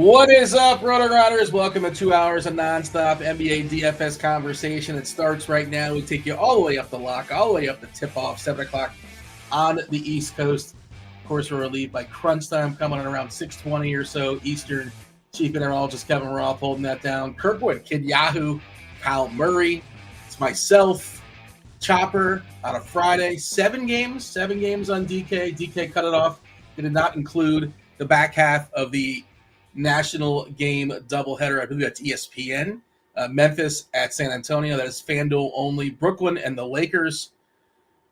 What is up, RotoGrinders? Welcome to 2 hours of nonstop NBA DFS conversation. It starts right now. We take you all the way up the lock, all the way up the tip-off, 7 o'clock on the East Coast. Of course, we're relieved by crunch time coming in around 6:20 or so Eastern. Chief Mineralogist Kevin Roth holding that down. Kirkwood, Kid Yahoo, Kyle Murray. It's myself, Chopper, on a Friday. 7 games on DK. DK cut it off. It did not include the back half of the national game doubleheader. I believe that's ESPN. Memphis at San Antonio. That is FanDuel only. Brooklyn and the Lakers.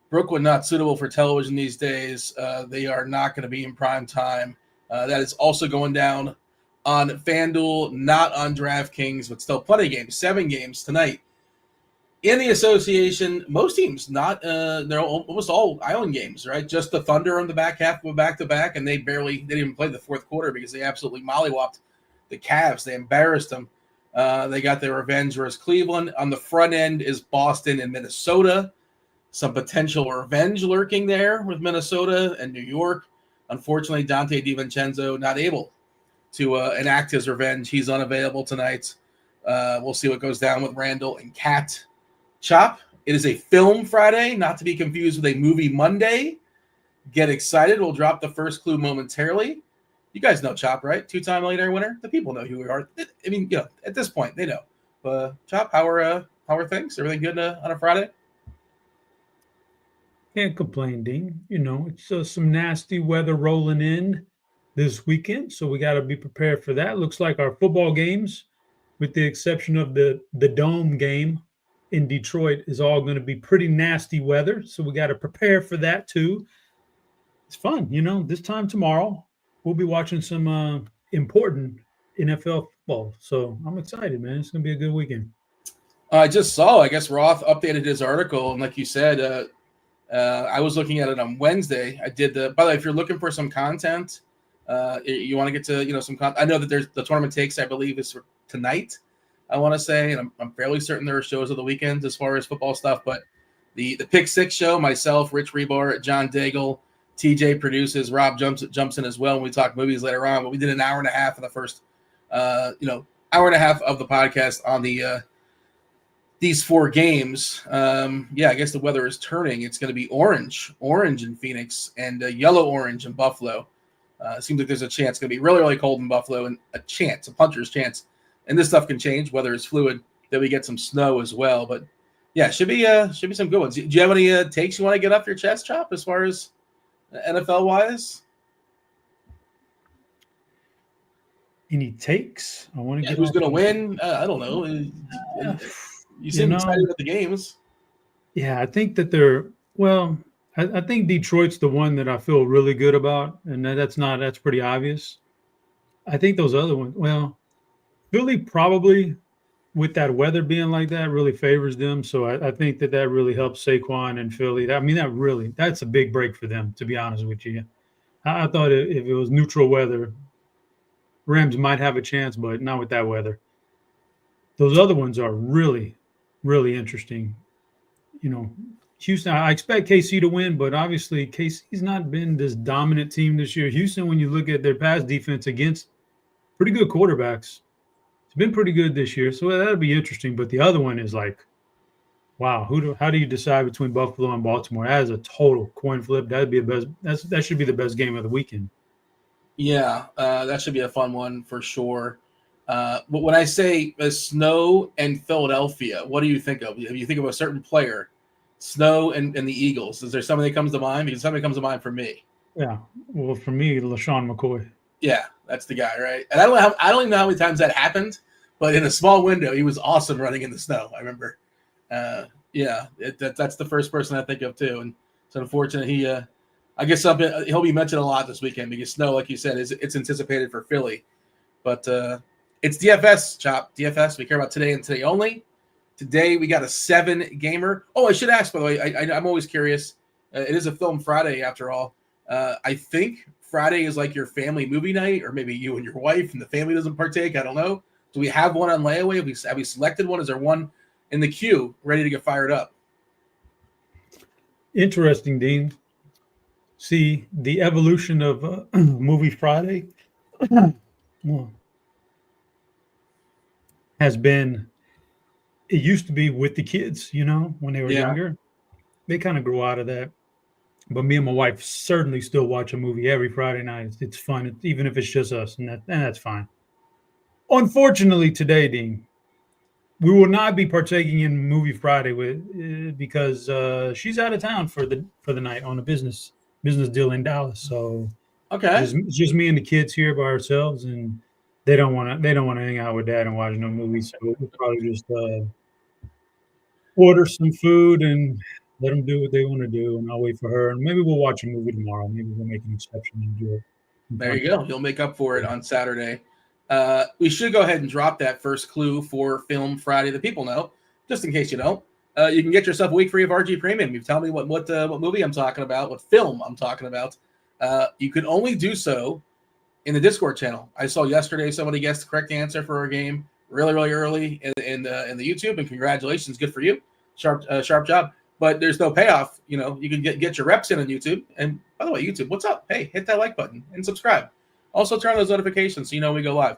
Brooklyn not suitable for television these days. They are not going to be in prime time. That is also going down on FanDuel, not on DraftKings, but still plenty of games. 7 games tonight. In the association, most teams not they're almost all island games, right? Just the Thunder on the back half of a back-to-back, and they didn't even play the fourth quarter because they absolutely mollywopped the Cavs. They embarrassed them. They got their revenge versus Cleveland. On the front end is Boston and Minnesota. Some potential revenge lurking there with Minnesota and New York. Unfortunately, Dante DiVincenzo not able to enact his revenge. He's unavailable tonight. We'll see what goes down with Randall and Cat. Chop, it is a film Friday, not to be confused with a movie Monday. Get excited. We'll drop the first clue momentarily. You guys know Chop, right? 2-time legendary winner. The people know who we are. I mean, at this point, they know. Chop, how are things? Everything good on a Friday? Can't complain, Dean. It's some nasty weather rolling in this weekend, so we got to be prepared for that. Looks like our football games, with the exception of the Dome game in Detroit, is all going to be pretty nasty weather, so we got to prepare for that too. It's fun. This time tomorrow, we'll be watching some important NFL football, so I'm excited, man. It's going to be a good weekend. I just saw, I guess Roth updated his article, and like you said, I was looking at it on Wednesday. I did by the way, if you're looking for some content, you want to get to some content. I know that there's the tournament takes, I believe, is for tonight, I want to say, and I'm fairly certain there are shows of the weekends as far as football stuff. But the Pick Six show, myself, Rich Rebar, John Daigle, TJ produces, Rob jumps in as well when we talk movies later on. But we did an hour and a half of the first, hour and a half of the podcast on these 4 games. I guess the weather is turning. It's going to be orange in Phoenix, and yellow-orange in Buffalo. It seems like there's a chance it's going to be really, really cold in Buffalo, and a puncher's chance. And this stuff can change. Weather is fluid. That we get some snow as well. But yeah, should be some good ones. Do you have any takes you want to get off your chest, Chop, as far as NFL wise? Any takes? I want to get who's going to win? I don't know. You seem excited about the games. Yeah, I think that I think Detroit's the one that I feel really good about, and that's pretty obvious. I think those other ones, Philly probably, with that weather being like that, really favors them. So I think that really helps Saquon and Philly. That's a big break for them, to be honest with you. I thought if it was neutral weather, Rams might have a chance, but not with that weather. Those other ones are really, really interesting. Houston, I expect KC to win, but obviously KC's not been this dominant team this year. Houston, when you look at their pass defense against pretty good quarterbacks, it's been pretty good this year, so that'll be interesting. But the other one is like, wow, how do you decide between Buffalo and Baltimore? That is a total coin flip. That should be the best game of the weekend. Yeah, that should be a fun one for sure. But when I say snow and Philadelphia, what do you think of? If you think of a certain player, snow and the Eagles, is there somebody that comes to mind? Because somebody comes to mind for me. Yeah, well, for me, LaShawn McCoy. Yeah, that's the guy, right? And I don't even know how many times that happened, but in a small window, he was awesome running in the snow. I remember. That's the first person I think of too, and it's unfortunate I guess he'll be mentioned a lot this weekend because snow, like you said, it's anticipated for Philly, but it's DFS, Chop. DFS. We care about today and today only. Today we got a 7-gamer. Oh, I should ask, by the way. I'm always curious. It is a film Friday after all. I think Friday is like your family movie night, or maybe you and your wife and the family doesn't partake. I don't know. Do we have one on layaway? Have we selected one? Is there one in the queue ready to get fired up? Interesting, Dean. See the evolution of movie Friday. has been, it used to be with the kids, when they were younger. They kind of grew out of that. But me and my wife certainly still watch a movie every Friday night. It's fun, even if it's just us, and that's fine. Unfortunately, today, Dean, we will not be partaking in Movie Friday because she's out of town for the night on a business deal in Dallas. So Okay. it's just me and the kids here by ourselves, and they don't want to hang out with Dad and watch no movies. So we'll probably just order some food and let them do what they want to do, and I'll wait for her. And maybe we'll watch a movie tomorrow. Maybe we'll make an exception and do it. There you go. You'll make up for it on Saturday. We should go ahead and drop that first clue for Film Friday. The people know, just in case you don't. You can get yourself a week free of RG Premium. You tell me what movie I'm talking about, what film I'm talking about. You can only do so in the Discord channel. I saw yesterday somebody guessed the correct answer for our game really, really early in the YouTube, and congratulations, good for you, sharp job. But there's no payoff. You can get your reps in on YouTube. And by the way, YouTube, what's up? Hey, hit that like button and subscribe. Also turn on those notifications so you know we go live.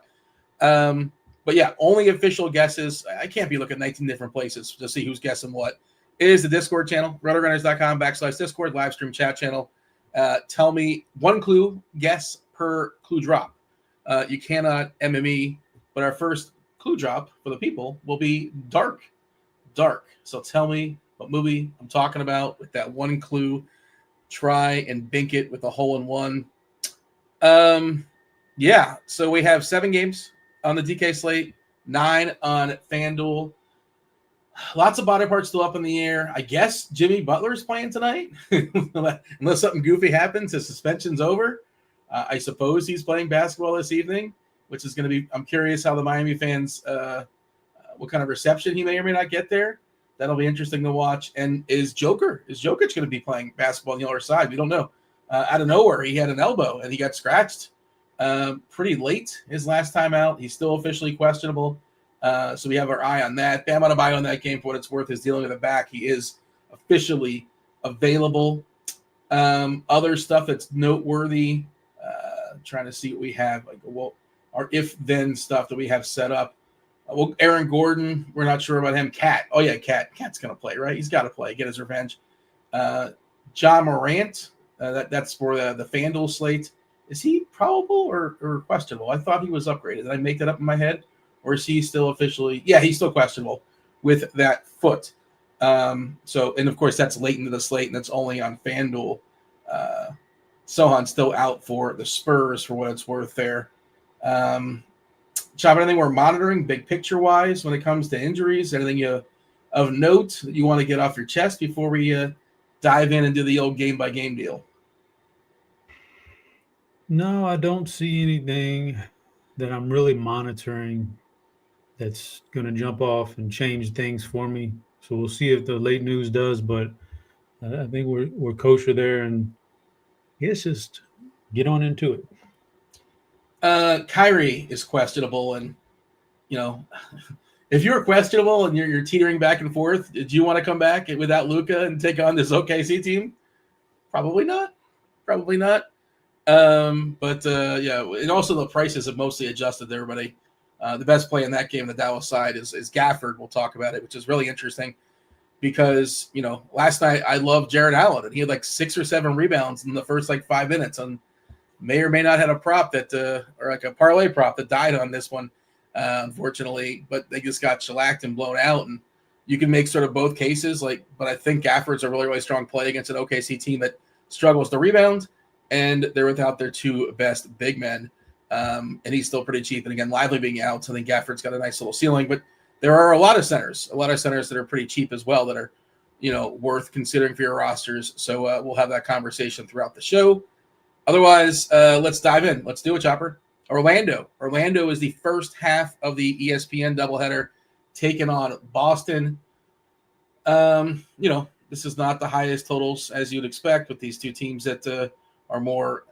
But yeah, only official guesses. I can't be looking at 19 different places to see who's guessing what. It is the Discord channel, RotoGrinders.com/Discord, live stream chat channel. Tell me one clue, guess per clue drop. You cannot MME, but our first clue drop for the people will be dark. So tell me what movie I'm talking about with that one clue. Try and bink it with a hole in one. Yeah, so we have 7 games on the DK slate, 9 on FanDuel. Lots of body parts still up in the air. I guess Jimmy Butler's playing tonight. Unless something goofy happens, his suspension's over. I suppose he's playing basketball this evening, which is going to be, I'm curious how the Miami fans, what kind of reception he may or may not get there. That'll be interesting to watch. And is Jokic going to be playing basketball on the other side? We don't know. Out of nowhere, he had an elbow and he got scratched pretty late his last time out. He's still officially questionable. So we have our eye on that. Bam on a buy on that game for what it's worth. Is dealing with a back. He is officially available. Other stuff that's noteworthy. Trying to see what we have. Our if-then stuff that we have set up. Aaron Gordon, we're not sure about him. Cat. Oh, yeah, Cat. Cat's going to play, right? He's got to play, get his revenge. John Morant, that's for the FanDuel slate. Is he probable or questionable? I thought he was upgraded. Did I make that up in my head? Or is he still officially? Yeah, he's still questionable with that foot. And of course, that's late into the slate, and that's only on FanDuel. Sohan's still out for the Spurs for what it's worth there. Chop, anything we're monitoring big picture wise when it comes to injuries? Anything of note that you want to get off your chest before we dive in and do the old game by game deal? No, I don't see anything that I'm really monitoring that's going to jump off and change things for me. So we'll see if the late news does, but I think we're kosher there, and I guess just get on into it. Kyrie is questionable, and if you're questionable and you're teetering back and forth, did you want to come back without Luka and take on this OKC team? Probably not. Yeah, and also the prices have mostly adjusted to everybody. The best play in that game, the Dallas side, is Gafford. We'll talk about it, which is really interesting because, last night I loved Jared Allen, and he had like 6 or 7 rebounds in the first 5 minutes, and may or may not had a prop that, or like a parlay prop that died on this one, unfortunately, but they just got shellacked and blown out. And you can make sort of both cases, but I think Gafford's a really, really strong play against an OKC team that struggles to rebound, and they're without their 2 best big men. And he's still pretty cheap. And again, Lively being out, so I think Gafford's got a nice little ceiling. But there are a lot of centers that are pretty cheap as well that are, worth considering for your rosters. So we'll have that conversation throughout the show. Otherwise, let's dive in. Let's do it, Chopper. Orlando is the first half of the ESPN doubleheader, taking on Boston. This is not the highest totals as you'd expect with these 2 teams that are more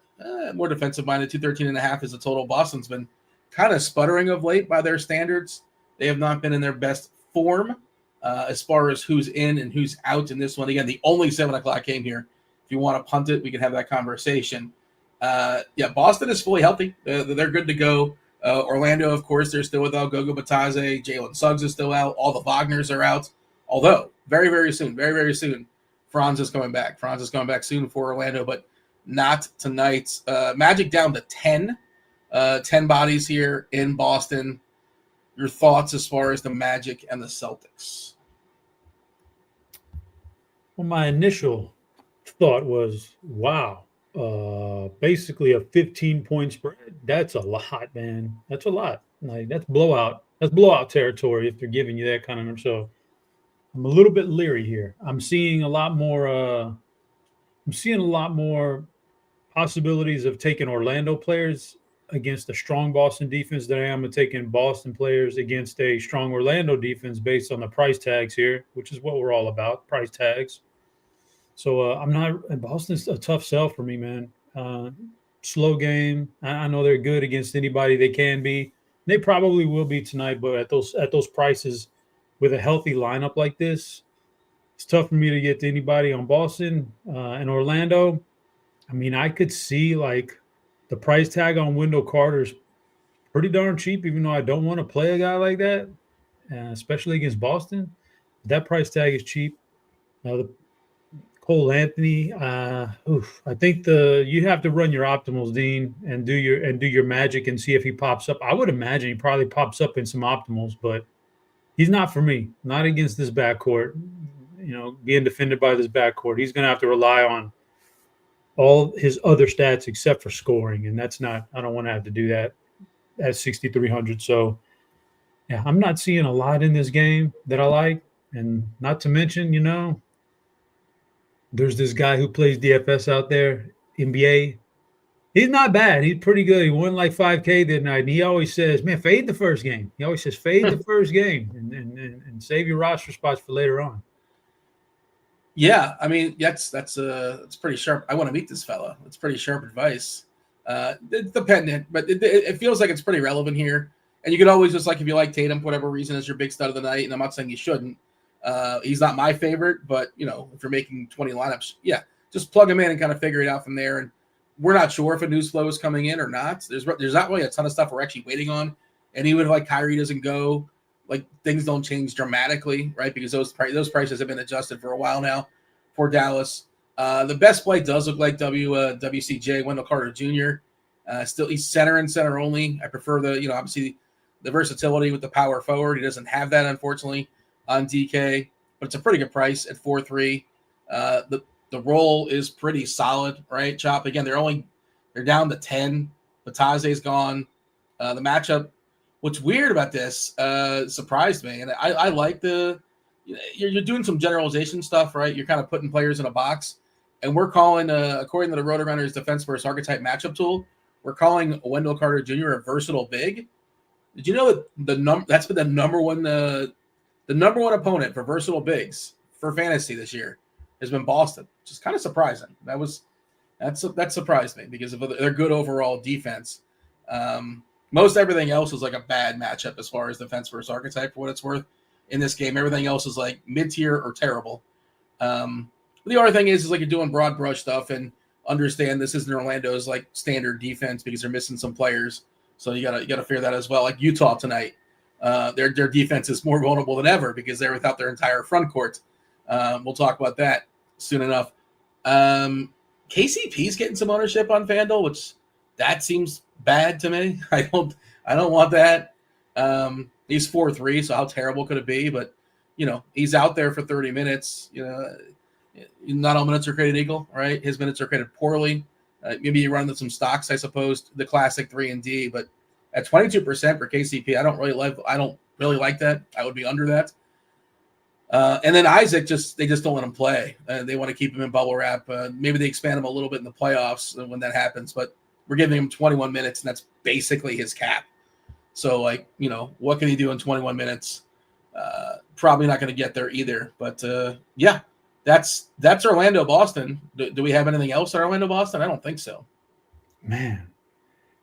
defensive minded. 213.5 is the total. Boston's been kind of sputtering of late by their standards. They have not been in their best form as far as who's in and who's out in this one. Again, the only 7:00 game here. If you want to punt it, we can have that conversation. Boston is fully healthy. They're good to go. Orlando, of course, they're still without Gogo Batase. Jalen Suggs is still out. All the Wagners are out. Although, very, very soon, Franz is coming back. Franz is coming back soon for Orlando, but not tonight. Magic down to 10. 10 bodies here in Boston. Your thoughts as far as the Magic and the Celtics? Well, my initial thought was, wow, basically a 15-point spread. That's a lot, man. That's a lot. Like that's blowout. That's blowout territory if they're giving you that kind of number. So I'm a little bit leery here. I'm seeing a lot more possibilities of taking Orlando players against a strong Boston defense than I am of taking Boston players against a strong Orlando defense based on the price tags here, which is what we're all about, price tags. So I'm not – Boston's a tough sell for me, man. Slow game. I know they're good against anybody they can be. They probably will be tonight, but at those prices with a healthy lineup like this, it's tough for me to get to anybody on Boston and Orlando. I mean, I could see like the price tag on Wendell Carter's pretty darn cheap, even though I don't want to play a guy like that, especially against Boston. That price tag is cheap. Now, the Cole Anthony, I think you have to run your optimals, Dean, and do your magic and see if he pops up. I would imagine he probably pops up in some optimals, but he's not for me. Not against this backcourt. You know, being defended by this backcourt, he's going to have to rely on all his other stats except for scoring, and that's not. I don't want to have to do that at 6,300. So, yeah, I'm not seeing a lot in this game that I like, and not to mention, you know, there's this guy who plays DFS out there, NBA. He's not bad. He's pretty good. He won like 5K that night, and he always says, "Man, fade the first game." He always says, "Fade the first game and save your roster spots for later on." Yeah, I mean that's pretty sharp. I want to meet this fella. It's pretty sharp advice. It's dependent, but it feels like it's pretty relevant here. And you could always just like if you like Tatum for whatever reason as your big stud of the night. And I'm not saying you shouldn't. He's not my favorite, but you know if you're making 20 lineups, yeah, just plug him in and kind of figure it out from there. And we're not sure if a news flow is coming in or not. There's not really a ton of stuff we're actually waiting on. And even if like Kyrie doesn't go, like things don't change dramatically, right? Because those prices have been adjusted for a while now for Dallas. The best play does look like WCJ, Wendell Carter Jr. Still, he's center and center only. I prefer obviously the versatility with the power forward. He doesn't have that, unfortunately, on DK, but it's a pretty good price at 4.3. The roll is pretty solid, right? Chop again. They're down to 10. Batase's gone. The matchup. What's weird about this surprised me, and I like you're doing some generalization stuff, right? You're kind of putting players in a box, and we're calling, according to the RotoGrinders defense versus archetype matchup tool, we're calling Wendell Carter Jr. a versatile big. Did you know that that's been the number one opponent for versatile bigs for fantasy this year has been Boston, which is kind of surprising. That surprised me because of their good overall defense. Most everything else is like a bad matchup as far as defense versus archetype for what it's worth in this game. Everything else is like mid-tier or terrible. The other thing is like you're doing broad brush stuff and understand this isn't Orlando's like standard defense because they're missing some players. So you gotta fear that as well. Like Utah tonight, their defense is more vulnerable than ever because they're without their entire front court. We'll talk about that soon enough. KCP's getting some ownership on FanDuel, which that seems bad to me. I don't want that. He's 4.3, so how terrible could it be? But you know, he's out there for 30 minutes. You know, not all minutes are created equal, right? His minutes are created poorly. Maybe you run into some stocks, I suppose, the classic 3 and D, but at 22% for KCP, I don't really like that. I would be under that. And then Isaac they just don't let him play. They want to keep him in bubble wrap. Maybe they expand him a little bit in the playoffs when that happens, but we're giving him 21 minutes, and that's basically his cap. So, like, you know, what can he do in 21 minutes? Probably not going to get there either. But, yeah, that's Orlando, Boston. Do we have anything else at Orlando, Boston? I don't think so. Man.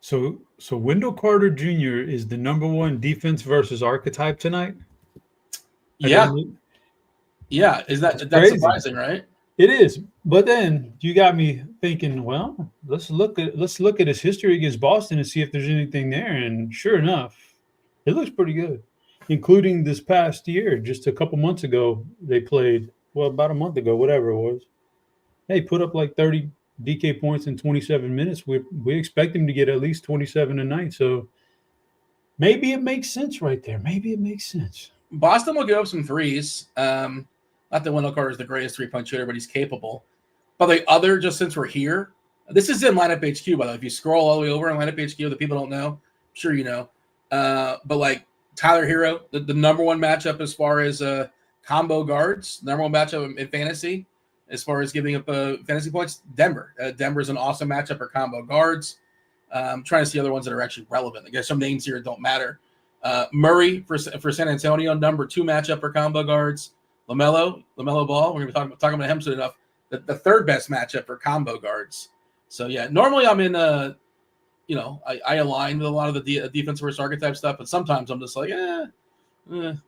So Wendell Carter Jr. is the number one defense versus archetype tonight? Yeah. Yeah. That's surprising, right? It is, but then you got me thinking. Well, let's look at his history against Boston and see if there's anything there. And sure enough, it looks pretty good, including this past year. Just a couple months ago, they played. Well, about a month ago, whatever it was. Hey, put up like 30 DK points in 27 minutes. We expect him to get at least 27 a night. So maybe it makes sense right there. Maybe it makes sense. Boston will give up some threes. Not that Wendell Carter is the greatest 3-point shooter, but he's capable. But just since we're here, this is in Lineup HQ, by the way. If you scroll all the way over in Lineup HQ, the people don't know, I'm sure you know. But like Tyler Hero, the number one matchup as far as combo guards, number one matchup in fantasy, as far as giving up fantasy points, Denver. Denver's an awesome matchup for combo guards. I'm trying to see other ones that are actually relevant. I guess some names here don't matter. Murray for San Antonio, number 2 matchup for combo guards. LaMelo Ball, we're going to be talking about him soon enough. The third best matchup for combo guards. So yeah, normally I'm in I align with a lot of the defensive versus archetype stuff, but sometimes I'm just like,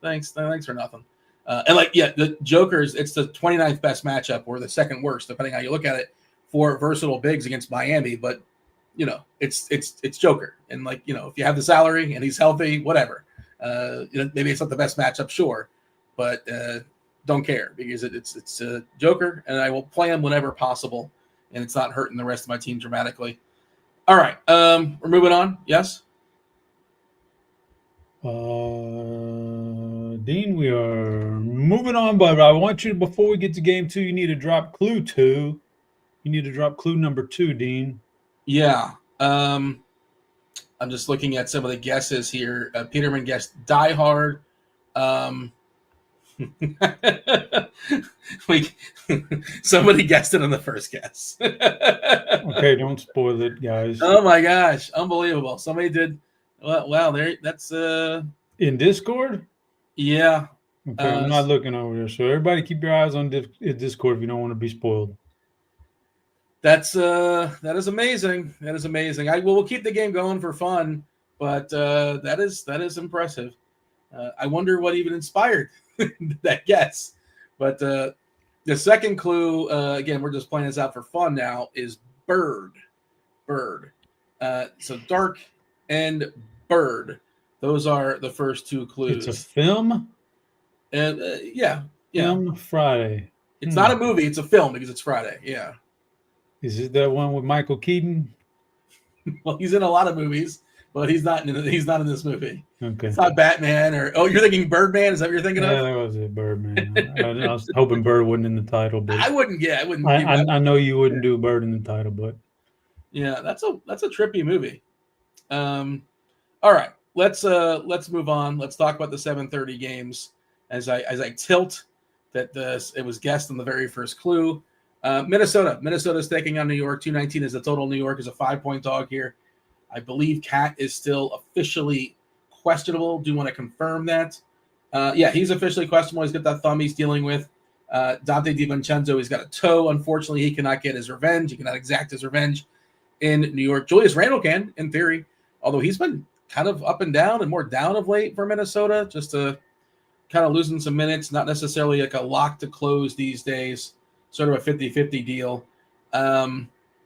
thanks for nothing. The Jokers, it's the 29th best matchup or the second worst, depending how you look at it, for versatile bigs against Miami. But it's Joker, and if you have the salary and he's healthy, whatever. Maybe it's not the best matchup, sure, but don't care because it's Joker, and I will play him whenever possible, and it's not hurting the rest of my team dramatically. All right, we're moving on. Yes. Dean, we are moving on, but I want you, before we get to game 2, you need to drop clue 2. You need to drop clue number 2, Dean. Yeah. I'm just looking at some of the guesses here. Peterman guessed Die Hard. Somebody guessed it on the first guess. Okay, don't spoil it, guys. Oh my gosh, unbelievable! Somebody did. Wow, that's in Discord. Yeah. Okay, I'm not looking over there. So everybody, keep your eyes on Discord if you don't want to be spoiled. That is amazing. That is amazing. We'll keep the game going for fun, but that is impressive. I wonder what even inspired that guess. But the second clue, again, we're just playing this out for fun now, is bird. So dark and bird. Those are the first 2 clues. It's a film? Yeah. Film Friday. It's not a movie. It's a film because it's Friday. Yeah. Is it that one with Michael Keaton? Well, he's in a lot of movies, but he's not in this movie. Okay. It's not Batman you're thinking Birdman? Is that what you're thinking of? Yeah, that was it, Birdman. I was hoping Bird wasn't in the title, but I wouldn't. Yeah, I wouldn't. I know you wouldn't do Bird in the title, but yeah, that's a trippy movie. All right, let's move on. Let's talk about the 7:30 games as I tilt that it was guessed on the very first clue. Minnesota's taking on New York. 219 is the total. New York is a 5-point dog here. I believe Cat is still officially questionable. Do you want to confirm that? Yeah, he's officially questionable. He's got that thumb he's dealing with. Dante DiVincenzo, he's got a toe. Unfortunately, he cannot get his revenge. He cannot exact his revenge in New York. Julius Randle can, in theory, although he's been kind of up and down and more down of late for Minnesota, just kind of losing some minutes, not necessarily like a lock to close these days, sort of a 50-50 deal.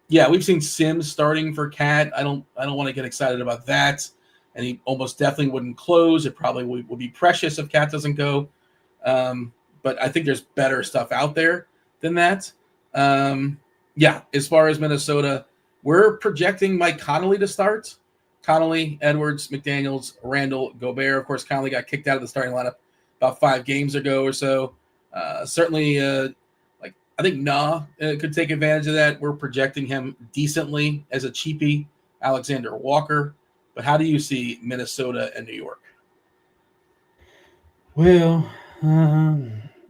Yeah, we've seen Sims starting for Cat. I don't want to get excited about that. And he almost definitely wouldn't close. It probably would be precious if Cat doesn't go. But I think there's better stuff out there than that. Yeah, as far as Minnesota, we're projecting Mike Conley to start. Conley, Edwards, McDaniels, Randall, Gobert. Of course, Conley got kicked out of the starting lineup about 5 games ago or so. Certainly, I think could take advantage of that. We're projecting him decently as a cheapie, Alexander Walker. But how do you see Minnesota and New York? Well,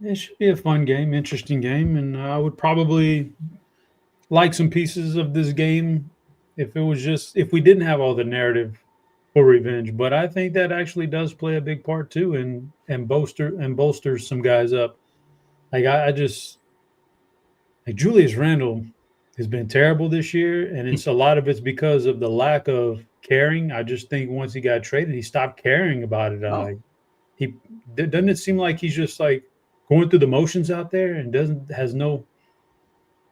it should be a fun game, interesting game, and I would probably like some pieces of this game if we didn't have all the narrative for revenge. But I think that actually does play a big part too, and bolsters some guys up. Julius Randle has been terrible this year, and a lot of it's because of the lack of caring. I just think once he got traded, he stopped caring about it. Doesn't it seem like he's just like going through the motions out there and has no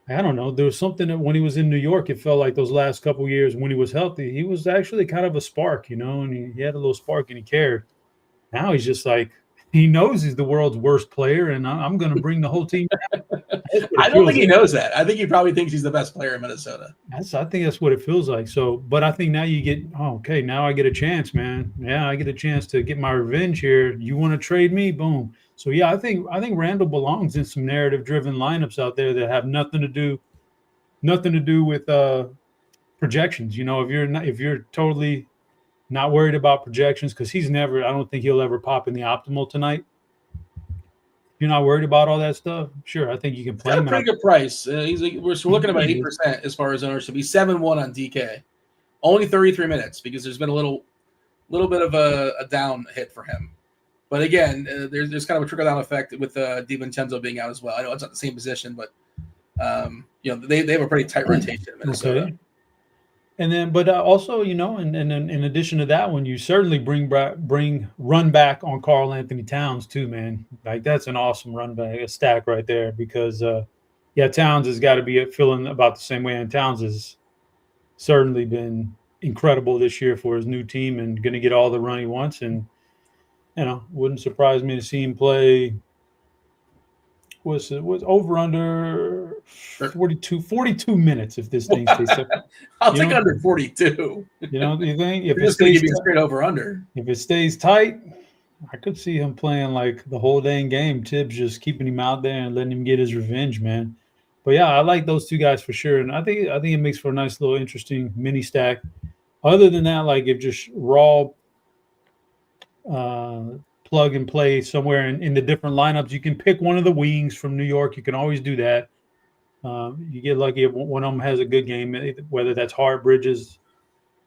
I don't know. There was something that when he was in New York, it felt like those last couple years when he was healthy, he was actually kind of a spark, and he had a little spark and he cared. Now he's just like, he knows he's the world's worst player, and I'm going to bring the whole team down. I don't think he knows that. I think he probably thinks he's the best player in Minnesota. I think that's what it feels like. So, but I think now you get, okay, now I get a chance, man. Yeah, I get a chance to get my revenge here. You want to trade me? Boom. So yeah, I think Randall belongs in some narrative-driven lineups out there that have nothing to do with projections. If you're totally not worried about projections, because I don't think he'll ever pop in the optimal tonight. If you're not worried about all that stuff, sure, I think you can play him. Got a pretty good price. We're looking at about 8% as far as ownership. He's 7-1 on DK. Only 33 minutes because there's been a little bit of a down hit for him. But again, there's kind of a trickle down effect with DiVincenzo being out as well. I know it's not the same position, but they have a pretty tight rotation in Minnesota. Okay. And then, but also, and in addition to that one, you certainly run back on Karl Anthony Towns too, man. Like that's an awesome run back, a stack right there, because Towns has got to be feeling about the same way, and Towns has certainly been incredible this year for his new team and going to get all the run he wants. And wouldn't surprise me to see him play. Was over under 42 minutes if this thing stays up. I'll take under 42. You think if it's just going to give you a straight over under. If it stays tight, I could see him playing like the whole dang game. Tibbs just keeping him out there and letting him get his revenge, man. But yeah, I like those two guys for sure, and I think it makes for a nice little interesting mini stack. Other than that, like if just raw plug and play somewhere in the different lineups, you can pick one of the wings from New York. You can always do that. You get lucky if one of them has a good game, whether that's Hart, Bridges,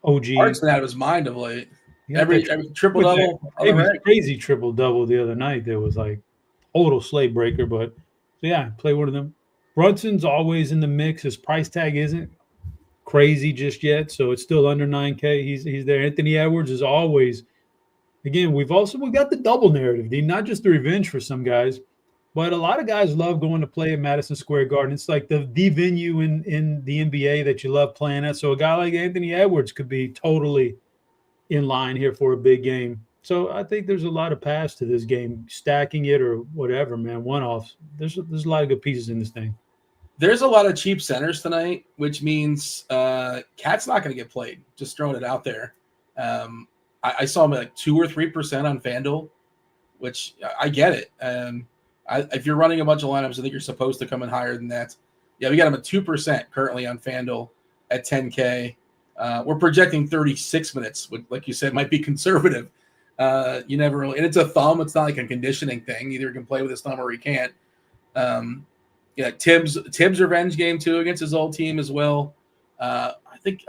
OG. Hart's been out of his mind of late. Every triple double. It was crazy triple double the other night. There was like total slate breaker. But so yeah, play one of them. Brunson's always in the mix. His price tag isn't crazy just yet, so it's still under 9K. He's there. Anthony Edwards is always. Again, we've got the double narrative, not just the revenge for some guys, but a lot of guys love going to play at Madison Square Garden. It's like the venue in the NBA that you love playing at. So a guy like Anthony Edwards could be totally in line here for a big game. So I think there's a lot of paths to this game, stacking it or whatever, man, one-offs. There's a lot of good pieces in this thing. There's a lot of cheap centers tonight, which means Cat's not going to get played. Just throwing it out there. I saw him at like 2 or 3% on FanDuel, which I get it. If you're running a bunch of lineups, I think you're supposed to come in higher than that. Yeah, we got him at 2% currently on FanDuel at 10K. We're projecting 36 minutes, which, like you said, might be conservative. You never really, and it's a thumb. It's not like a conditioning thing. Either he can play with his thumb or he can't. Tibbs revenge game too against his old team as well. I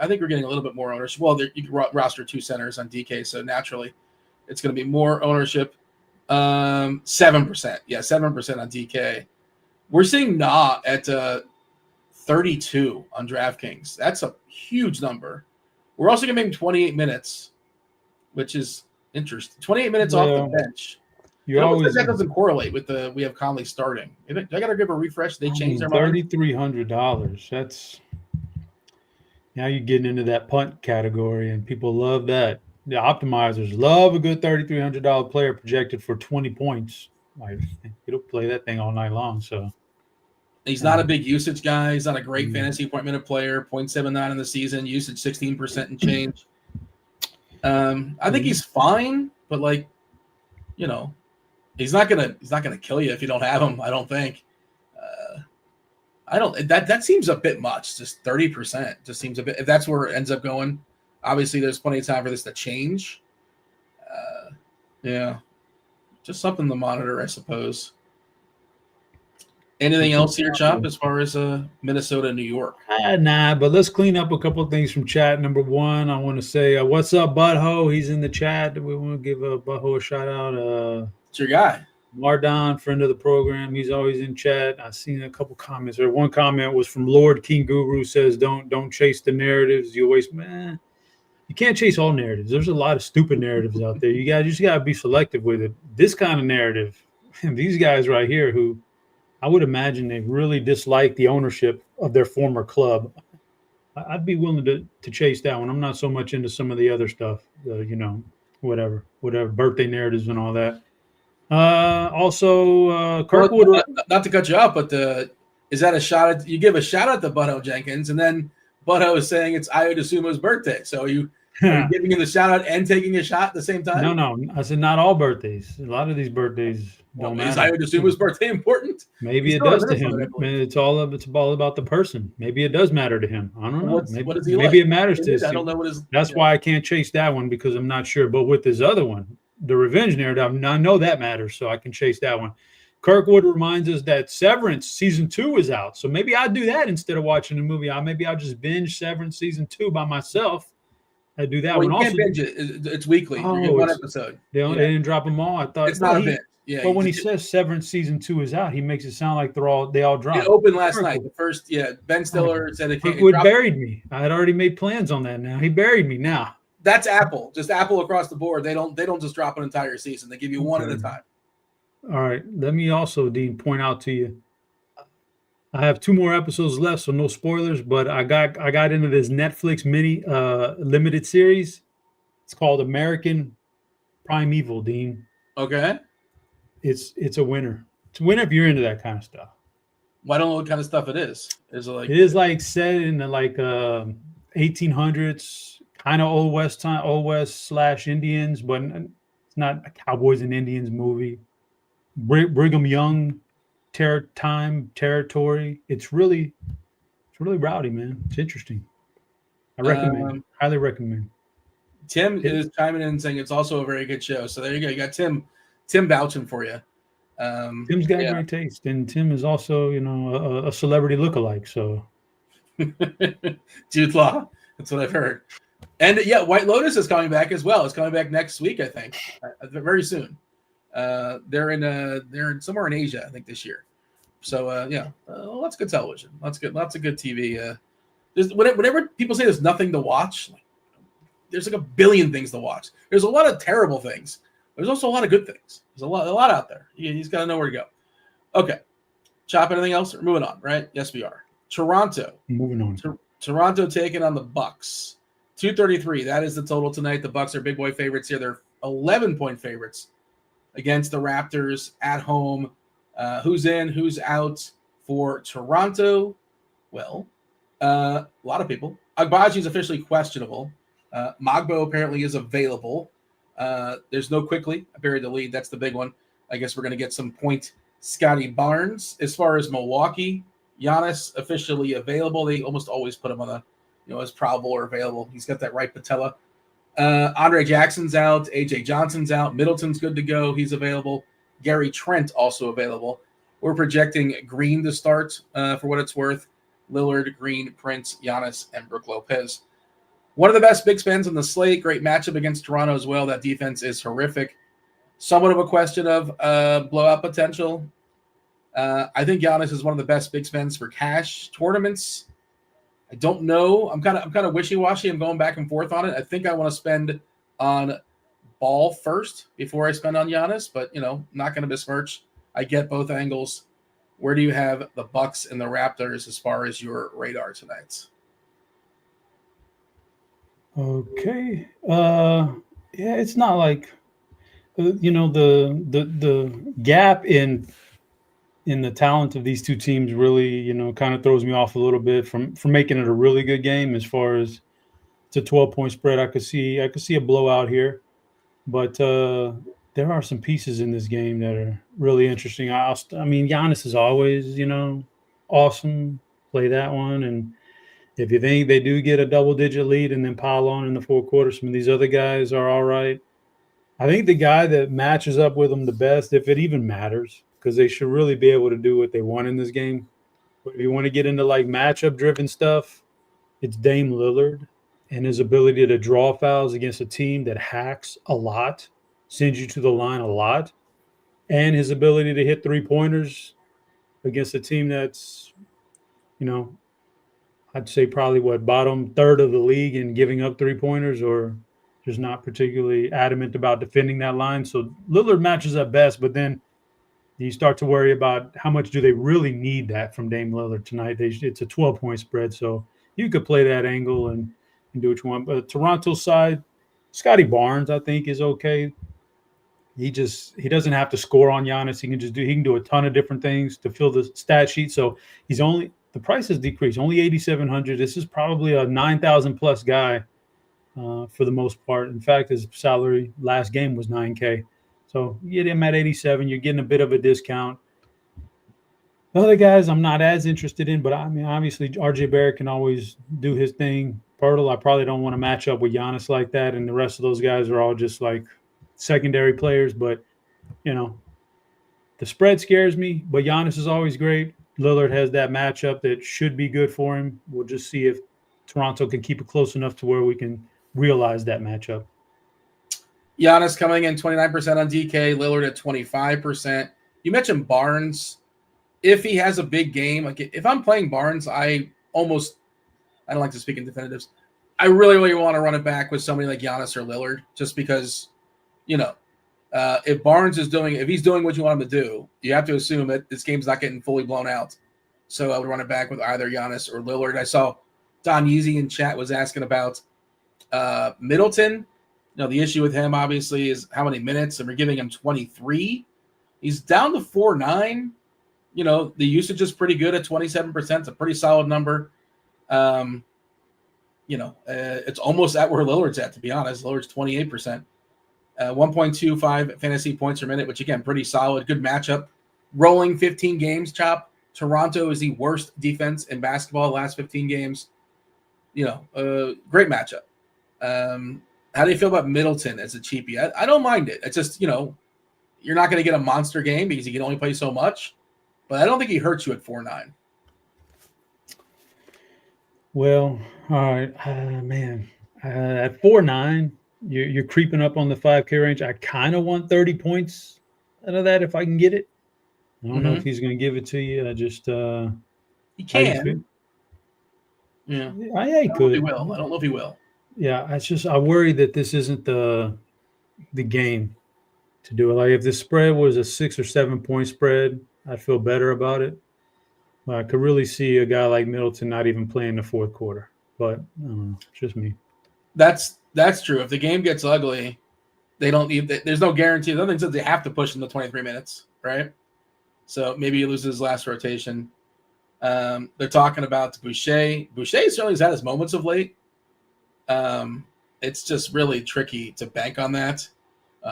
think we're getting a little bit more ownership. Well, you can roster 2 centers on DK, so naturally it's going to be more ownership. 7%. Yeah, 7% on DK. We're seeing Na at 32 on DraftKings. That's a huge number. We're also going to make him 28 minutes, which is interesting. 28 minutes off the bench. That doesn't correlate with we have Conley starting. I got to give a refresh. They changed their mind. $3,300. That's now you're getting into that punt category, and people love that. The optimizers love a good $3,300 player projected for 20 points. Like it'll play that thing all night long. So he's not a big usage guy. He's not a great fantasy point minute player. 0.79 in the season, usage 16% and change. I think he's fine, but he's not gonna kill you if you don't have him. I don't think. That seems a bit much. Just 30% just seems a bit. If that's where it ends up going, obviously there's plenty of time for this to change. Yeah, just something to monitor, I suppose. Anything else here, Chop, as far as Minnesota, New York? Nah, but let's clean up a couple of things from chat. Number one, I want to say, what's up, Butthole? He's in the chat. We want to give Butthole a shout out. It's your guy. Mardon, friend of the program. He's always in chat. I've seen a couple comments. Or one comment was from Lord King Guru, says, don't chase the narratives. You always, man, you can't chase all narratives. There's a lot of stupid narratives out there. You just got to be selective with it. This kind of narrative, and these guys right here who I would imagine they really dislike the ownership of their former club. I'd be willing to chase that one. I'm not so much into some of the other stuff, whatever birthday narratives and all that. Also, Kirkwood. Well, not to cut you off, but is that a shot at you give a shout out to Butto Jenkins, and then Butto is saying it's Ayo DeSumo's birthday. So are you giving him the shout out and taking a shot at the same time? No. I said not all birthdays. A lot of these birthdays don't matter. Is Ayo DeSumo's birthday important? Maybe it does to him. It's all about the person. Maybe it does matter to him. I don't know. What is he maybe like? It matters to him. I don't know what his. That's why I can't chase that one because I'm not sure. But with this other one, the revenge narrative, I know that matters, so I can chase that one. Kirkwood reminds us that Severance season 2 is out, so maybe I'll do that instead of watching the movie. Maybe I'll just binge Severance season 2 by myself. I do that one. You can't binge it. It's weekly. You get one episode. They didn't drop them all. I thought it's not a binge. Yeah, but when he says Severance season 2 is out, he makes it sound like they all dropped. It opened last night. The first, Ben Stiller said it. Kirkwood buried me. I had already made plans on that. Now he buried me. Now that's Apple. Just Apple across the board. They don't just drop an entire season. They give you one at a time. All right. Let me also, Dean, point out to you. I have 2 more episodes left, so no spoilers. But I got into this Netflix mini limited series. It's called American Primeval, Dean. Okay. It's a winner. It's a winner if you're into that kind of stuff. Well, I don't know what kind of stuff it is. Is it like? It is like set in the 1800s, kind of Old West / Indians, but it's not a Cowboys and Indians movie. Brigham Young territory. It's really rowdy, man. It's interesting. I recommend. Highly recommend. Tim is chiming in saying it's also a very good show. So there you go. You got Tim vouching for you. Tim's got great taste, and Tim is also, a celebrity lookalike. So, Jude Law. That's what I've heard. And White Lotus is coming back as well. It's coming back next week, I think, very soon. They're in somewhere in Asia, I think, this year. So that's good television. Lots of good TV. Whenever people say there's nothing to watch, there's like a billion things to watch. There's a lot of terrible things. There's also a lot of good things. There's a lot out there. You just got to know where to go. Okay. Chop, anything else? We're moving on, right? Yes, we are. Toronto. Moving on. Toronto taking on the Bucks. 233. That is the total tonight. The Bucks are big boy favorites here. They're 11-point favorites against the Raptors at home. Who's in? Who's out for Toronto? Well, a lot of people. Agbaji is officially questionable. Magbo apparently is available. There's no Quickly. I buried the lead. That's the big one. I guess we're going to get some point Scotty Barnes. As far as Milwaukee, Giannis officially available. They almost always put him on as probable or available. He's got that right patella. Andre Jackson's out. AJ Johnson's out. Middleton's good to go. He's available. Gary Trent also available. We're projecting Green to start for what it's worth. Lillard, Green, Prince, Giannis, and Brook Lopez. One of the best big spends on the slate. Great matchup against Toronto as well. That defense is horrific. Somewhat of a question of blowout potential. I think Giannis is one of the best big spends for cash tournaments. I don't know. I'm kind of wishy-washy. I'm going back and forth on it. I think I want to spend on Ball first before I spend on Giannis, but not going to besmirch. I get both angles. Where do you have the Bucks and the Raptors as far as your radar tonight? Okay. It's not like the gap in the talent of these two teams really, kind of throws me off a little bit from making it a really good game. As far as it's a 12-point spread, I could see a blowout here, but there are some pieces in this game that are really interesting. Giannis is always, awesome. Play that one, and if you think they do get a double-digit lead and then pile on in the fourth quarter, some of these other guys are all right. I think the guy that matches up with them the best, if it even matters, because they should really be able to do what they want in this game. But if you want to get into like matchup-driven stuff, it's Dame Lillard and his ability to draw fouls against a team that hacks a lot, sends you to the line a lot, and his ability to hit three-pointers against a team that's, I'd say probably bottom third of the league in giving up three-pointers or just not particularly adamant about defending that line. So Lillard matches up best, but then You start to worry about how much do they really need that from Dame Lillard tonight. It's a 12-point spread, so you could play that angle and do what you want. But Toronto side, Scotty Barnes, I think, is okay. He doesn't have to score on Giannis. He can do a ton of different things to fill the stat sheet. So the price has decreased, only 8,700. This is probably a 9,000 plus guy for the most part. In fact, his salary last game was 9K. So you get him at 87. You're getting a bit of a discount. The other guys I'm not as interested in, but I mean, obviously RJ Barrett can always do his thing. Pirtle, I probably don't want to match up with Giannis like that, and the rest of those guys are all just like secondary players. But the spread scares me. But Giannis is always great. Lillard has that matchup that should be good for him. We'll just see if Toronto can keep it close enough to where we can realize that matchup. Giannis coming in 29% on DK, Lillard at 25%. You mentioned Barnes. If he has a big game, like if I'm playing Barnes, I don't like to speak in definitives. I really, really want to run it back with somebody like Giannis or Lillard, just because, if Barnes if he's doing what you want him to do, you have to assume that this game's not getting fully blown out. So I would run it back with either Giannis or Lillard. I saw Don Yeezy in chat was asking about Middleton. The issue with him obviously is how many minutes, and we're giving him 23. He's down to 4.9. The usage is pretty good at 27%. It's a pretty solid number. It's almost at where Lillard's at, to be honest. Lillard's 28%. 1.25 fantasy points per minute, which, again, pretty solid. Good matchup. Rolling 15 games, Chop. Toronto is the worst defense in basketball the last 15 games. Great matchup. How do you feel about Middleton as a cheapie? I don't mind it. It's just, you're not going to get a monster game because he can only play so much. But I don't think he hurts you at 4.9. Well, all right, man. At 4.9, you're creeping up on the 5K range. I kind of want 30 points out of that if I can get it. I don't know if he's going to give it to you. I just he can. Yeah, he could. He will. I don't know if he will. Yeah, I worry that this isn't the game to do it. Like if the spread was a 6 or 7 point spread, I'd feel better about it. I could really see a guy like Middleton not even playing the fourth quarter. But I don't know, it's just me. That's true. If the game gets ugly, they don't need. There's no guarantee. Nothing says they have to push in the 23 minutes, right? So maybe he loses his last rotation. They're talking about Boucher. Boucher certainly has had his moments of late. It's just really tricky to bank on that.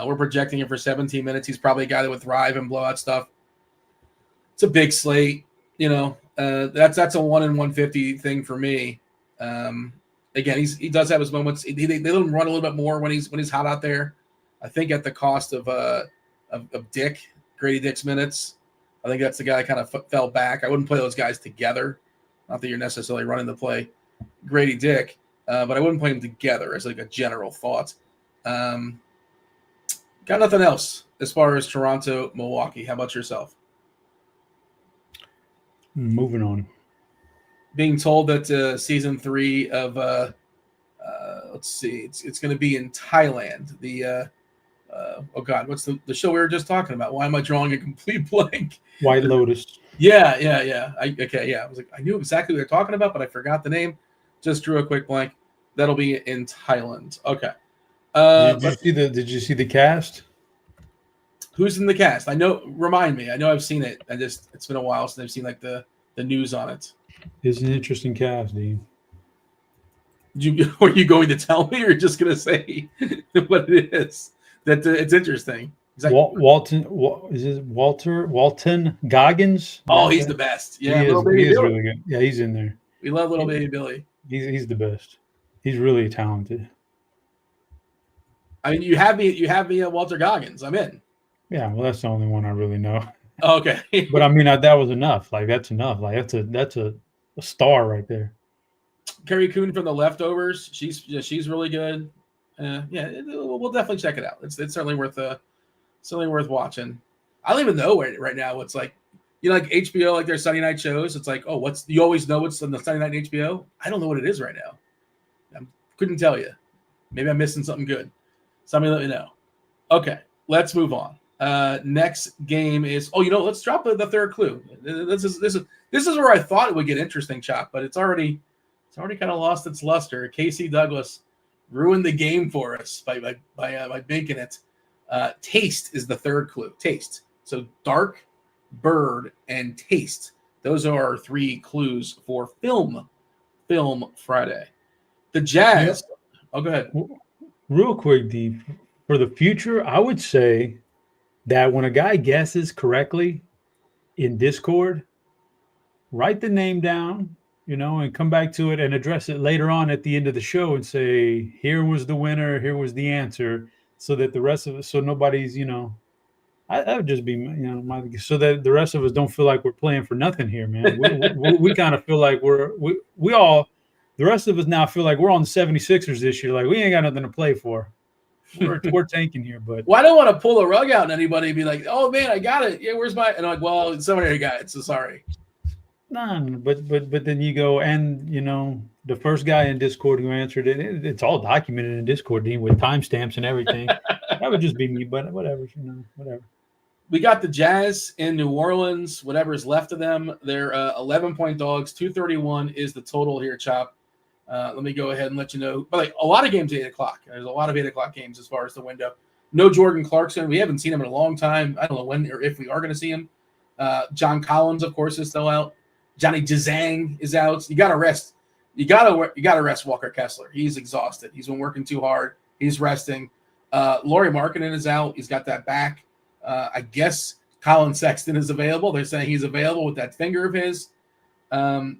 We're projecting him for 17 minutes. He's probably a guy that would thrive and blow out stuff. It's a big slate, that's a 1 in 150 thing for me. Again, he does have his moments. They let him run a little bit more when he's hot out there. I think at the cost of Grady Dick's minutes. I think that's the guy that kind of fell back. I wouldn't play those guys together. Not that you're necessarily running the play Grady Dick, but I wouldn't play them together as like a general thought. Got nothing else as far as Toronto, Milwaukee. How about yourself? Moving on. Being told that season 3 of let's see, it's going to be in Thailand. The oh God, what's the show we were just talking about? Why am I drawing a complete blank? White Lotus. Yeah. I was like, I knew exactly what they're talking about, but I forgot the name. Just drew a quick blank. That'll be in Thailand. Okay. Did you see the cast? Who's in the cast? Remind me. I know I've seen it. It's been a while since I've seen like the news on it. It's an interesting cast, Dean. Are you going to tell me, or just going to say what it is? That it's interesting. Exactly. Walton Goggins? Oh, he's the best. Yeah, he is really good. Yeah, he's in there. We love little baby Billy. He's the best. He's really talented. I mean, you have me at Walter Goggins. I'm in. Yeah, well, that's the only one I really know. Okay. But I mean, that was enough. Like, that's enough. Like, that's a star right there. Carrie Coon from The Leftovers. She's really good. We'll definitely check it out. It's certainly worth watching. I don't even know right now what's like, like HBO, like their Sunday night shows. It's like, oh, you always know what's on the Sunday night HBO. I don't know what it is right now. I couldn't tell you. Maybe I'm missing something good. Somebody let me know. Okay, let's move on. Next game is let's drop the third clue. This is where I thought it would get interesting, Chop, but it's already kind of lost its luster. Casey Douglas ruined the game for us by making it. Taste is the third clue. Taste. So dark, bird, and taste. Those are our three clues for Film Friday. The Jazz. Yep. Oh, go ahead. Real quick, D. For the future, I would say that when a guy guesses correctly in Discord, write the name down, and come back to it and address it later on at the end of the show and say, here was the winner, here was the answer, so that the rest of us, so nobody's, that would just be, so that the rest of us don't feel like we're playing for nothing here, man. We kind of feel like we all, the rest of us now feel like we're on the 76ers this year. Like we ain't got nothing to play for. We're tanking here, but I don't want to pull the rug out on anybody and be like, oh man, I got it. Yeah, where's my? And I'm like, well, somebody already got it, so sorry. Nah, but then you go and the first guy in Discord who answered it, it's all documented in Discord with timestamps and everything. That would just be me, but whatever, whatever. We got the Jazz in New Orleans. Whatever's left of them, they're 11-point dogs. 231 is the total here, Chop. Let me go ahead and let you know. But a lot of games at 8 o'clock. There's a lot of 8 o'clock games as far as the window. No Jordan Clarkson. We haven't seen him in a long time. I don't know when or if we are going to see him. John Collins, of course, is still out. Johnny Jazang is out. You got to rest. You got to rest Walker Kessler. He's exhausted. He's been working too hard. He's resting. Lauri Markkanen is out. He's got that back. I guess Colin Sexton is available. They're saying he's available with that finger of his. Oscar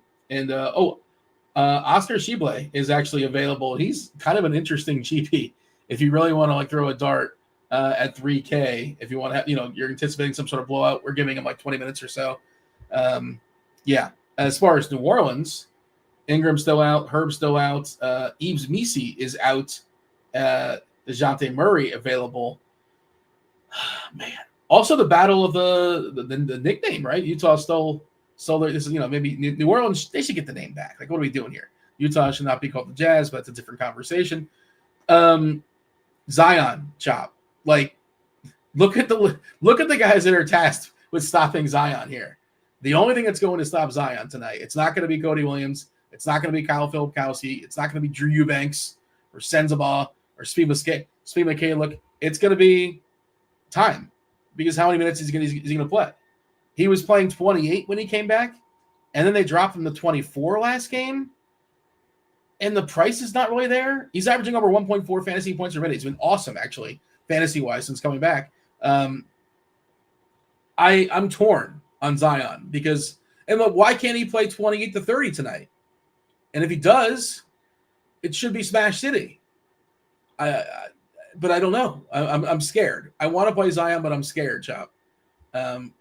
Tshiebwe is actually available. He's kind of an interesting GP if you really want to throw a dart at 3K. If you want to have, you're anticipating some sort of blowout, we're giving him 20 minutes or so. Yeah. As far as New Orleans, Ingram's still out, Herb's still out, Yves Missi is out, DeJounte Murray available. Man. Also the battle of the nickname, right? Utah stole their, this is, maybe New Orleans, they should get the name back. What are we doing here? Utah should not be called the Jazz, but that's a different conversation. Zion, Chop. Look at the guys that are tasked with stopping Zion here. The only thing that's going to stop Zion tonight, it's not going to be Cody Williams. It's not going to be Kyle Filipkowski. It's not going to be Drew Eubanks or Sensabaugh or Speed McKay. It's going to be time, because how many minutes is he going to play? He was playing 28 when he came back, and then they dropped him to 24 last game, and the price is not really there. He's averaging over 1.4 fantasy points per minute. He's been awesome, actually, fantasy-wise, since coming back. I'm torn on Zion because, and look, why can't he play 28 to 30 tonight? And if he does, it should be Smash City. But I don't know. I'm scared. I want to play Zion, but I'm scared, Chop.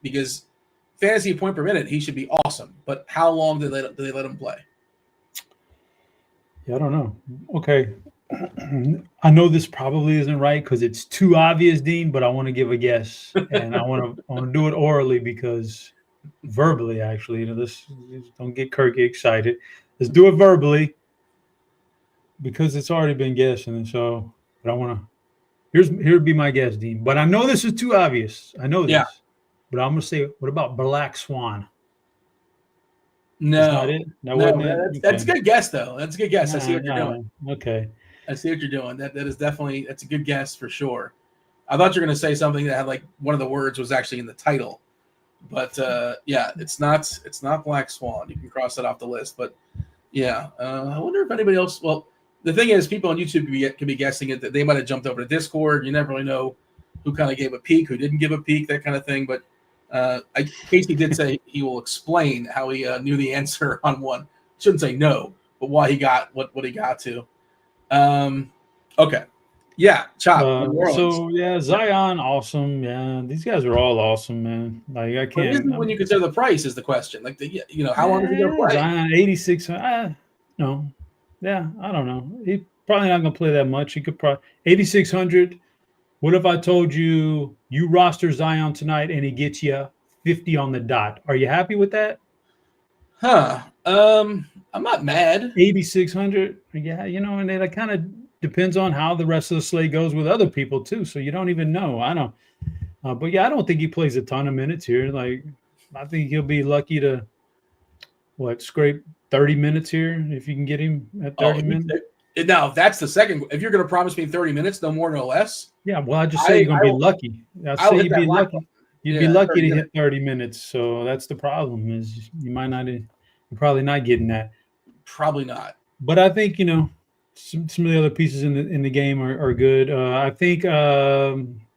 Because fantasy point per minute, he should be awesome. But how long do they let him play? Yeah, I don't know. Okay. I know this probably isn't right because it's too obvious, Dean, but I want to give a guess. And I want to do it orally because verbally, actually, this don't get Kirky excited. Let's do it verbally because it's already been guessed. And so, but I want to. Here'd be my guess, Dean. But I know this is too obvious. I know this. Yeah. But I'm going to say, what about Black Swan? No. That's not it? That's a good guess, though. That's a good guess. I see what you're doing. Okay. I see what you're doing. That is definitely, that's a good guess for sure. I thought you were going to say something that had one of the words was actually in the title. But yeah, it's not Black Swan. You can cross that off the list. But yeah, I wonder if anybody else, well, the thing is, people on YouTube could be guessing it. That they might have jumped over to Discord. You never really know who kind of gave a peek, who didn't give a peek, that kind of thing. But Casey did say he will explain how he knew the answer on one. Shouldn't say no, but why he got what he got to. Okay, yeah, Chop. So yeah, Zion, awesome. Yeah, these guys are all awesome, man. I can't. When you consider the price is the question. How long is he gonna play? Zion, 86. No. Yeah, I don't know. He probably not going to play that much. He could probably 8,600. What if I told you roster Zion tonight and he gets you 50 on the dot? Are you happy with that? I'm not mad. 8,600. Yeah, and it kind of depends on how the rest of the slate goes with other people too. So you don't even know. I don't. But yeah, I don't think he plays a ton of minutes here. Like, I think he'll be lucky to scrape 30 minutes here if you can get him at 30 minutes. Now, that's the second. If you're going to promise me 30 minutes, no more, no less. Yeah, well, I just say you're going to be lucky. I say you'd be lucky. You'd be lucky to hit 30 minutes. So that's the problem is you might not. You're probably not getting that. Probably not. But I think some of the other pieces in the game are good. I think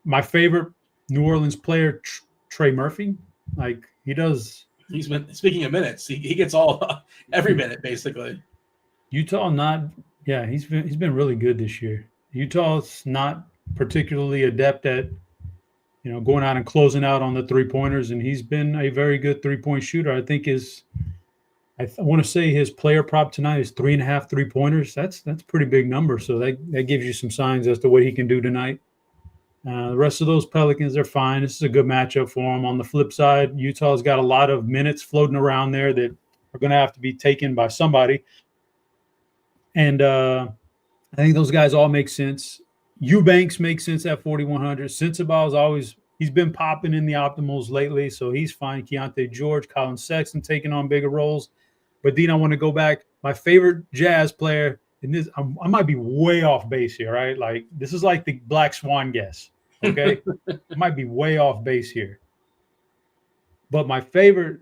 my favorite New Orleans player, Trey Murphy, like he does. He's been speaking of minutes. He gets every minute basically. Utah he's been really good this year. Utah's not particularly adept at going out and closing out on the 3-pointers, and he's been a very good 3-point shooter. I think I want to say his player prop tonight is 3.5 3-pointers. That's a pretty big number. So that gives you some signs as to what he can do tonight. The rest of those Pelicans are fine. This is a good matchup for him. On the flip side, Utah's got a lot of minutes floating around there that are going to have to be taken by somebody. And I think those guys all make sense. Eubanks makes sense at 4,100. Sensabaugh he's been popping in the optimals lately, so he's fine. Keontae George, Colin Sexton taking on bigger roles. But then I want to go back. My favorite Jazz player, and this I might be way off base here, right? Like this is like the Black Swan guess. Okay, I might be way off base here. But my favorite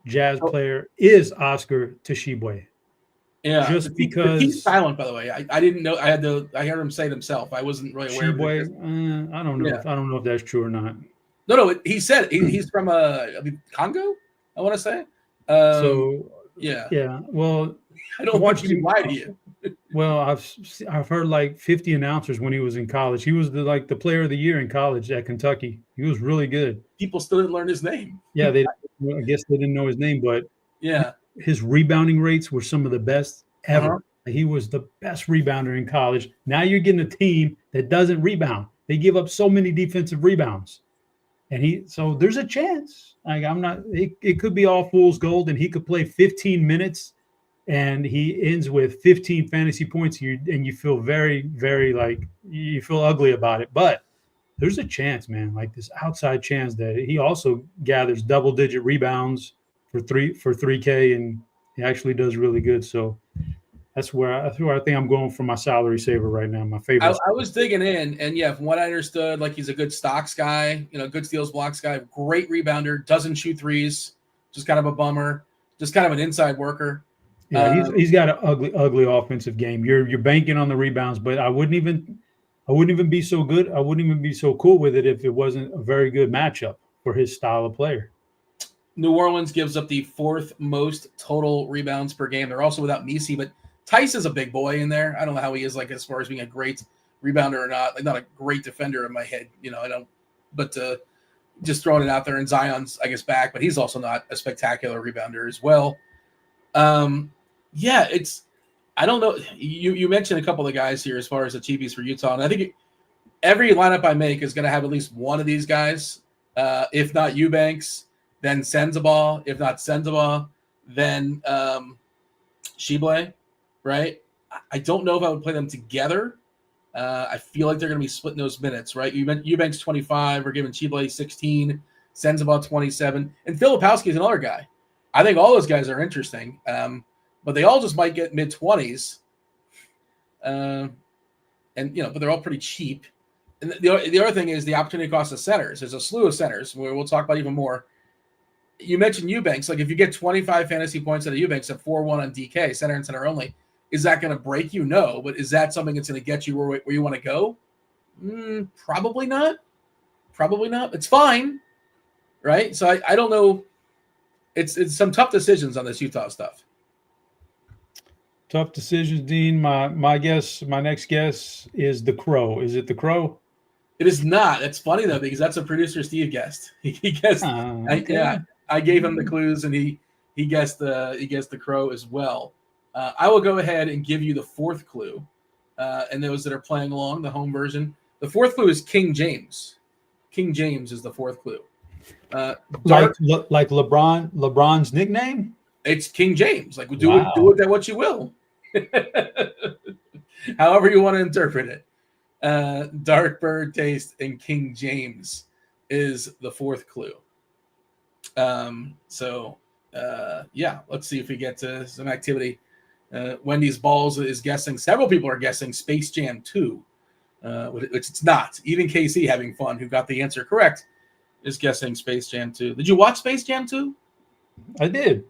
Jazz player is Oscar Tshiebwe. Yeah, just because he's silent. By the way, I didn't know. I heard him say it himself. I wasn't really aware of it. I don't know. I don't know if that's true or not. No. He said he's from Congo. I want to say. Yeah. Well, I don't want you to lie to you. Well, I've heard like 50 announcers when he was in college. He was the player of the year in college at Kentucky. He was really good. People still didn't learn his name. Yeah, I guess they didn't know his name, but yeah, his rebounding rates were some of the best ever. Uh-huh. He was the best rebounder in college. Now you're getting a team that doesn't rebound. They give up so many defensive rebounds. So there's a chance. Like it could be all fool's gold and he could play 15 minutes and he ends with 15 fantasy points and you feel very, very you feel ugly about it. But there's a chance, man, like this outside chance that he also gathers double-digit rebounds for 3K and he actually does really good. So that's where I think I'm going for my salary saver right now. My favorite. I was digging in, and yeah, from what I understood, like he's a good stocks guy, good steals, blocks guy, great rebounder, doesn't shoot threes, just kind of a bummer, just kind of an inside worker. Yeah, he's got an ugly offensive game. You're banking on the rebounds, but I wouldn't even be so good. I wouldn't even be so cool with it if it wasn't a very good matchup for his style of player. New Orleans gives up the 4th most total rebounds per game. They're also without Messi, but Tice is a big boy in there. I don't know how he is as far as being a great rebounder or not. Like not a great defender in my head, I don't. But just throwing it out there, and Zion's I guess back, but he's also not a spectacular rebounder as well. Yeah, I don't know. You mentioned a couple of guys here as far as the cheapies for Utah, and I think every lineup I make is going to have at least one of these guys. If not Eubanks, then Sensabaugh. If not Sensabaugh, then Tshiebwe. Right? I don't know if I would play them together. I feel like they're going to be splitting those minutes, right? Eubanks 25, we're giving Tshiebwe 16, Sensabaugh 27, and Filipowski is another guy. I think all those guys are interesting, but they all just might get mid-20s, but they're all pretty cheap. And the other thing is the opportunity cost of centers. There's a slew of centers where we'll talk about even more. You mentioned Eubanks. Like if you get 25 fantasy points out of Eubanks at 4-1 on DK, center and center only, is that going to break you? No, but is that something that's going to get you where you want to go? Probably not. Probably not. It's fine, right? So I don't know. It's some tough decisions on this Utah stuff. Tough decisions, Dean. My next guess is the Crow. Is it the Crow? It is not. It's funny though because that's a producer Steve guessed. He guessed. Okay. I gave him the clues and he guessed the Crow as well. I will go ahead and give you the 4th clue, and those that are playing along, the home version. The 4th clue is King James. King James is the 4th clue. Like LeBron's nickname? It's King James. Like do with that what you will. However you want to interpret it. Dark Bird Taste and King James is the fourth clue. Yeah, let's see if we get to some activity. Wendy's Balls is guessing. Several people are guessing Space Jam 2, which it's not. Even KC having fun, who got the answer correct, is guessing Space Jam 2. Did you watch Space Jam 2? I did.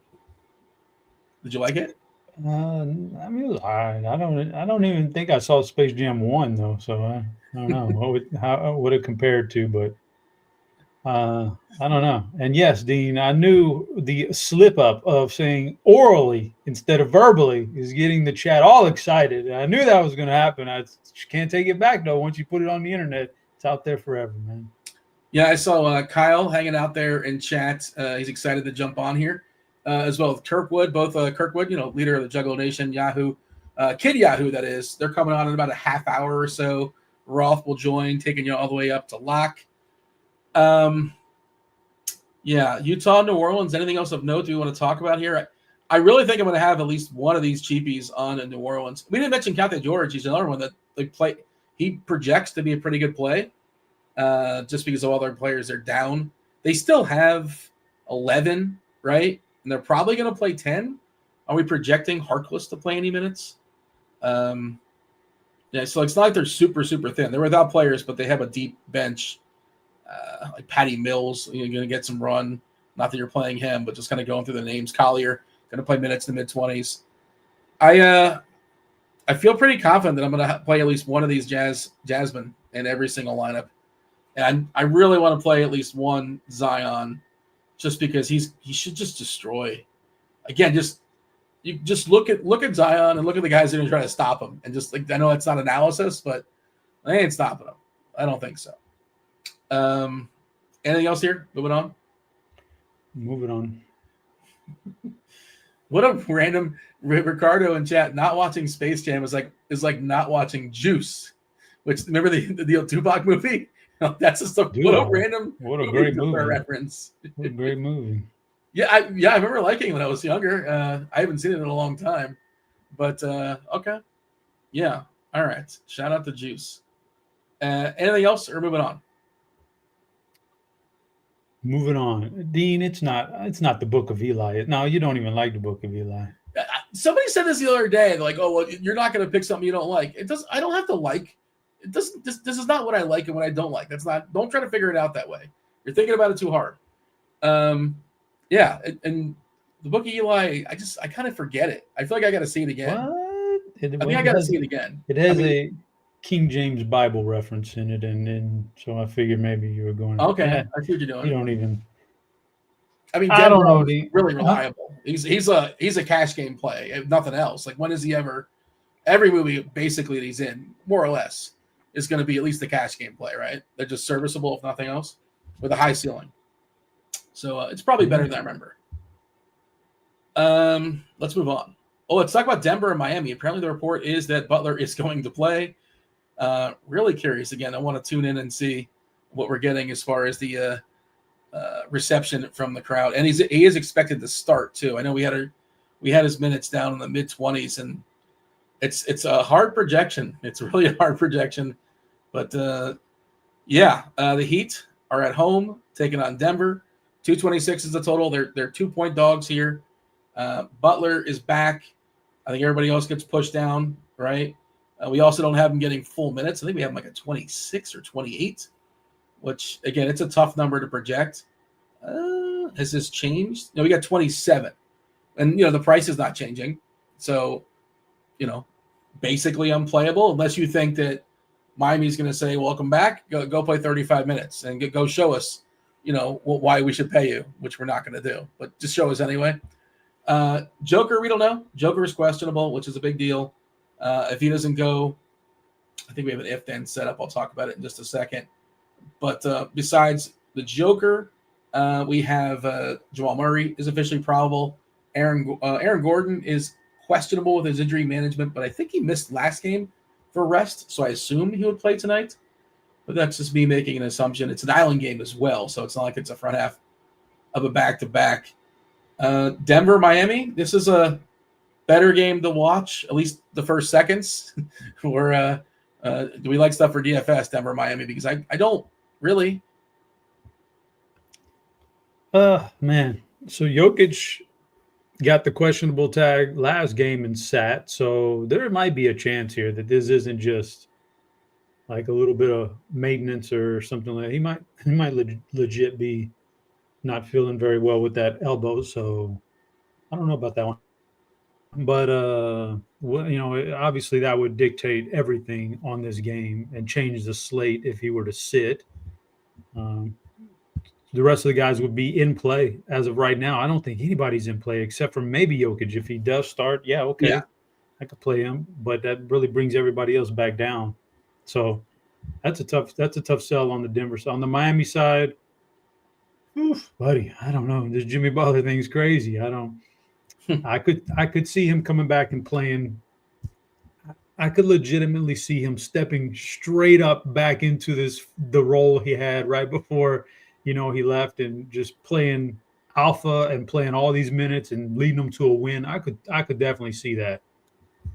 Did you like it? I mean, it was all right. I don't even think I saw Space Jam 1 though, so I don't know what would it compared to, but I don't know. And yes, Dean, I knew the slip up of saying orally instead of verbally is getting the chat all excited. And I knew that was going to happen. I can't take it back though. Once you put it on the internet, it's out there forever, man. Yeah, I saw Kyle hanging out there in chat. He's excited to jump on here, as well as Kirkwood. Both Kirkwood, leader of the Juggalo Nation, Yahoo, Kid Yahoo, that is. They're coming on in about a half hour or so. Roth will join, taking you all the way up to lock. Yeah, Utah, New Orleans. Anything else of note do we want to talk about here? I really think I'm going to have at least one of these cheapies on in New Orleans. We didn't mention Cante George. He's another one that they play. He projects to be a pretty good play, just because of all their players are down. They still have 11, right? And they're probably going to play 10. Are we projecting Harkless to play any minutes? Yeah, so it's not like they're super, super thin. They're without players, but they have a deep bench. Like Patty Mills, going to get some run. Not that you're playing him, but just kind of going through the names. Collier going to play minutes in the mid-20s. I feel pretty confident that I'm going to play at least one of these Jasmine in every single lineup, and I really want to play at least one Zion, just because he should just destroy. Again, you just look at Zion and look at the guys that are going to try to stop him, and just I know it's not analysis, but they ain't stopping him. I don't think so. Anything else here? Moving on. What a random Ricardo in chat. Not watching Space Jam is like not watching Juice, which remember the Tupac movie? That's just what a great movie reference. What a great movie. Yeah, I remember liking it when I was younger. I haven't seen it in a long time, but okay. Yeah. All right. Shout out to Juice. Anything else, or moving on? Moving on, Dean. It's not the Book of Eli. No, you don't even like the Book of Eli. Somebody said this the other day. They're like, "Oh, well, you're not going to pick something you don't like." It does. I don't have to like. It doesn't. This is not what I like and what I don't like. That's not. Don't try to figure it out that way. You're thinking about it too hard. Yeah, and the Book of Eli. I kind of forget it. I feel like I got to see it again. What? I think I got to see it again. It has a King James Bible reference in it, and so I figured maybe you were going. Okay, I see what you're doing. You don't even. I mean, I don't know. Really reliable. He's a cash game play, if nothing else. Like, when is he ever? Every movie basically that he's in, more or less, is going to be at least a cash game play, right? They're just serviceable if nothing else, with a high ceiling. So it's probably better than I remember. Let's move on. Oh, let's talk about Denver and Miami. Apparently, the report is that Butler is going to play. Really curious. Again, I want to tune in and see what we're getting as far as the reception from the crowd, and he is expected to start too. I know we had his minutes down in the mid-20s, and it's a hard projection. It's really a hard projection, but the Heat are at home taking on Denver. 226 is the total. They're 2-point dogs here. Butler is back. I think everybody else gets pushed down, right? We also don't have him getting full minutes. I think we have him like a 26 or 28, which, again, it's a tough number to project. Has this changed? No, we got 27. And, the price is not changing. So, basically unplayable, unless you think that Miami's going to say, welcome back, go play 35 minutes and go show us, why we should pay you, which we're not going to do. But just show us anyway. Joker, we don't know. Joker is questionable, which is a big deal. If he doesn't go, I think we have an if-then setup. I'll talk about it in just a second. But besides the Joker, we have Jamal Murray is officially probable. Aaron Gordon is questionable with his injury management, but I think he missed last game for rest, so I assume he would play tonight. But that's just me making an assumption. It's an island game as well, so it's not like it's a front half of a back-to-back. Denver, Miami, this is a better game to watch, at least the first seconds. Do we like stuff for DFS, Denver, Miami? Because I don't really. Man. So Jokic got the questionable tag last game and sat. So there might be a chance here that this isn't just like a little bit of maintenance or something like that. He might legit be not feeling very well with that elbow. So I don't know about that one. But well, obviously that would dictate everything on this game and change the slate if he were to sit. Um, the rest of the guys would be in play as of right now. I don't think anybody's in play except for maybe Jokic. If he does start, yeah, Yeah. okay, I could play him, but that really brings everybody else back down. So that's a tough sell on the Denver side. On the Miami side, oof, buddy, I don't know. This Jimmy Butler thing's crazy. I don't. I could see him coming back and playing. I could legitimately see him stepping straight up back into the role he had right before, he left, and just playing alpha and playing all these minutes and leading them to a win. I could definitely see that.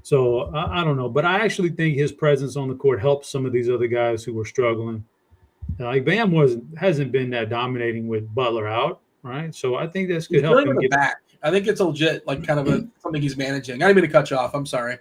So I don't know, but I actually think his presence on the court helps some of these other guys who were struggling. Like Bam hasn't been that dominating with Butler out, right? So I think this could He's help dealing him with the get. back. I think it's a legit, like kind of something he's managing. I didn't mean to cut you off. I'm sorry.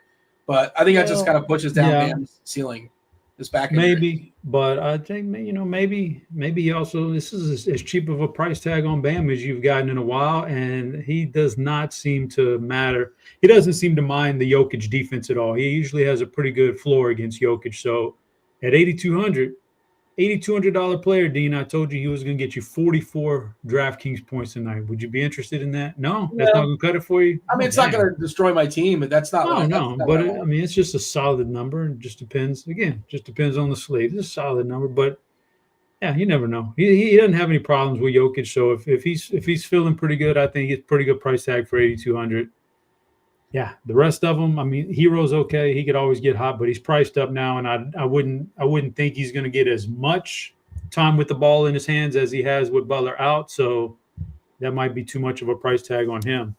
But I think that just kind of pushes down Yeah, Bam's ceiling, this back injury. maybe, but I think maybe he also, this is as cheap of a price tag on Bam as you've gotten in a while, and he does not seem to matter. He doesn't seem to mind the Jokic defense at all. He usually has a pretty good floor against Jokic. So at $8,200 player, Dean, I told you he was going to get you 44 DraftKings points tonight. Would you be interested in that? No, that's not No, going to cut it for you. I mean, Oh, it's not dang. going to destroy my team, but that's not No, what no, I but I want. mean, it's just a solid number. It just depends. Again, just depends on the slate. It's a solid number, but yeah, you never know. He doesn't have any problems with Jokic, so if he's feeling pretty good, I think it's pretty good price tag for 8,200. Yeah, the rest of them, I mean, Hero's okay. He could always get hot, but he's priced up now, and I wouldn't think he's going to get as much time with the ball in his hands as he has with Butler out. So that might be too much of a price tag on him.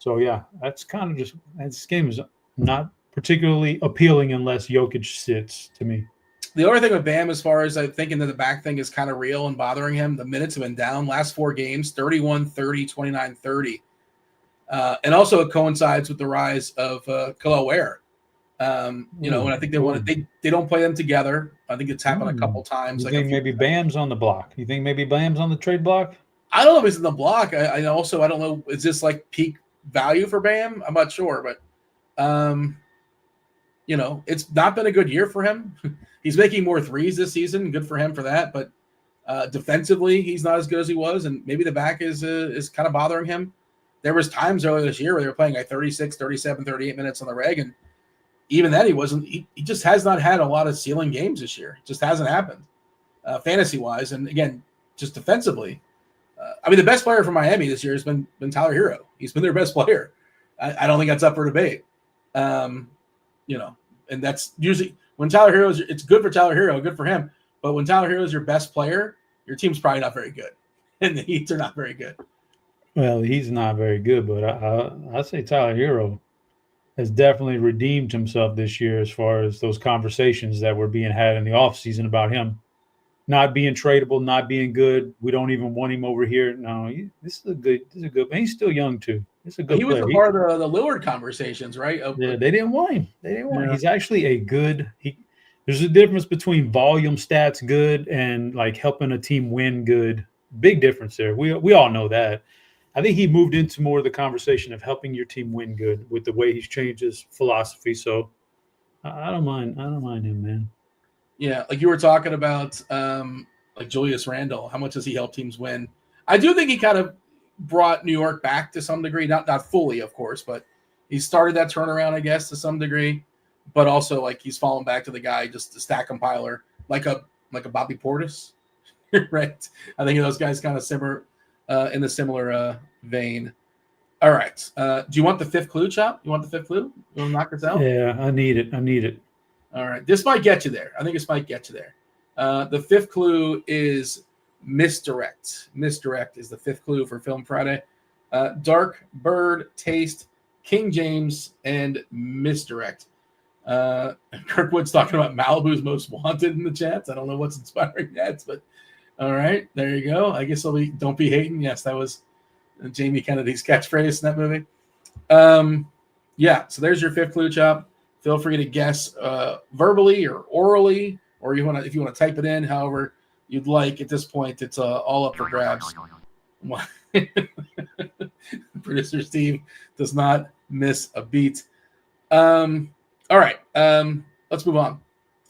So yeah, that's kind of just, this game is not particularly appealing unless Jokic sits to me. The only thing with Bam, as far as I'm thinking that the back thing is kind of real and bothering him, the minutes have been down last 4 games, 31, 30, 29, 30. And also it coincides with the rise of Khalil Ware. And I think they don't play them together. I think it's happened a couple times. You think maybe Bam's on the block? You think maybe Bam's on the trade block? I don't know if he's in the block. I don't know. Is this like peak value for Bam? I'm not sure, but it's not been a good year for him. He's making more threes this season. Good for him for that. But defensively, he's not as good as he was, and maybe the back is kind of bothering him. There was times earlier this year where they were playing like 36, 37, 38 minutes on the reg, and even then he just has not had a lot of ceiling games this year. It just hasn't happened fantasy-wise. And again, just defensively. The best player for Miami this year has been Tyler Hero. He's been their best player. I don't think that's up for debate. And that's usually when Tyler Hero it's good for Tyler Hero, good for him. But when Tyler Hero is your best player, your team's probably not very good. And the Heats are not very good. Well, he's not very good, but I say Tyler Hero has definitely redeemed himself this year as far as those conversations that were being had in the offseason about him not being tradable, not being good. We don't even want him over here. No, this is a good man. He's still young too. He's a good player. He was a part of the Lillard conversations, right? Yeah, they didn't want him. He's actually a good. There's a difference between volume stats good and like helping a team win good. Big difference there. We all know that. I think he moved into more of the conversation of helping your team win good with the way he's changed his philosophy. So I don't mind him, man. Yeah, like you were talking about, like Julius Randle. How much does he help teams win? I do think he kind of brought New York back to some degree, not fully, of course, but he started that turnaround, I guess, to some degree. But also, like he's fallen back to the guy just a stack compiler, like a Bobby Portis, right? I think those guys kind of simmer in the similar vein. All right, do you want the fifth clue, Chop? You want the fifth clue? You want to knock this out? Yeah, I need it. All right, this might get you there. I think this might get you there. The fifth clue is misdirect. Misdirect is the fifth clue for Film Friday. Dark, Bird, Taste, King James, and misdirect. Kirkwood's talking about Malibu's Most Wanted in the chats. I don't know what's inspiring that, but All right, there you go. I guess don't be hating. Yes, that was Jamie Kennedy's catchphrase in that movie. Yeah, so there's your fifth clue, Chop. Feel free to guess verbally or orally, or if you want to type it in, however you'd like. At this point, it's all up for grabs. Producer Steve does not miss a beat. All right, let's move on.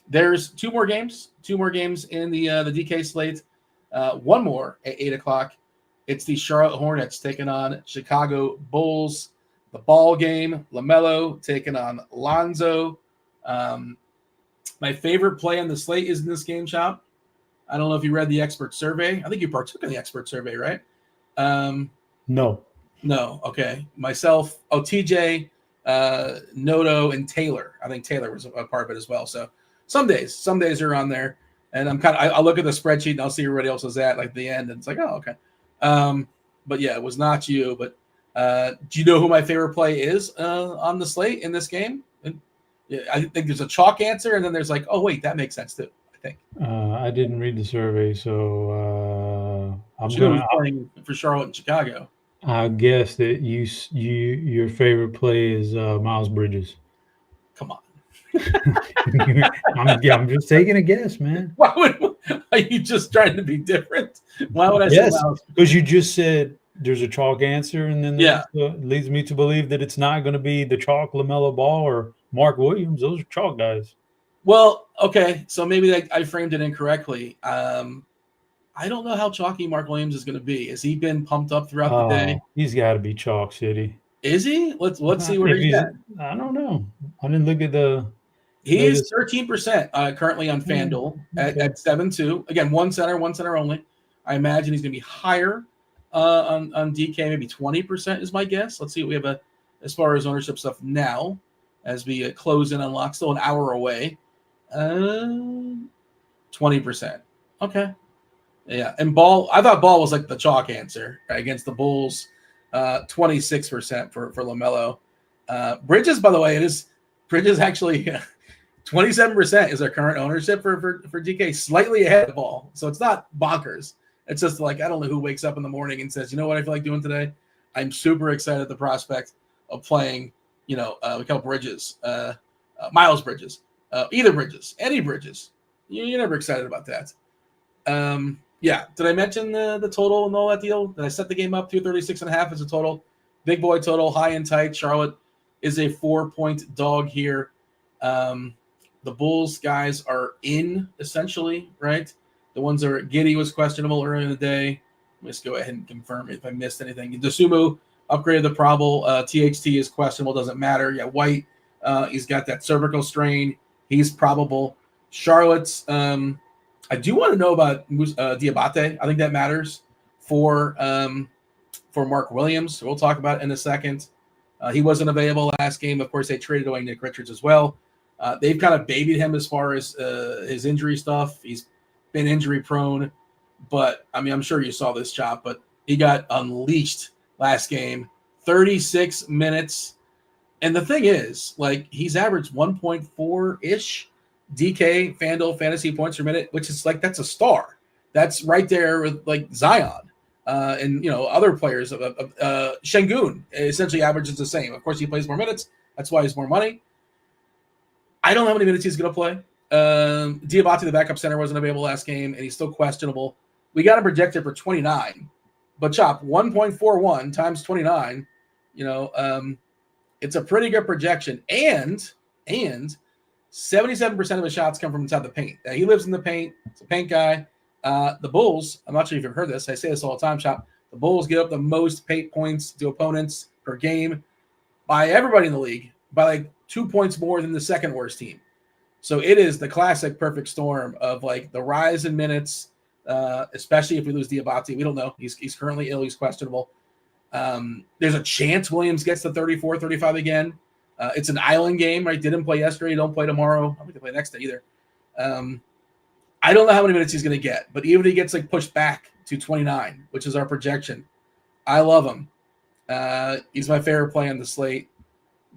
There's two more games in the DK slate. One more at 8 o'clock. It's the Charlotte Hornets taking on Chicago Bulls. The ball game, LaMelo taking on Lonzo. My favorite play on the slate is in this game, Chop. I don't know if you read the expert survey. I think you partook in the expert survey, right? No. Okay. Myself, TJ, Noto, and Taylor. I think Taylor was a part of it as well. So some days are on there, and I'll look at the spreadsheet and I'll see everybody else is at like the end, and it's like, oh, okay. But yeah, it was not you. But do you know who my favorite play is on the slate in this game? And, yeah, I think there's a chalk answer, and then there's like, oh wait, that makes sense too. I think. I didn't read the survey, so I'm playing for Charlotte and Chicago. I guess that your favorite play is Miles Bridges. Come on. I'm just taking a guess, man. Are you just trying to be different? Why would I say Miles? Because you just said there's a chalk answer, and then leads me to believe that it's not going to be the chalk LaMelo Ball or Mark Williams. Those are chalk guys. Well, okay, so maybe I framed it incorrectly. I don't know how chalky Mark Williams is going to be. Has he been pumped up throughout the day? He's got to be chalk city. Is he? Let's see where he's at. I don't know. I didn't look at the. He's 13% currently on FanDuel at 7-2. Again, one center only. I imagine he's going to be higher on DK. Maybe 20% is my guess. Let's see what we have as far as ownership stuff now as we close in on lock. Still an hour away. 20%. Okay. Yeah, and I thought Ball was like the chalk answer against the Bulls. 26% for LaMelo. Bridges, by the way, Bridges actually 27% is our current ownership for DK, slightly ahead of Ball. So it's not bonkers. It's just like, I don't know who wakes up in the morning and says, you know what I feel like doing today? I'm super excited at the prospect of playing, we call Bridges, Miles Bridges, either Bridges, any Bridges. You're never excited about that. Yeah. Did I mention the total and all that deal? Did I set the game up? 236.5 is a total. Big boy total, high and tight. Charlotte is a 4-point dog here. The Bulls guys are in, essentially, right? The ones that are Giddey was questionable earlier in the day. Let me just go ahead and confirm if I missed anything. Dosunmu upgraded the probable. THT is questionable. Doesn't matter. Yeah, White, he's got that cervical strain. He's probable. Charlotte's I do want to know about Diabate. I think that matters for Mark Williams. We'll talk about it in a second. He wasn't available last game. Of course, they traded away Nick Richards as well. They've kind of babied him as far as his injury stuff. He's been injury prone, but I mean, I'm sure you saw this, Chop, but he got unleashed last game, 36 minutes. And the thing is, like, he's averaged 1.4-ish DK FanDuel fantasy points per minute, which is like, that's a star. That's right there with like Zion and other players. Şengün essentially averages the same. Of course, he plays more minutes. That's why he's more money. I don't know how many minutes he's going to play. Diabate, the backup center, wasn't available last game, and he's still questionable. We got him projected for 29, but Chop 1.41 times 29. It's a pretty good projection, and 77% of his shots come from inside the paint. He lives in the paint. He's a paint guy. The Bulls, I'm not sure if you've heard this. I say this all the time, Chop. The Bulls give up the most paint points to opponents per game by everybody in the league, by like 2 points more than the second worst team. So it is the classic perfect storm of like the rise in minutes, especially if we lose Diabate. We don't know. He's currently ill. He's questionable. There's a chance Williams gets to 34, 35 again. It's an island game, right? Didn't play yesterday. Don't play tomorrow. I don't think they play next day either. I don't know how many minutes he's going to get, but even if he gets like pushed back to 29, which is our projection, I love him. He's my favorite play on the slate.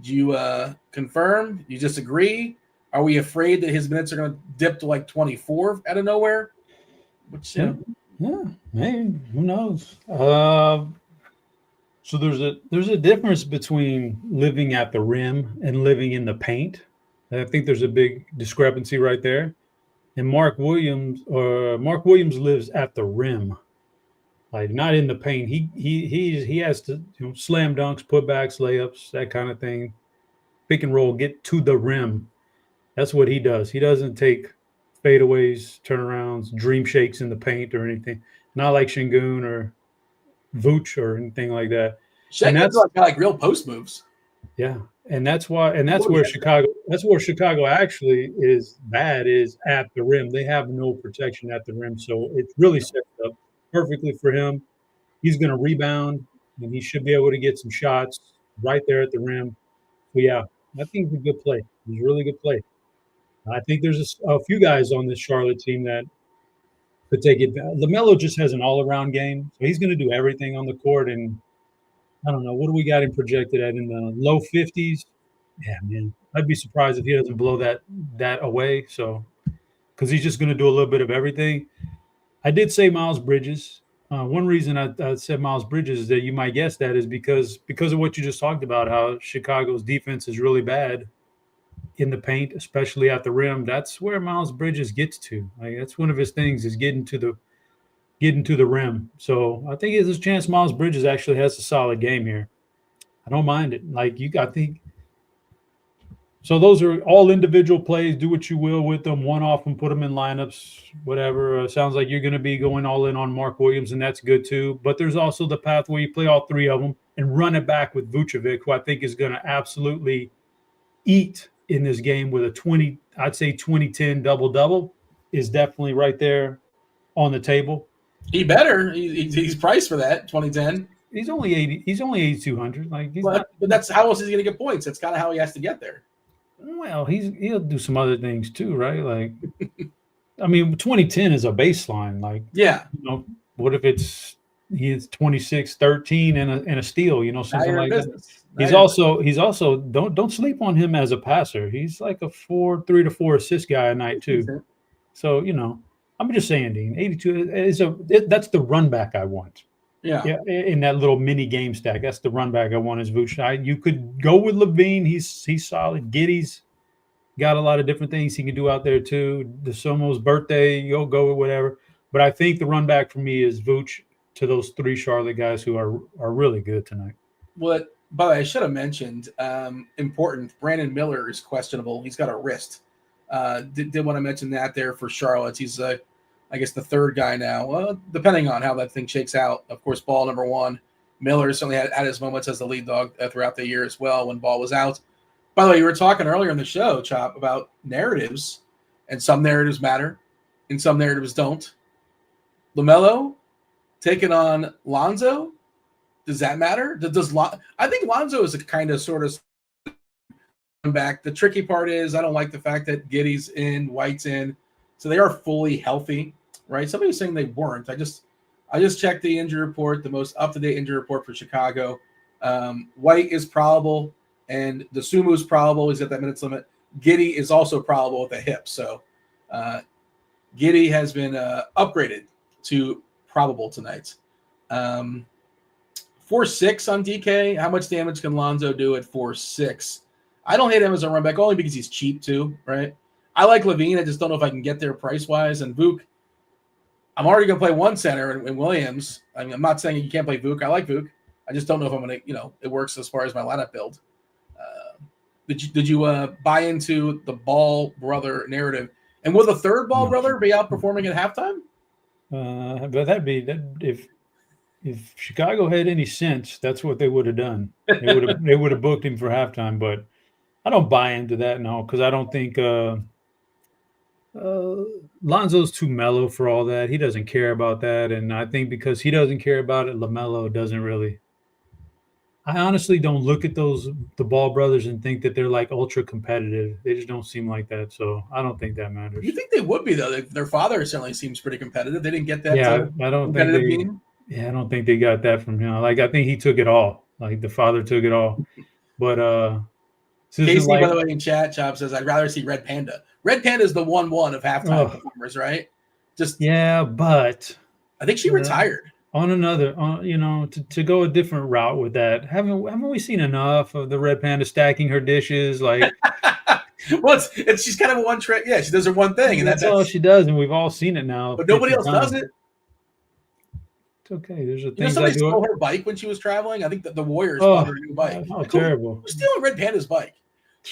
Do you confirm? You disagree? Are we afraid that his minutes are going to dip to like 24 out of nowhere? Which Yeah, maybe. Who knows? So there's a difference between living at the rim and living in the paint. I think there's a big discrepancy right there. And Mark Williams lives at the rim, like not in the paint. He has to slam dunks, putbacks, layups, that kind of thing. Pick and roll, get to the rim. That's what he does. He doesn't take fadeaways, turnarounds, dream shakes in the paint or anything. Not like Şengün or Vooch or anything like that. And Şengün's that's got like real post moves. yeah, and that's where Chicago actually is bad is at the rim. They have no protection at the rim, so it's really set up perfectly for him. He's going to rebound, and he should be able to get some shots right there at the rim. So yeah, I think it's a good play. It's a really good play. I think there's a few guys on this Charlotte team that could take it. LaMelo just has an all-around game, so he's going to do everything on the court. And I don't know, what do we got him projected at in the low 50s? Yeah, man, I'd be surprised if he doesn't blow that away. So, because he's just going to do a little bit of everything. I did say Miles Bridges. One reason I said Miles Bridges is that you might guess that is because of what you just talked about, how Chicago's defense is really bad in the paint, especially at the rim. That's where Miles Bridges gets to. Like, that's one of his things is getting to the rim. So I think there's a chance Miles Bridges actually has a solid game here. I don't mind it. I think. So those are all individual plays. Do what you will with them. One off and put them in lineups, whatever. Sounds like you're going to be going all in on Mark Williams, and that's good too. But there's also the path where you play all three of them and run it back with Vucevic, who I think is going to absolutely eat in this game with a 2010 double-double is definitely right there on the table. He better. He's priced for that 2010. He's only 80. He's only 8,200. But that's how else is he going to get points? That's kind of how he has to get there. Well, he'll do some other things too, right? Like, I mean, 2010 is a baseline. Like, yeah, what if he's 26, 13 and a steal? Something like that. He's also don't sleep on him as a passer. He's like a 3 to 4 assist guy a night too. So I'm just saying, Dean, 82 that's the run back I want. Yeah, in that little mini game stack, that's the run back I want is Vooch. You could go with Levine. He's solid. Giddey's got a lot of different things he can do out there too. DeSomo's birthday, you'll go with whatever. But I think the run back for me is Vooch to those 3 Charlotte guys who are really good tonight. By the way, I should have mentioned, important, Brandon Miller is questionable. He's got a wrist. Did want to mention that there for Charlotte. He's I guess the third guy now. Well, depending on how that thing shakes out. Of course, Ball number 1. Miller certainly had his moments as the lead dog throughout the year as well when Ball was out. By the way, you were talking earlier in the show, Chop, about narratives, and some narratives matter, and some narratives don't. LaMelo taking on Lonzo, does that matter? I think Lonzo is a kind of sort of back. The tricky part is I don't like the fact that Giddey's in, White's in, so they are fully healthy, right? Somebody was saying they weren't. I just checked the injury report, the most up-to-date injury report for Chicago. White is probable, and DeSumo is probable. He's at that minutes limit. Giddey is also probable with a hip. So Giddey has been upgraded to probable tonight. 4-6 on DK. How much damage can Lonzo do at 4-6? I don't hate him as a run back only because he's cheap too, right? I like Levine. I just don't know if I can get there price-wise. And Vuk, I'm already going to play one center in Williams. I mean, I'm not saying you can't play Vuk. I like Vuk. I just don't know if I'm going to, it works as far as my lineup build. Did you buy into the Ball brother narrative? And will the third Ball brother be outperforming at halftime? But if Chicago had any sense, that's what they would have done. They would have booked him for halftime. But I don't buy into that now because I don't think Lonzo's too mellow for all that. He doesn't care about that, and I think because he doesn't care about it, LaMelo doesn't really. I honestly don't look at the Ball brothers and think that they're like ultra competitive. They just don't seem like that. So I don't think that matters. You think they would be though? Their father certainly seems pretty competitive. They didn't get that. Yeah, I don't think they got that from him. Like I think he took it all. Like the father took it all. But Casey, by the way, in chat, Chop says I'd rather see Red Panda. Red Panda is the 1-1 of halftime performers, right? But I think she retired. To go a different route with that. Haven't we seen enough of the red panda stacking her dishes? Like, well, she's kind of a one trick. Yeah, she does her one thing, and that's all she does, and we've all seen it now. But nobody else does it. It's okay. There's a thing. Somebody stole her bike when she was traveling. I think that the Warriors bought her a new bike. Oh, terrible! Who's stealing Red Panda's bike?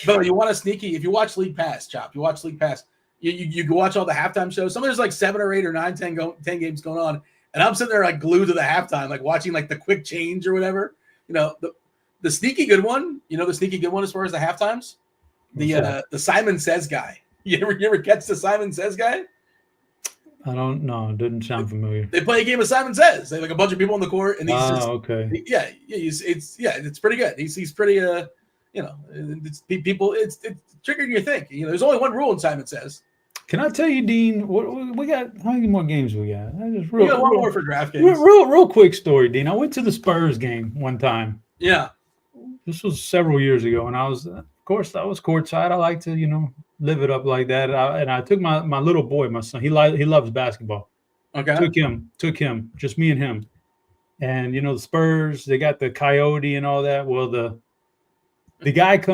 But you want a sneaky? If you watch League Pass, Chop, you watch League Pass. You go watch all the halftime shows. Some there's like 7 or 8 or 9, 10 games going on. And I'm sitting there like glued to the halftime, like watching like the quick change or whatever. The sneaky good one. The sneaky good one as far as the halftimes. The Simon Says guy. You ever catch the Simon Says guy? I don't know. It didn't sound familiar. They play a game of Simon Says. They have like a bunch of people on the court, and he's okay. It's pretty good. He's pretty it's people. It's triggering your think. There's only one rule in Simon Says. Can I tell you, Dean? What we got? How many more games we got? We got one more for DraftKings. Real quick story, Dean. I went to the Spurs game one time. Yeah, this was several years ago, and I was courtside. I like to live it up like that. And I took my little boy, my son. He loves basketball. Okay. Took him, just me and him. And the Spurs, they got the coyote and all that. Well,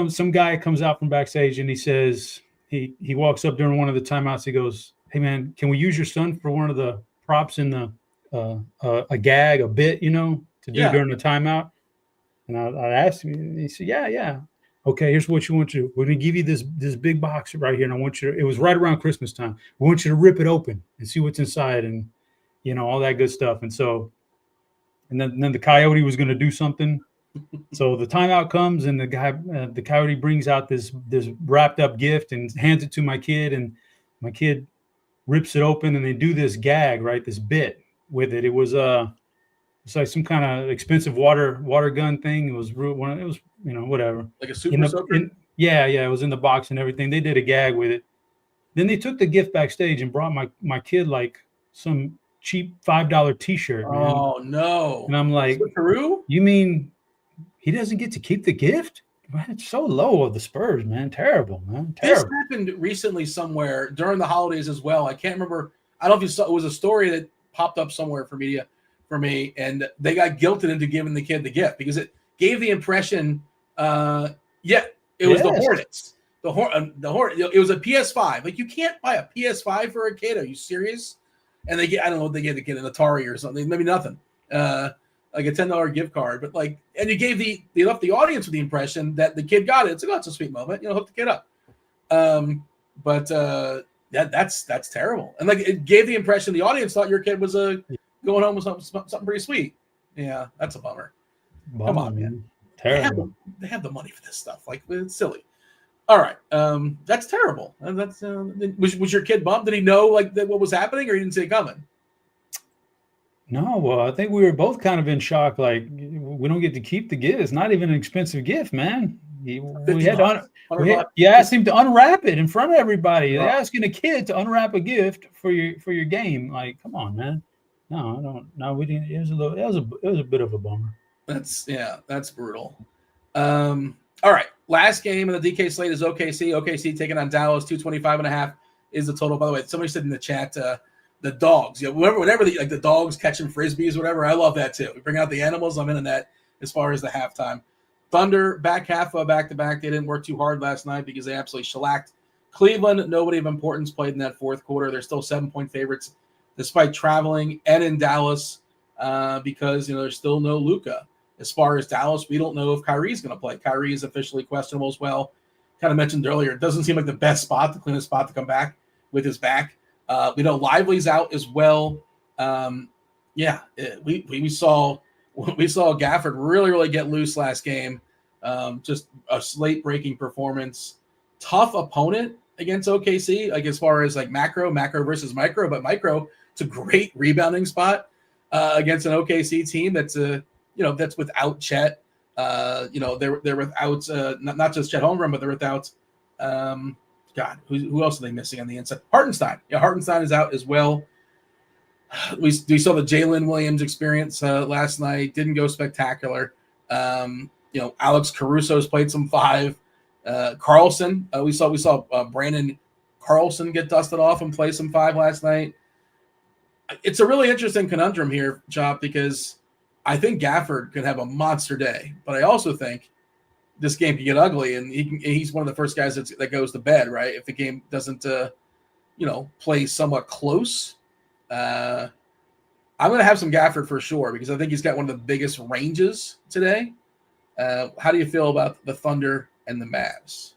some guy comes out from backstage and he says. He walks up during one of the timeouts. He goes, "Hey man, can we use your son for one of the props in the a gag, a bit, to do during the timeout?" And I asked him. And he said, "Yeah. Okay, here's what you want to do. We're gonna give you this big box right here, and I want you to." It was right around Christmas time. We want you to rip it open and see what's inside, and all that good stuff. And so, and then the coyote was going to do something. So the timeout comes, and the coyote brings out this wrapped up gift and hands it to my kid, and my kid rips it open, and they do this gag, right? This bit with it. It was it's like some kind of expensive water gun thing. It was whatever. Like a super soaker? Yeah. It was in the box and everything. They did a gag with it. Then they took the gift backstage and brought my kid like some cheap $5 T-shirt. Man. Oh no! And I'm like, Peru? You mean? He doesn't get to keep the gift? Man, it's so low of the Spurs, man. Terrible, man. Terrible. This happened recently somewhere during the holidays as well. I can't remember. I don't know if you saw. It was a story that popped up somewhere for me, and they got guilted into giving the kid the gift because it gave the impression. It was the Hornets. The Hornet. It was a PS5. Like you can't buy a PS5 for a kid. Are you serious? And I don't know what they gave the kid, an Atari or something. Maybe nothing. Like a $10 gift card, but and you gave they left the audience with the impression that the kid got it. It's like, it's a sweet moment, hook the kid up. That's terrible. And it gave the impression the audience thought your kid was going home with something pretty sweet. Yeah, that's a bummer. Come on, man. Terrible. They have the money for this stuff. It's silly. All right, that's terrible. And that's was your kid bummed? Did he know what was happening, or he didn't see it coming? No, well, I think we were both kind of in shock. Like, we don't get to keep the gift. It's not even an expensive gift, man. We asked him to unwrap it in front of everybody. They're asking a kid to unwrap a gift for your game. Like, come on, man. No, I don't. No, we didn't. It was a bit of a bummer. That's brutal. All right, last game of the DK slate is OKC. OKC taking on Dallas. 225.5 is the total. By the way, somebody said in the chat. The dogs, whatever the dogs catching frisbees, whatever. I love that too. We bring out the animals. I'm into that as far as the halftime. Thunder back half back to back. They didn't work too hard last night because they absolutely shellacked Cleveland. Nobody of importance played in that fourth quarter. They're still 7-point favorites despite traveling and in Dallas because there's still no Luka. As far as Dallas, we don't know if Kyrie's going to play. Kyrie is officially questionable as well. Kind of mentioned earlier, it doesn't seem like the best spot, the cleanest spot to come back with his back. We know Lively's out as well. We saw Gafford really get loose last game. Just a slate breaking performance. Tough opponent against OKC, as far as macro versus micro, but micro, it's a great rebounding spot against an OKC team that's that's without Chet. They're without not just Chet Holmgren, but they're without God, who else are they missing on the inside? Hartenstein. Yeah, Hartenstein is out as well. We saw the Jalen Williams experience last night. Didn't go spectacular. Alex Caruso's played some 5. Carlson, we saw Brandon Carlson get dusted off and play some 5 last night. It's a really interesting conundrum here, Chop, because I think Gafford could have a monster day, but I also think this game can get ugly, and he's one of the first guys that goes to bed, right? If the game doesn't, play somewhat close. I'm going to have some Gafford for sure because I think he's got one of the biggest ranges today. How do you feel about the Thunder and the Mavs?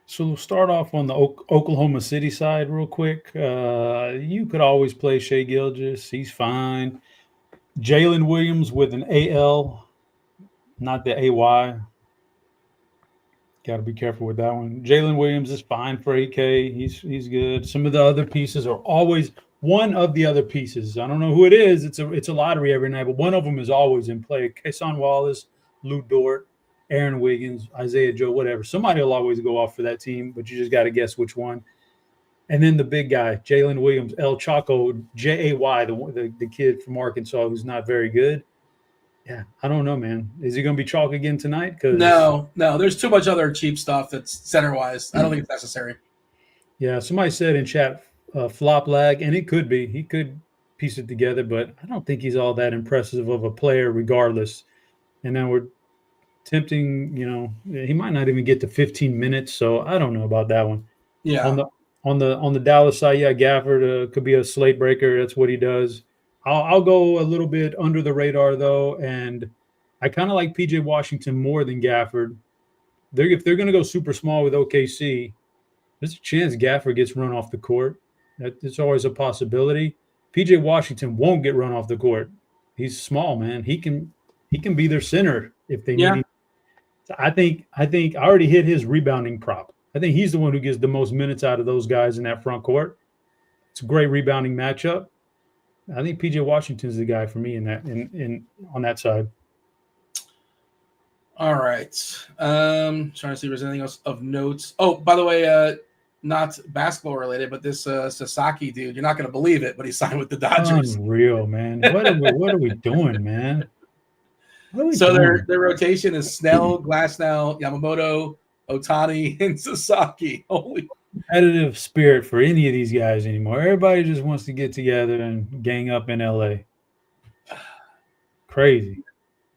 So we'll start off on the Oklahoma City side real quick. You could always play Shai Gilgeous. He's fine. Jalen Williams with an AL, not the AY. Got to be careful with that one. Jalen Williams is fine for 8K. He's good. Some of the other pieces are always one of the other pieces. I don't know who it is. It's a lottery every night, but one of them is always in play. Kason Wallace, Lou Dort, Aaron Wiggins, Isaiah Joe, whatever. Somebody will always go off for that team, but you just got to guess which one. And then the big guy, Jalen Williams, El Chaco, Jay, the kid from Arkansas who's not very good. Yeah, I don't know, man. Is he going to be chalk again tonight? No. There's too much other cheap stuff that's center-wise. I don't think it's necessary. Yeah, somebody said in chat, flop lag, and it could be. He could piece it together, but I don't think he's all that impressive of a player regardless. And then we're tempting, he might not even get to 15 minutes, so I don't know about that one. Yeah. On the Dallas side, yeah, Gafford could be a slate breaker. That's what he does. I'll go a little bit under the radar, though, and I kind of like P.J. Washington more than Gafford. If they're going to go super small with OKC, there's a chance Gafford gets run off the court. It's always a possibility. P.J. Washington won't get run off the court. He's small, man. He can be their center if they need him. So I think I already hit his rebounding prop. I think he's the one who gets the most minutes out of those guys in that front court. It's a great rebounding matchup. I think PJ Washington's the guy for me on that side. All right. Trying to see if there's anything else of notes. Oh, by the way, not basketball related, but this Sasaki dude, you're not going to believe it, but he signed with the Dodgers. Unreal, man. What are we doing, man? So their rotation is Snell, Glasnow, Yamamoto, Otani, and Sasaki. Holy competitive spirit for any of these guys anymore. Everybody just wants to get together and gang up in LA. Crazy.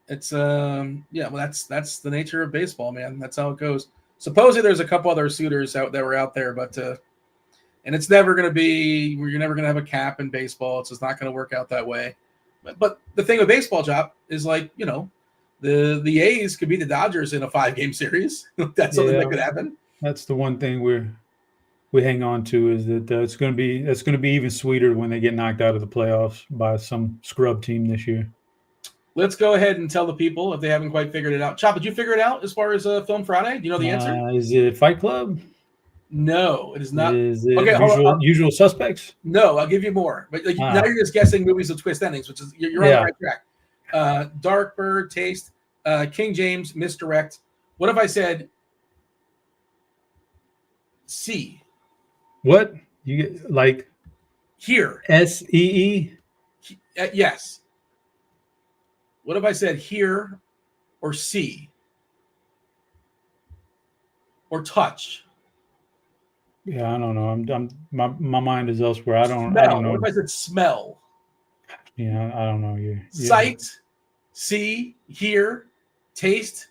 It's well, that's the nature of baseball, man. That's how it goes. Supposedly there's a couple other suitors that were out there, but and it's never going to be where you're never going to have a cap in baseball. It's just not going to work out that way. But the thing with baseball, Job, is like, the A's could beat the Dodgers in a 5-game series. That's something that could happen. That's the one thing we hang on to is that it's going to be even sweeter when they get knocked out of the playoffs by some scrub team this year. Let's go ahead and tell the people if they haven't quite figured it out. Chop, did you figure it out as far as Film Friday? Do you know the answer? Is it Fight Club? No, it is not. Is it Usual Suspects? No, I'll give you more. But now you're just guessing movies with twist endings, which is you're on the right track. Dark Bird, Taste, King James, Misdirect. What if I said C? What? You get like here? SEE? Yes. What if I said here or see or touch? Yeah, I don't know. My mind is elsewhere. I don't know. What if I said smell? Yeah, I don't know. You sight, see, hear, taste,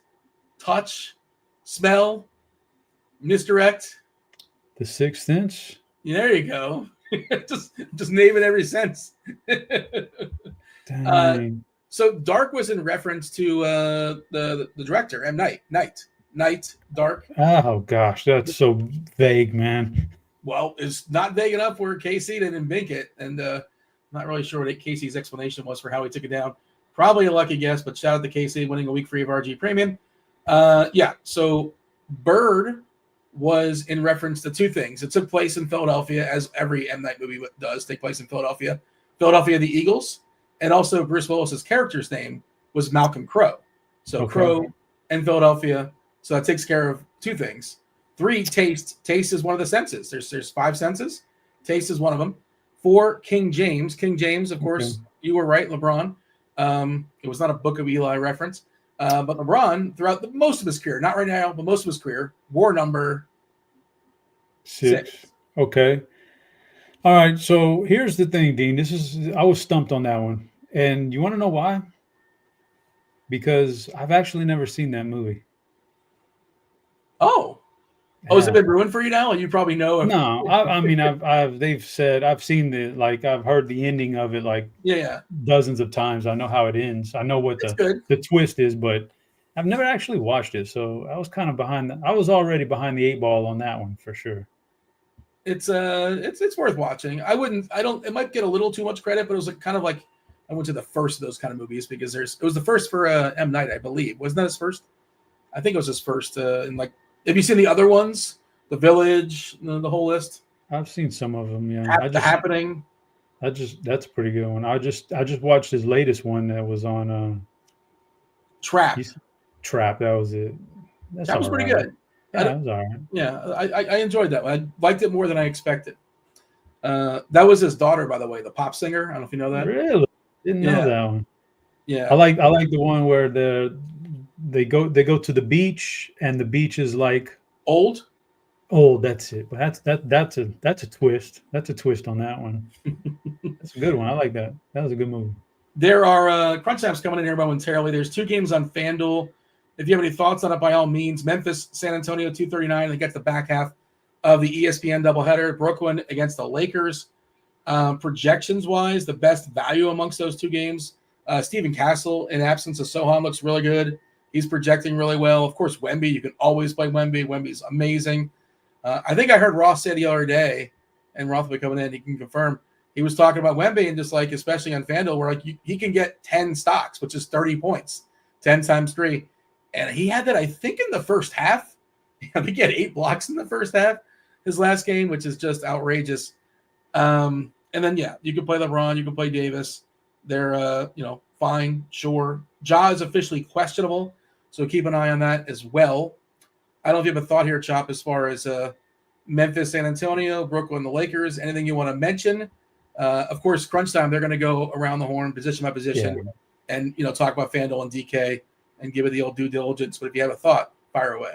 touch, smell, misdirect. The Sixth Sense. Yeah, there you go. just name it every sense. Dang. So Dark was in reference to the director, M. Night, Dark. Oh gosh, that's so vague, man. Well, it's not vague enough where Casey didn't bink it, and not really sure what Casey's explanation was for how he took it down. Probably a lucky guess, but shout out to Casey winning a week free of RG Premium. So Bird was in reference to two things. It took place in Philadelphia, as every M. Night movie does take place in Philadelphia. Philadelphia, the Eagles. And also Bruce Willis's character's name was Malcolm Crowe. So okay. Crowe and Philadelphia. So that takes care of two things. 3, taste. Taste is one of the senses. There's 5 senses. Taste is one of them. 4, King James. King James, of course, you were right, LeBron. It was not a Book of Eli reference. But LeBron, throughout most of his career, not right now, but most of his career, wore number 6. Okay. All right, so here's the thing, Dean. I was stumped on that one. And you want to know why? Because I've actually never seen that movie. Oh, has it been ruined for you now? You probably know. No, I mean, I've seen I've heard the ending of it like dozens of times. I know how it ends. I know what the twist is, but I've never actually watched it. So I was kind of I was already behind the 8 ball on that one for sure. It's worth watching. It might get a little too much credit, but it was kind of like I went to the first of those kind of movies because it was the first for M. Night, I believe. Wasn't that his first? I think it was his first. And like, have you seen the other ones? The Village, the whole list. I've seen some of them. Yeah, The Happening. That's a pretty good one. I just watched his latest one that was on Trap. Trap. That was it. That was pretty good. Yeah, that was all right. Yeah, I enjoyed that one. I liked it more than I expected. That was his daughter, by the way, the pop singer. I don't know if you know that. Really? Didn't know that one. Yeah. I like the one where they go to the beach and the beach is like old. That's it. But that's a twist. That's a twist on that one. That's a good one. I like that. That was a good movie. There are crunch times coming in here momentarily. There's 2 games on FanDuel. If you have any thoughts on it, by all means. Memphis, San Antonio, 239. They get the back half of the ESPN doubleheader. Brooklyn against the Lakers. Projections-wise, the best value amongst those 2 games. Stephen Castle, in absence of Sohan, looks really good. He's projecting really well. Of course, Wemby. You can always play Wemby. Wemby's amazing. I think I heard Roth say the other day, and Roth will be coming in, he can confirm. He was talking about Wemby and just like, especially on FanDuel, where like he can get 10 stocks, which is 30 points, 10 times 3. And he had that, I think, in the first half. I think he had 8 blocks in the first half, his last game, which is just outrageous. And then, you can play LeBron, you can play Davis. They're, fine, sure. Ja is officially questionable, so keep an eye on that as well. I don't know if you have a thought here, Chop, as far as Memphis, San Antonio, Brooklyn, the Lakers. Anything you want to mention? Of course, crunch time, they're going to go around the horn, position by position, and talk about FanDuel and DK and give it the old due diligence. But if you have a thought, fire away.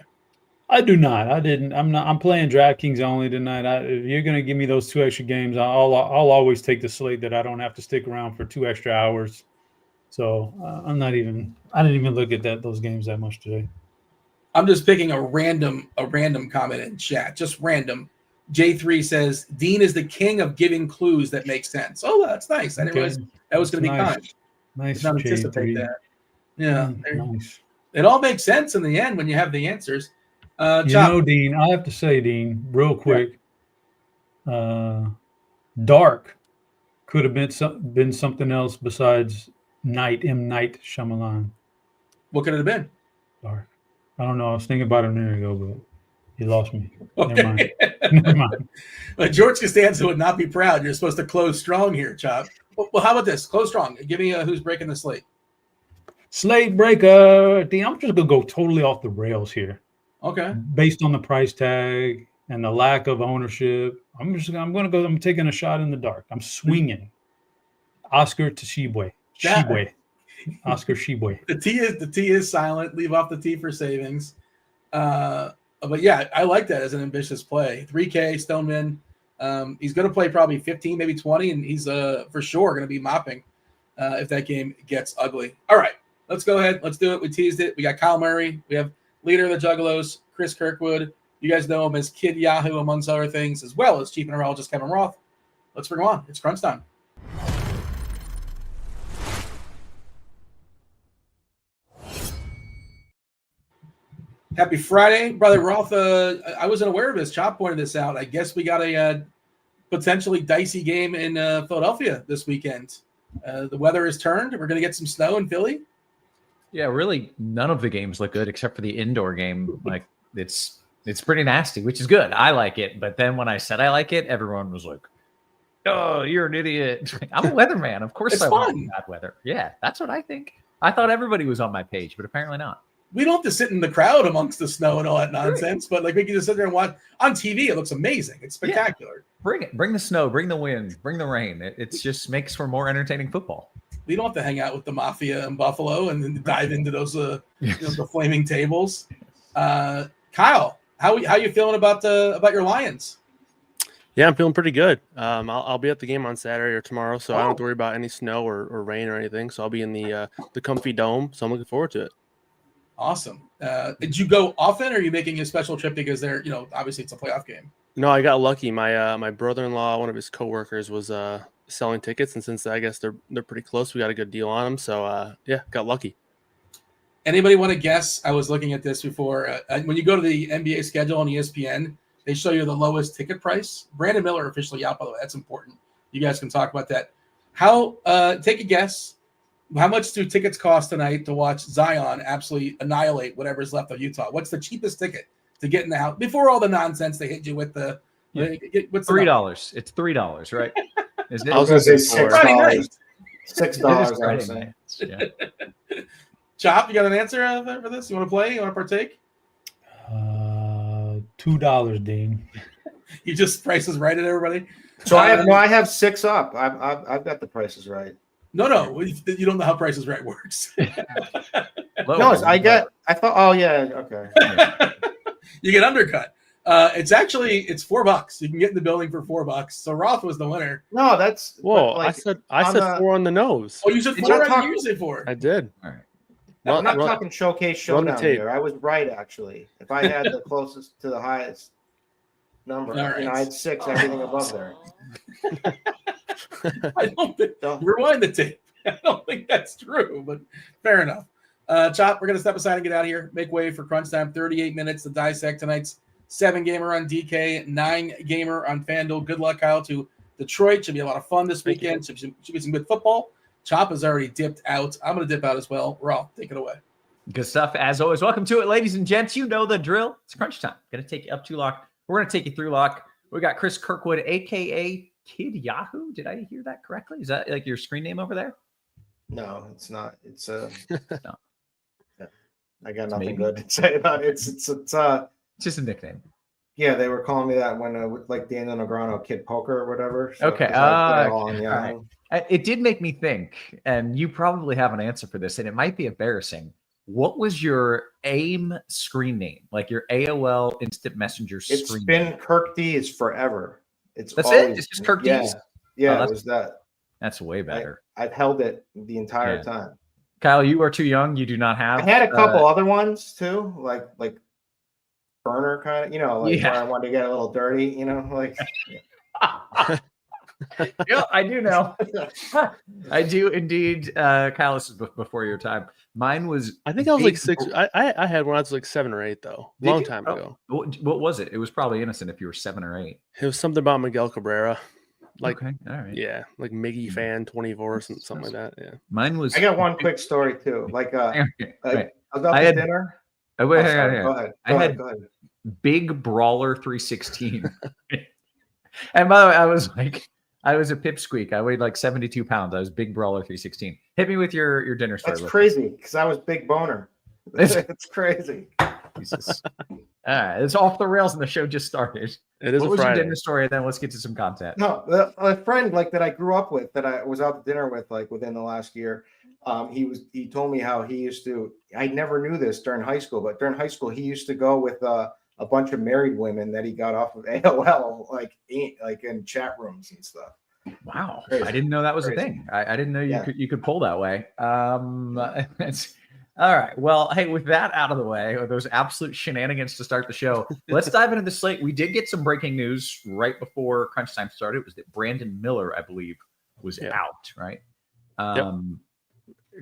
I do not. I didn't. I'm playing DraftKings only tonight. If you're going to give me those 2 extra games, I'll always take the slate that I don't have to stick around for 2 extra hours. So I didn't even look at those games that much today. I'm just picking a random comment in chat, just random. J3 says Dean is the king of giving clues that make sense. Oh, that's nice. I didn't realize that was going to be kind. Nice. Did not anticipate that. Yeah, nice. It all makes sense in the end when you have the answers. Dean, I have to say, Dean, real quick, Dark could have been something else besides M. Night Shyamalan. What could it have been? Dark. I don't know. I was thinking about it a minute ago, but he lost me. Okay. Never mind. But George Costanza would not be proud. You're supposed to close strong here, Chop. Well, how about this? Close strong. Give me who's breaking the slate. Slate breaker. Dean, I'm just going to go totally off the rails here. Okay. Based on the price tag and the lack of ownership, I'm taking a shot in the dark. I'm swinging. Oscar Tshiebwe. Oscar Tshiebwe. The T is silent. Leave off the T for savings. But yeah, I like that as an ambitious play. 3K Stoneman. He's going to play probably 15, maybe 20, and he's for sure going to be mopping if that game gets ugly. All right, let's go ahead. Let's do it. We teased it. We got Kyle Murray. We have leader of the Juggalos, Chris Kirkwood. You guys know him as Kid Yahoo, amongst other things, as well as chief mineralogist Kevin Roth. Let's bring him on. It's crunch time. Happy Friday, Brother Roth. I wasn't aware of this. Chop pointed this out. I guess we got a potentially dicey game in Philadelphia this weekend. The weather has turned. We're going to get some snow in Philly. Yeah, really, none of the games look good except for the indoor game. Like it's pretty nasty, which is good. I like it. But then when I said I like it, everyone was like, "Oh, you're an idiot." I'm a weatherman. Of course, I want bad weather. Yeah, that's what I think. I thought everybody was on my page, but apparently not. We don't have to sit in the crowd amongst the snow and all that nonsense, but like we can just sit there and watch on TV. It looks amazing. It's spectacular. Yeah. Bring it. Bring the snow. Bring the wind. Bring the rain. It just makes for more entertaining football. We don't have to hang out with the mafia in Buffalo and then dive into those the flaming tables. Kyle, how you feeling about your Lions? Yeah, I'm feeling pretty good. I'll be at the game on Saturday or tomorrow, so I don't have to worry about any snow or rain or anything. So I'll be in the comfy dome. So I'm looking forward to it. Awesome. Did you go often, or are you making a special trip because they're, obviously it's a playoff game? No, I got lucky. My brother-in-law, one of his coworkers, was selling tickets, and since I guess they're pretty close, we got a good deal on them. So yeah, got lucky. Anybody want to guess? I was looking at this before. When you go to the NBA schedule on ESPN, they show you the lowest ticket price. Brandon Miller officially out, by the way. That's important. You guys can talk about that. Take a guess. How much do tickets cost tonight to watch Zion absolutely annihilate whatever's left of Utah? What's the cheapest ticket to get in the house before all the nonsense they hit you with the? What's $3? It's $3, right? Is it? I was going to say $6. $6. Yeah. Chop, you got an answer for this? You want to play? You want to partake? $2, Dean. You just prices right at everybody. So I have 6 up. I've got the prices right. No, you don't know how Price is Right works. Oh yeah, okay. Yeah. You get undercut. It's $4. You can get in the building for $4. So Roth was the winner. No, that's I said 4 on the nose. Oh, you said 4. I think you said 4. I did. All right. I'm not talking showcase showdown here. I was right actually. If I had the closest to the highest number, right. I had 6. Everything above there. I don't think. Rewind the tape. I don't think that's true, but fair enough. Chop, we're going to step aside and get out of here. Make way for crunch time. 38 minutes to dissect tonight's 7-gamer on DK, 9-gamer on FanDuel. Good luck, Kyle, to Detroit. Should be a lot of fun this weekend. Should be some good football. Chop has already dipped out. I'm going to dip out as well. Roth, take it away. Good stuff, as always. Welcome to it, ladies and gents. You know the drill. It's crunch time. Going to take you up to lock. We're going to take you through lock. We got Chris Kirkwood, a.k.a. Kid Yahoo. Did I hear that correctly? Is that like your screen name over there? No, it's not. It's no. I got nothing good to say about it. It's just a nickname. Yeah, they were calling me that when like Daniel Negreanu, Kid Poker or whatever. So okay. Right. It did make me think, and you probably have an answer for this, and it might be embarrassing. What was your AIM screen name? Like your AOL Instant Messenger screen It's been name? Kirkdiese forever. That's always, it? It's just Kirkdiese? Yeah, it was that. That's way better. I've held it the entire time. Kyle, you are too young. You do not have. I had a couple other ones too, like burner kind of, where I wanted to get a little dirty, like. Yeah, I do know. I do indeed. Kyle, this is before your time. Mine was. I think I was like 6. I had when I was like 7 or 8 though. Long time ago. What was it? It was probably innocent if you were 7 or 8. It was something about Miguel Cabrera. Like, okay, all right. Yeah, like Miggy fan 24 or something like that. Yeah. Mine was. I got one quick story too. Like, I was out to dinner. Go ahead. I had Big Brawler 316. And by the way, I was a pipsqueak. I weighed like 72 pounds. I was Big Brawler 316. Hit me with your dinner story. That's crazy because I was Big Boner. It's crazy. Jesus. All right, it's off the rails and the show just started. It is what a was Friday. your dinner story? And then let's get to some content. No, a friend that I grew up with that I was out to dinner with within the last year. He told me how he used to. I never knew this during high school, but during high school he used to go with a bunch of married women that he got off of AOL, like in chat rooms and stuff. Wow, Crazy. I didn't know that was a thing. I didn't know you could pull that way. It's all right. Well, hey, with that out of the way, with those absolute shenanigans to start the show, let's dive into the slate. We did get some breaking news right before crunch time started. It was that Brandon Miller, I believe, was out. Right.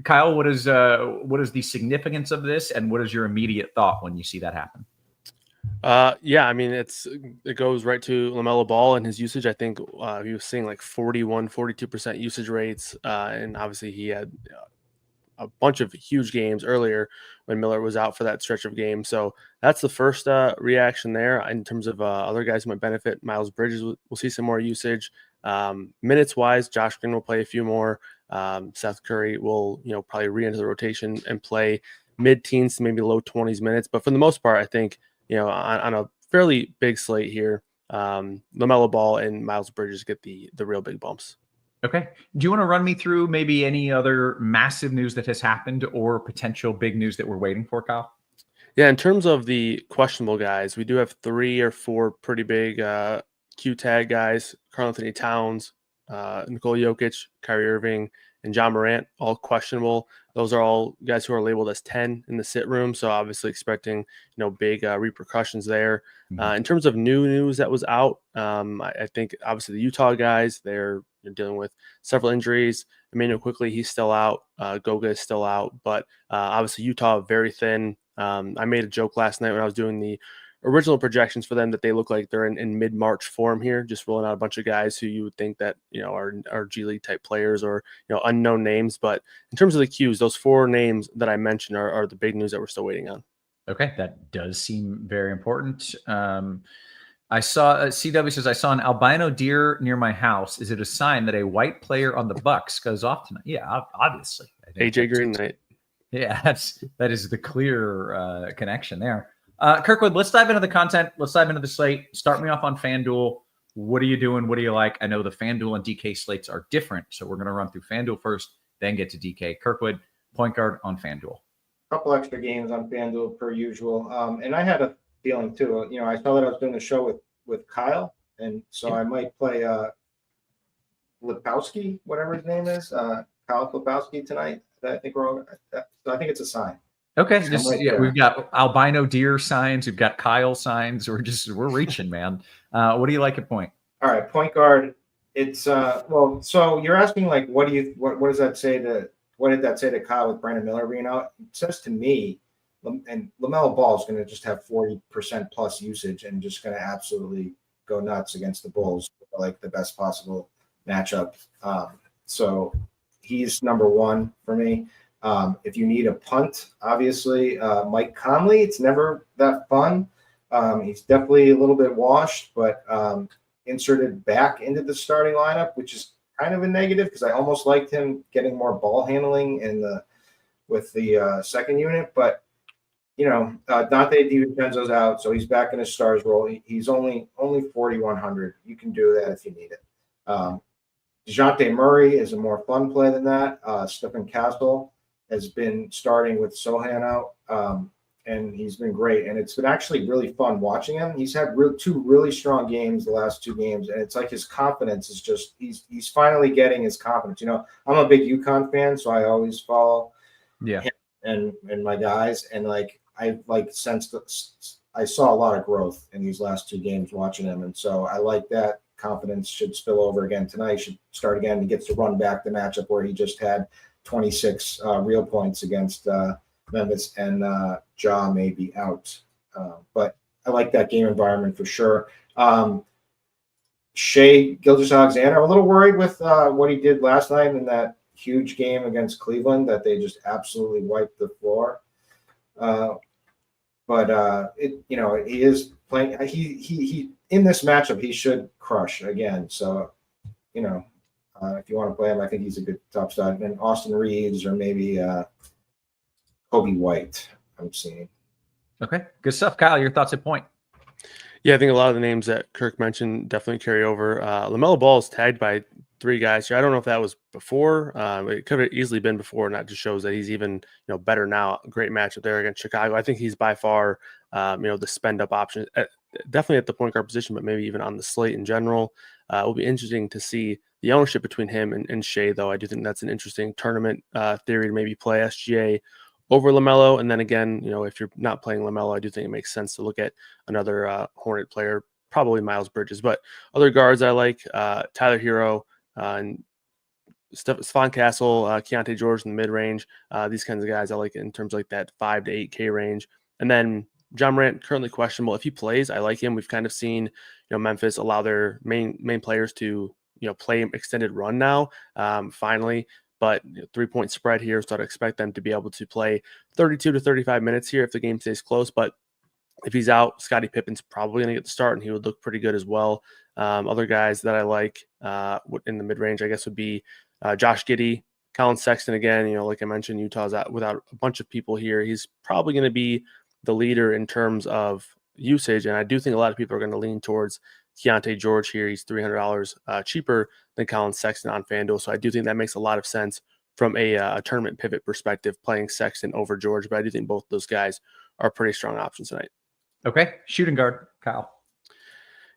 Kyle, what is the significance of this, and what is your immediate thought when you see that happen? Yeah, I mean, it goes right to LaMelo Ball and his usage. I think he was seeing like 42% usage rates, and obviously he had a bunch of huge games earlier when Miller was out for that stretch of games. So that's the first reaction there. In terms of other guys who might benefit, Miles Bridges will see some more usage. Minutes wise, Josh Green will play a few more. Seth Curry will probably re-enter the rotation and play mid-teens to maybe low 20s minutes. But for the most part, I think on a fairly big slate here, LaMelo Ball and Miles Bridges get the real big bumps. Okay. Do you want to run me through maybe any other massive news that has happened or potential big news that we're waiting for, Kyle? Yeah, in terms of the questionable guys, we do have 3 or 4 pretty big Q tag guys, Karl Anthony Towns, Nikola Jokic, Kyrie Irving, and John Morant, all questionable. Those are all guys who are labeled as 10 in the sit room. So obviously expecting, big repercussions there. In terms of new news that was out, I think obviously the Utah guys, they're dealing with several injuries. Emmanuel Quickly, he's still out. Goga is still out. But obviously Utah, very thin. I made a joke last night when I was doing the original projections for them that they look like they're in mid-March form here, just rolling out a bunch of guys who you would think that are G League type players or unknown names. But in terms of the Qs, those 4 names that I mentioned are the big news that we're still waiting on. Okay, that does seem very important. I saw CW says I saw an albino deer near my house. Is it a sign that a white player on the Bucks goes off tonight? Yeah, obviously. I think AJ Green night. Yeah, that is the clear connection there. Kirkwood, let's dive into the content. Let's dive into the slate. Start me off on FanDuel. What are you doing? What do you like? I know the FanDuel and DK slates are different, so we're going to run through FanDuel first, then get to DK. Kirkwood, point guard on FanDuel. Couple extra games on FanDuel per usual. And I had a feeling too, I saw that I was doing a show with Kyle, and so I might play Lipowski, whatever his name is, Kyle Lipowski tonight. I think so I think it's a sign. Okay, we've got albino deer signs, we've got Kyle signs. We're reaching, man. What do you like at point? All right, point guard. It's so you're asking like, what does that say to? What did that say to Kyle with Brandon Miller being out? It says to me, and LaMelo Ball is going to just have 40% plus usage and just going to absolutely go nuts against the Bulls, like the best possible matchup. So he's number 1 for me. If you need a punt, obviously, Mike Conley, it's never that fun. He's definitely a little bit washed, but inserted back into the starting lineup, which is kind of a negative because I almost liked him getting more ball handling with the second unit. But, Dante DiVincenzo's out, so he's back in his stars role. He's only 4,100. You can do that if you need it. DeJounte Murray is a more fun play than that. Stephen Castle has been starting with Sohan out, and he's been great. And it's been actually really fun watching him. He's had 2 really strong games the last 2 games, and it's like his confidence is just he's finally getting his confidence. I'm a big UConn fan, so I always follow him and my guys, and like I saw a lot of growth in these last 2 games watching him, and so I like that. Confidence should spill over again tonight. Should start again. He gets to run back the matchup where he just had 26 real points against Memphis, and Ja may be out. But I like that game environment for sure. Shai Gilgeous-Alexander, I'm a little worried with what he did last night in that huge game against Cleveland that they just absolutely wiped the floor. But he is playing. He in this matchup he should crush again. So, if you want to play him, I think he's a good top side. And Austin Reeves or maybe Kobe White, I'm seeing. Okay, good stuff. Kyle, your thoughts at point? Yeah, I think a lot of the names that Kirk mentioned definitely carry over. LaMelo Ball is tagged by 3 guys here. I don't know if that was before. It could have easily been before, and that just shows that he's even better now. Great matchup there against Chicago. I think he's by far the spend up option, definitely at the point guard position, but maybe even on the slate in general. It will be interesting to see the ownership between him and Shai, though. I do think that's an interesting tournament theory to maybe play SGA over LaMelo. And then again, if you're not playing LaMelo, I do think it makes sense to look at another Hornet player, probably Miles Bridges. But other guards I like, Tyler Hero and Stephon Castle, Keontae George in the mid-range. These kinds of guys I like in terms of like that 5 to 8K range. And then John Morant, currently questionable. If he plays, I like him. We've kind of seen, Memphis allow their main players to, play extended run now, finally. But 3-point spread here, so I'd expect them to be able to play 32 to 35 minutes here if the game stays close. But if he's out, Scottie Pippen's probably going to get the start, and he would look pretty good as well. Other guys that I like in the mid-range, I guess, would be Josh Giddey, Colin Sexton again. Like I mentioned, Utah's out without a bunch of people here. He's probably going to be the leader in terms of usage, and I do think a lot of people are going to lean towards Keontae George here. He's $300 cheaper than Colin Sexton on FanDuel, so I do think that makes a lot of sense from a tournament pivot perspective, playing Sexton over George. But I do think both those guys are pretty strong options tonight. Okay, shooting guard, Kyle.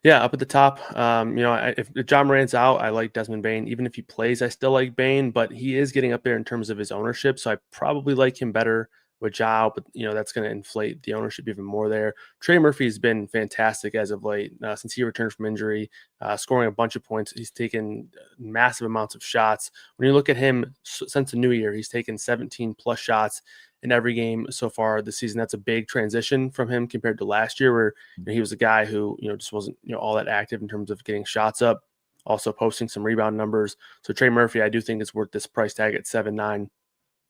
Yeah, up at the top. If John Morant's out, I like Desmond Bane. Even if he plays, I still like Bane, but he is getting up there in terms of his ownership. So I probably like him better with Zhao, but that's going to inflate the ownership even more there. Trey Murphy has been fantastic as of late since he returned from injury, scoring a bunch of points. He's taken massive amounts of shots. When you look at him since the new year, he's taken 17 plus shots in every game so far this season. That's a big transition from him compared to last year, where he was a guy who just wasn't all that active in terms of getting shots up, also posting some rebound numbers. So Trey Murphy, I do think is worth this price tag at 7.9.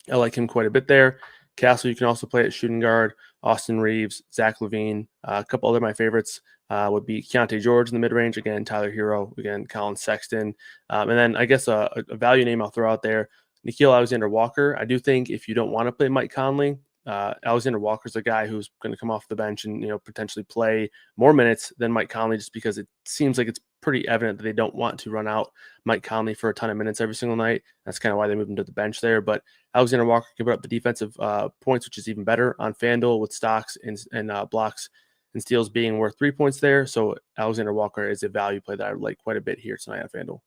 I like him quite a bit there. Castle, you can also play at shooting guard. Austin Reeves, Zach LaVine, a couple other my favorites would be Keontae George in the mid-range. Again, Tyler Hero. Again, Colin Sexton. And then I guess a value name I'll throw out there, Nickeil Alexander-Walker. I do think if you don't want to play Mike Conley, Alexander Walker's a guy who's going to come off the bench and potentially play more minutes than Mike Conley, just because it seems like it's pretty evident that they don't want to run out Mike Conley for a ton of minutes every single night. That's kind of why they moved him to the bench there. But Alexander Walker can put up the defensive points, which is even better on FanDuel, with stocks and blocks and steals being worth 3 points there. So Alexander Walker is a value play that I like quite a bit here tonight on FanDuel.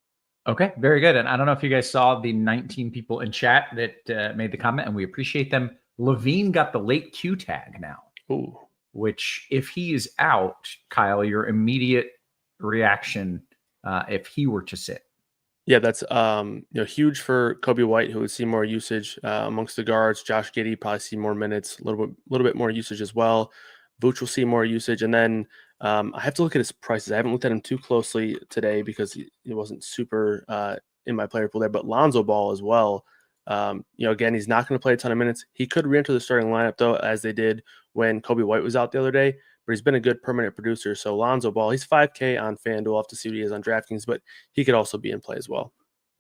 Okay, very good. And I don't know if you guys saw the 19 people in chat that made the comment, and we appreciate them. Levine got the late Q tag now. Ooh. Which, if he is out, Kyle, your immediate reaction if he were to sit? Yeah, that's huge for Kobe White, who would see more usage amongst the guards. Josh Giddey probably see more minutes, a little bit more usage as well. Vooch will see more usage, and then I have to look at his prices. I haven't looked at him too closely today because he wasn't super in my player pool there. But Lonzo Ball as well. Again, he's not going to play a ton of minutes. He could re-enter the starting lineup though, as they did when Kobe White was out the other day. But he's been a good permanent producer. So Lonzo Ball, he's 5K on FanDuel. I'll have to see what he is on DraftKings, but he could also be in play as well.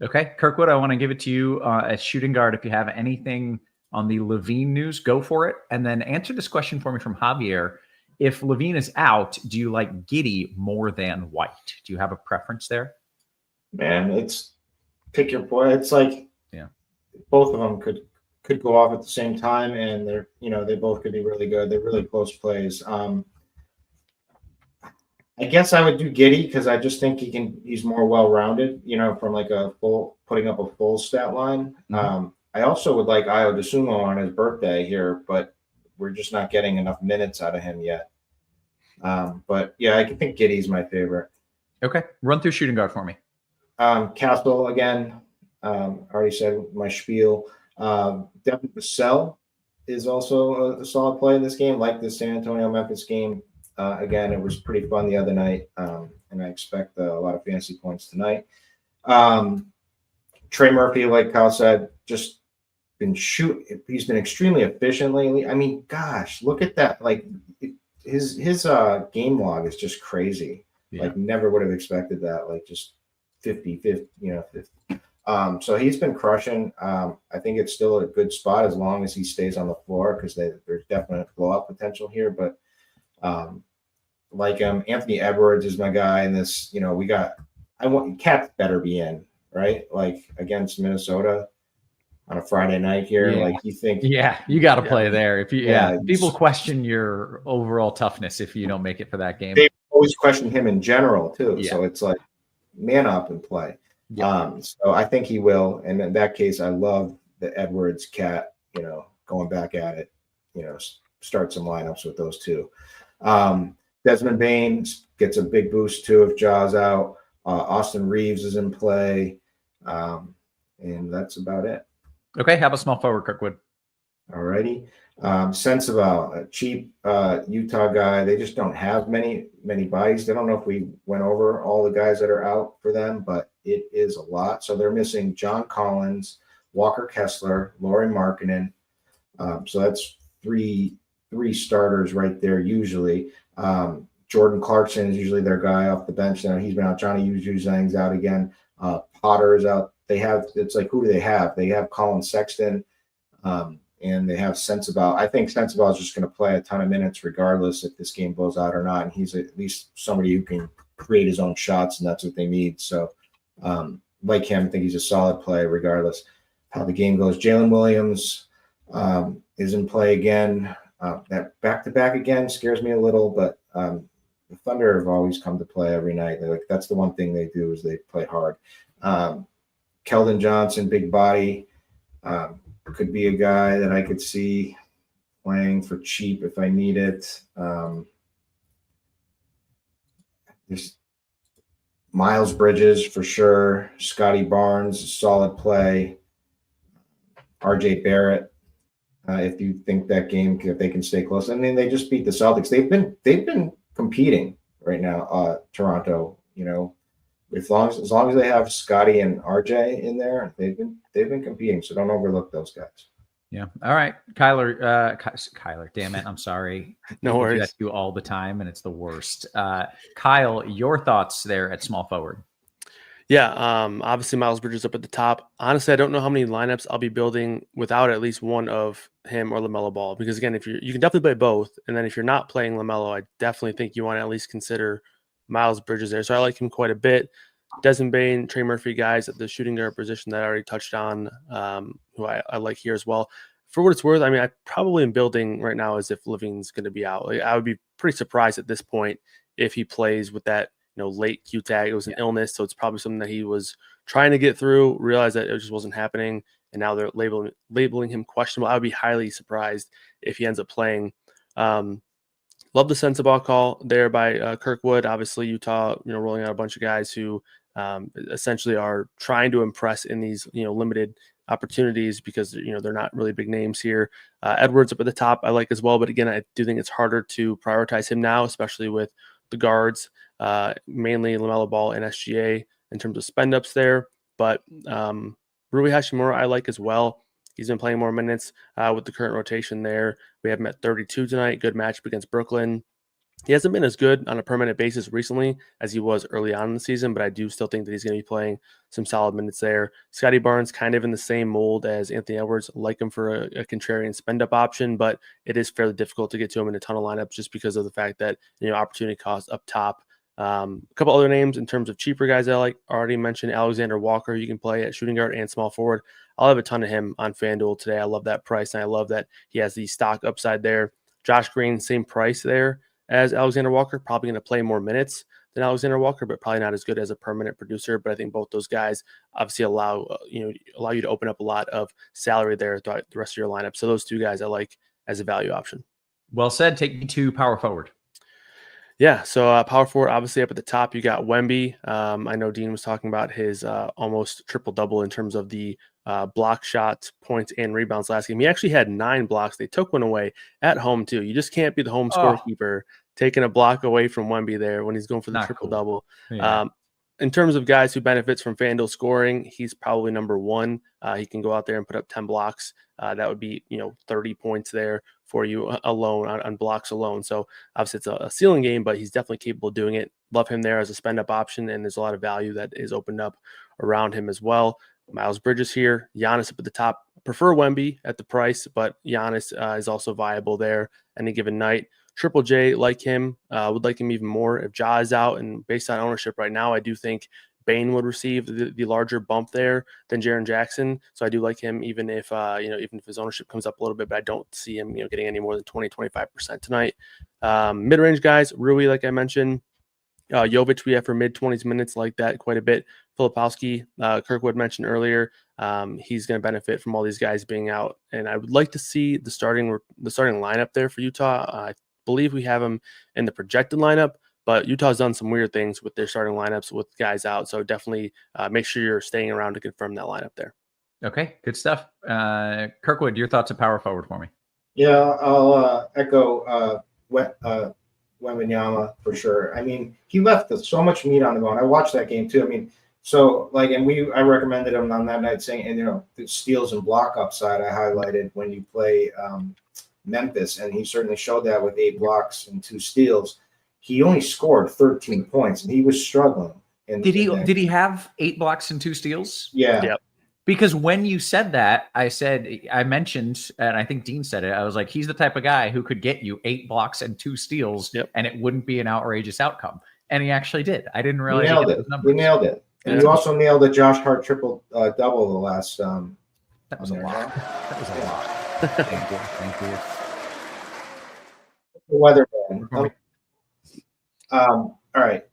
Okay, Kirkwood, I want to give it to you as shooting guard. If you have anything on the Levine news, go for it. And then answer this question for me from Javier. If Levine is out, do you like Giddey more than White? Do you have a preference there? Man, it's pick your boy. It's like both of them could go off at the same time, and they're they both could be really good. They're really close plays. I guess I would do Giddey because I just think he's more well-rounded, from like putting up a full stat line. Mm-hmm. I also would like Ayo DeSumo on his birthday here, but we're just not getting enough minutes out of him yet. But yeah, I think Giddey's my favorite. Okay. Run through shooting guard for me. Castle again. Already said my spiel. Devin Vassell is also a solid play in this game, like the San Antonio Memphis game. Again, it was pretty fun the other night, and I expect a lot of fantasy points tonight. Trey Murphy, like Kyle said, just been he's been extremely efficient lately. I mean, gosh, look at that! Like his game log is just crazy. Yeah. Like never would have expected that. Like just 50. So he's been crushing. I think it's still a good spot as long as he stays on the floor, because there's definite blowout potential here. But like Anthony Edwards is my guy in this. Cat better be in, right? Like against Minnesota on a Friday night here. Yeah. Like you think, you got to play there. If you, people just question your overall toughness if you don't make it for that game. They always question him in general too. Yeah. So it's like man up and play. Yeah. So I think he will. And in that case, I love the Edwards Cat, going back at it, start some lineups with those two. Desmond Bane gets a big boost too if Jaw's out. Austin Reeves is in play. And that's about it. Okay. How about small forward, Kirkwood? All righty. Sensaval, a cheap Utah guy. They just don't have many bodies. I don't know if we went over all the guys that are out for them, but it is a lot. So they're missing John Collins, Walker Kessler, Lauri Markkanen. So that's three starters right there usually. Jordan Clarkson is usually their guy off the bench. Now he's been out. Johnny Juzang's out again. Potter is out. It's like, who do they have? They have Colin Sexton. And they have Sensabaugh. I think Sensabaugh is just going to play a ton of minutes regardless if this game blows out or not. And he's at least somebody who can create his own shots, and that's what they need. So like him, I think he's a solid play regardless how the game goes. Jalen Williams is in play again. That back-to-back again scares me a little, but the Thunder have always come to play every night. Like that's the one thing they do is they play hard. Keldon Johnson, big body, could be a guy that I could see playing for cheap if I need it. There's Miles Bridges for sure. Scotty Barnes, solid play. RJ Barrett, if you think that game, if they can stay close. I mean, they just beat the Celtics. They've been competing right now. Toronto, as long as they have Scotty and RJ in there, they've been competing. So don't overlook those guys. Yeah. All right, Kyler. Damn it. I'm sorry. No worries. That's you all the time, and it's the worst. Kyle, your thoughts there at small forward? Yeah, obviously Miles Bridges up at the top. Honestly, I don't know how many lineups I'll be building without at least one of him or LaMelo Ball. Because again, if you can definitely play both, and then if you're not playing LaMelo, I definitely think you want to at least consider Miles Bridges there. So I like him quite a bit. Desmond Bane, Trey Murphy, guys at the shooting guard position that I already touched on, who I like here as well. For what it's worth, I mean, I probably am building right now as if Levine's going to be out. Like, I would be pretty surprised at this point if he plays with that late Q tag. It was an illness, so it's probably something that he was trying to get through, realized that it just wasn't happening, and now they're labeling him questionable. I would be highly surprised if he ends up playing. Love the sense ball call there by Kirkwood. Obviously, Utah, rolling out a bunch of guys who essentially are trying to impress in these, limited opportunities because, they're not really big names here. Edwards up at the top, I like as well. But again, I do think it's harder to prioritize him now, especially with the guards, mainly LaMelo Ball and SGA in terms of spend ups there. But Rui Hachimura, I like as well. He's been playing more minutes with the current rotation there. We have him at 32 tonight. Good matchup against Brooklyn. He hasn't been as good on a permanent basis recently as he was early on in the season, but I do still think that he's going to be playing some solid minutes there. Scotty Barnes kind of in the same mold as Anthony Edwards. Like him for a contrarian spend-up option, but it is fairly difficult to get to him in a ton of lineups just because of the fact that, opportunity cost up top. A couple other names in terms of cheaper guys I like. Already mentioned Alexander Walker. You can play at shooting guard and small forward. I'll have a ton of him on FanDuel today. I love that price, and I love that he has the stock upside there. Josh Green, same price there as Alexander Walker. Probably going to play more minutes than Alexander Walker, but probably not as good as a permanent producer. But I think both those guys obviously allow you to open up a lot of salary there throughout the rest of your lineup. So those two guys I like as a value option. Well said. Take me to power forward. Yeah, so power forward, obviously up at the top, you got Wemby. I know Dean was talking about his almost triple-double in terms of the block shots, points, and rebounds last game. He actually had 9 blocks. They took one away at home, too. You just can't be the home scorekeeper taking a block away from Wemby there when he's going for the triple-double. Cool. Yeah. In terms of guys who benefits from FanDuel scoring, he's probably number one. He can go out there and put up 10 blocks. That would be 30 points there for you alone on blocks alone. So obviously it's a ceiling game, but he's definitely capable of doing it. Love him there as a spend up option, and there's a lot of value that is opened up around him as well. Miles Bridges here, Giannis up at the top. Prefer Wemby at the price, but Giannis is also viable there any given night. Triple J, like him, would like him even more if Ja is out. And based on ownership right now, I do think Bane would receive the larger bump there than Jaren Jackson. So I do like him, even if even if his ownership comes up a little bit, but I don't see him getting any more than 20-25% tonight. Mid-range guys, Rui, like I mentioned. Jovic, we have for mid-20s minutes, like that quite a bit. Filipowski, Kirkwood mentioned earlier, he's going to benefit from all these guys being out. And I would like to see the starting lineup there for Utah. I believe we have him in the projected lineup, but Utah's done some weird things with their starting lineups with guys out. So definitely make sure you're staying around to confirm that lineup there. Okay, good stuff. Kirkwood, your thoughts of power forward for me. Yeah, I'll echo Wembanyama for sure. I mean, he left so much meat on the bone. I watched that game too. I mean, so like, and I recommended him on that night saying, and the steals and block upside I highlighted when you play Memphis, and he certainly showed that with 8 blocks and 2 steals. He only scored 13 points, and he was struggling. Did he have 8 blocks and 2 steals? Yeah. Yep. Because when you said that, I mentioned, and I think Dean said it, I was like, he's the type of guy who could get you 8 blocks and 2 steals, and it wouldn't be an outrageous outcome. And he actually did. I didn't realize we nailed it. And you also nailed the Josh Hart triple double the last. That was a lot. That was a lot. Thank you. The weatherman. All right.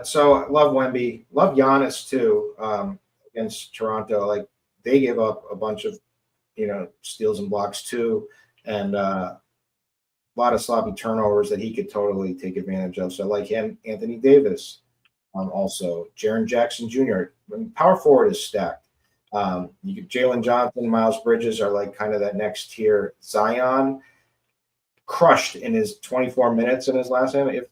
So I love Wemby. Love Giannis too. Against Toronto, like they gave up a bunch of steals and blocks too, and a lot of sloppy turnovers that he could totally take advantage of. So I like him. Anthony Davis, also Jaren Jackson Jr. Power forward is stacked. Jalen Johnson, Miles Bridges are like kind of that next tier. Zion crushed in his 24 minutes in his last game.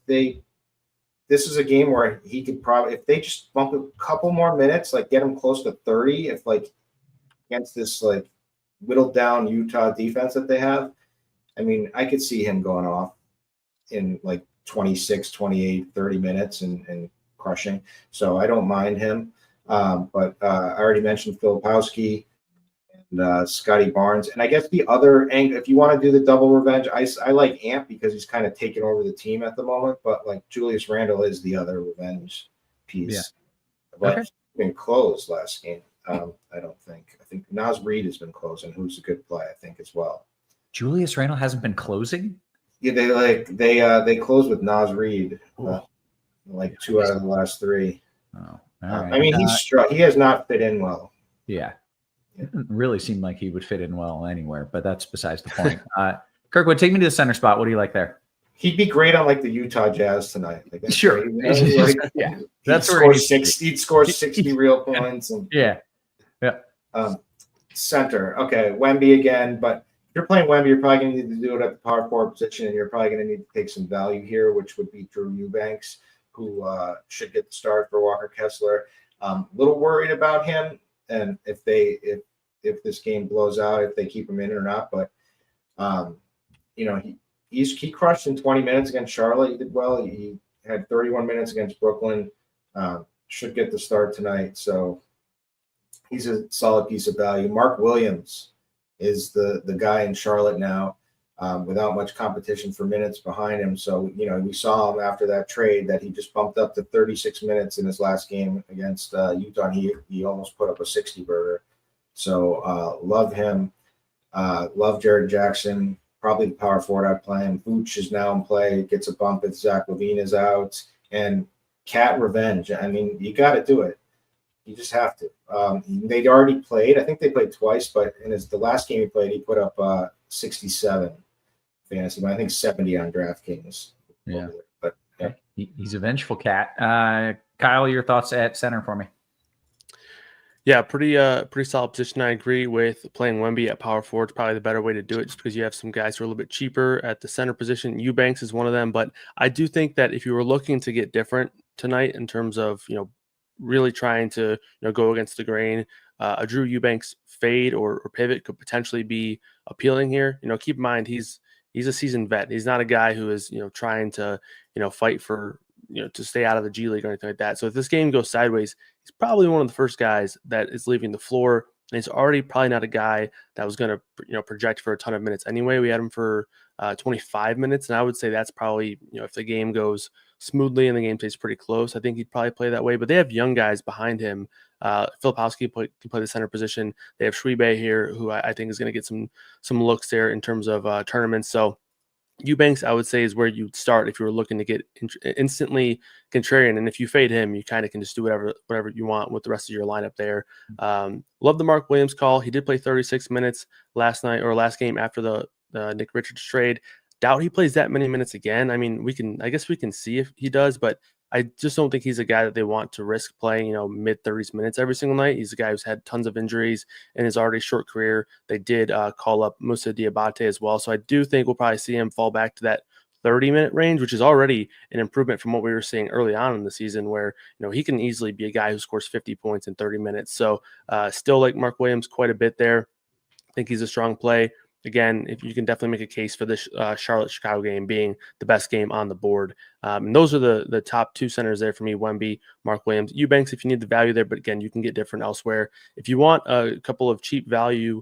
This is a game where he could probably, if they just bump a couple more minutes, like get him close to 30, if like against this like whittled down Utah defense that they have, I mean, I could see him going off in like 26, 28, 30 minutes and crushing. So I don't mind him. But I already mentioned Filipowski and Scotty Barnes. And I guess the other angle, if you want to do the double revenge, I like Ant because he's kind of taking over the team at the moment. But like Julius Randle is the other revenge piece. Yeah. But okay. Been closed last game. I don't think. I think Naz Reid has been closing, who's a good play, I think, as well. Julius Randle hasn't been closing? Yeah, they closed with Naz Reid like 2 out of the last 3. Oh, right. I mean, he has not fit in well. Yeah. It didn't really seem like he would fit in well anywhere, but that's besides the point. Kirkwood, take me to the center spot. What do you like there? He'd be great on like the Utah Jazz tonight. Like, sure. Like, yeah. That's where he'd score 60 real points. And, yeah. Center. Okay. Wemby again. But if you're playing Wemby, you're probably going to need to do it at the power forward position, and you're probably going to need to take some value here, which would be Drew Eubanks, who should get the start for Walker Kessler. Little worried about him, and if this game blows out, if they keep him in or not. But he crushed in 20 minutes against Charlotte. He did well. He had 31 minutes against Brooklyn. Should get the start tonight. So he's a solid piece of value. Mark Williams is the guy in Charlotte now, without much competition for minutes behind him. So, we saw him after that trade that he just bumped up to 36 minutes in his last game against Utah. And he almost put up a 60-burger. So love him. Love Jared Jackson. Probably the power forward I'd play him. Vooch is now in play. Gets a bump if Zach LaVine is out. And Cat Revenge. I mean, you got to do it. You just have to. They'd already played. I think they played twice, but in the last game he played, he put up 67 fantasy. I think 70 on DraftKings. Yeah. But yeah. He's a vengeful cat. Kyle, your thoughts at center for me? Yeah, pretty solid position. I agree with playing Wemby at power forward. It's probably the better way to do it, just because you have some guys who are a little bit cheaper at the center position. Eubanks is one of them, but I do think that if you were looking to get different tonight in terms of really trying to go against the grain, a Drew Eubanks fade or pivot could potentially be appealing here. Keep in mind he's a seasoned vet. He's not a guy who is trying to fight for to stay out of the G League or anything like that. So if this game goes sideways, he's probably one of the first guys that is leaving the floor, and he's already probably not a guy that was going to project for a ton of minutes anyway. We had him for 25 minutes, and I would say that's probably if the game goes smoothly and the game stays pretty close, I think he'd probably play that way. But they have young guys behind him. Filipowski can play the center position. They have Shwebe here, who I think is going to get some looks there in terms of tournaments. So Eubanks, I would say, is where you'd start if you were looking to get instantly contrarian. And if you fade him, you kind of can just do whatever you want with the rest of your lineup there. Love the Mark Williams call. He did play 36 minutes last game after the Nick Richards trade. Doubt he plays that many minutes again. I mean, I guess we can see if he does, but I just don't think he's a guy that they want to risk playing, mid-30s minutes every single night. He's a guy who's had tons of injuries in his already short career. They did call up Moussa Diabate as well. So I do think we'll probably see him fall back to that 30-minute range, which is already an improvement from what we were seeing early on in the season, where he can easily be a guy who scores 50 points in 30 minutes. So still like Mark Williams quite a bit there. I think he's a strong play. Again, if you can definitely make a case for this Charlotte-Chicago game being the best game on the board. And those are the top two centers there for me: Wemby, Mark Williams. Eubanks, if you need the value there, but again, you can get different elsewhere. If you want a couple of cheap value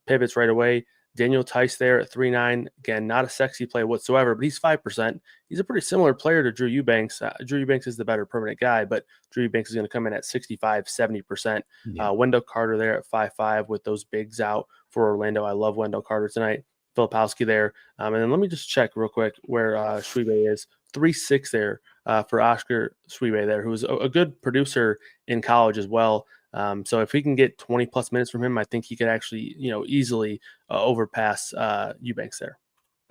pivots right away, Daniel Tice there at 3.9. Again, not a sexy play whatsoever, but he's 5%. He's a pretty similar player to Drew Eubanks. Drew Eubanks is the better permanent guy, but Drew Eubanks is going to come in at 65, 70%. Yeah. Wendell Carter there at 5.5 with those bigs out for Orlando. I love Wendell Carter tonight. Filipowski there. And then let me just check real quick where Shwebe is. 3.6 there for Oscar Swiebe there, who was a good producer in college as well. So if we can get 20 plus minutes from him, I think he could actually, easily overpass Eubanks there.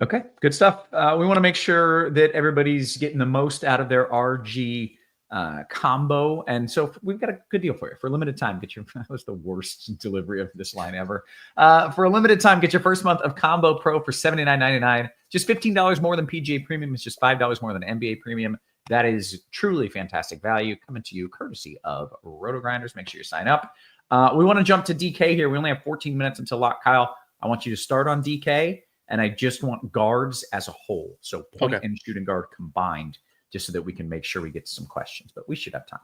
Okay, good stuff. We want to make sure that everybody's getting the most out of their RG combo. And so we've got a good deal for you. For a limited time, that was the worst delivery of this line ever. For a limited time, get your first month of Combo Pro for $79.99. Just $15 more than PGA Premium. It's just $5 more than NBA Premium. That is truly fantastic value coming to you courtesy of RotoGrinders. Make sure you sign up. We want to jump to DK here. We only have 14 minutes until lock. Kyle, I want you to start on DK, and I just want guards as a whole. So point and shooting guard combined, just so that we can make sure we get to some questions. But we should have time.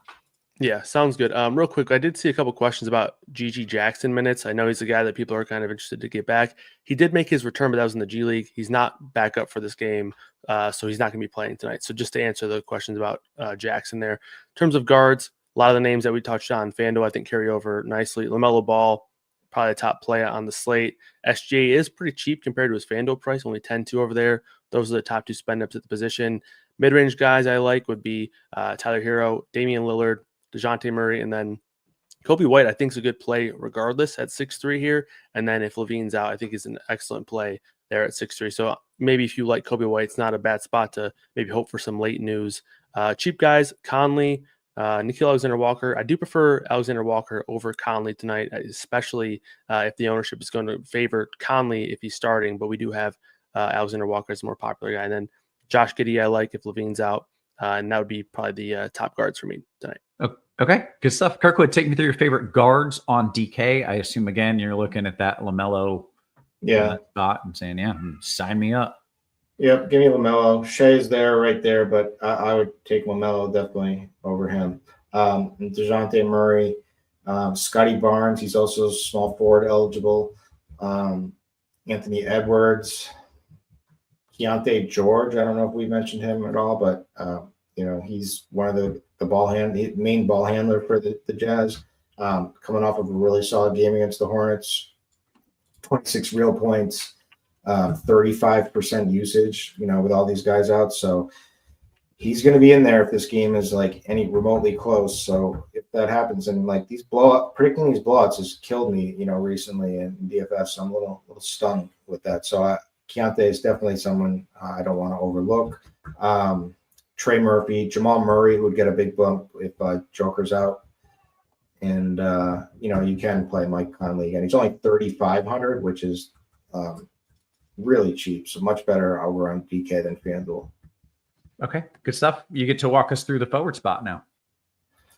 Yeah, sounds good. Real quick, I did see a couple questions about GG Jackson minutes. I know he's a guy that people are kind of interested to get back. He did make his return, but that was in the G League. He's not back up for this game, so he's not going to be playing tonight. So just to answer the questions about Jackson there. In terms of guards, a lot of the names that we touched on, FanDuel, I think, carry over nicely. LaMelo Ball, probably a top play on the slate. SGA is pretty cheap compared to his FanDuel price, only 10-2 over there. Those are the top two spend-ups at the position. Mid-range guys I like would be Tyler Hero, Damian Lillard, DeJounte Murray, and then Kobe White, I think, is a good play regardless at 6'3 here. And then if Levine's out, I think is an excellent play there at 6'3. So maybe if you like Kobe White, it's not a bad spot to maybe hope for some late news. Cheap guys, Conley, Nickeil Alexander-Walker. I do prefer Alexander-Walker over Conley tonight, especially if the ownership is going to favor Conley if he's starting. But we do have Alexander-Walker as a more popular guy. And then Josh Giddey I like if Levine's out. And that would be probably the top guards for me tonight. Okay, good stuff. Kirkwood, take me through your favorite guards on DK. I assume, again, you're looking at that LaMelo spot and saying, sign me up. Yep, give me LaMelo. Shea's right there, but I would take LaMelo definitely over him. And DeJounte Murray, Scotty Barnes, he's also small forward eligible. Anthony Edwards, Keontae George. I don't know if we mentioned him at all, but he's one of the main ball handler for the Jazz. Coming off of a really solid game against the Hornets, 26 real points, 35% usage. with all these guys out, so he's going to be in there if this game is like any remotely close. So if that happens, and like predicting these blowouts has killed me, recently in DFS. So I'm a little stunned with that. So Keontae is definitely someone I don't want to overlook. Trey Murphy, Jamal Murray, who would get a big bump if Joker's out. And, you can play Mike Conley again. He's only 3,500, which is really cheap. So much better over on DK than FanDuel. Okay, good stuff. You get to walk us through the forward spot now.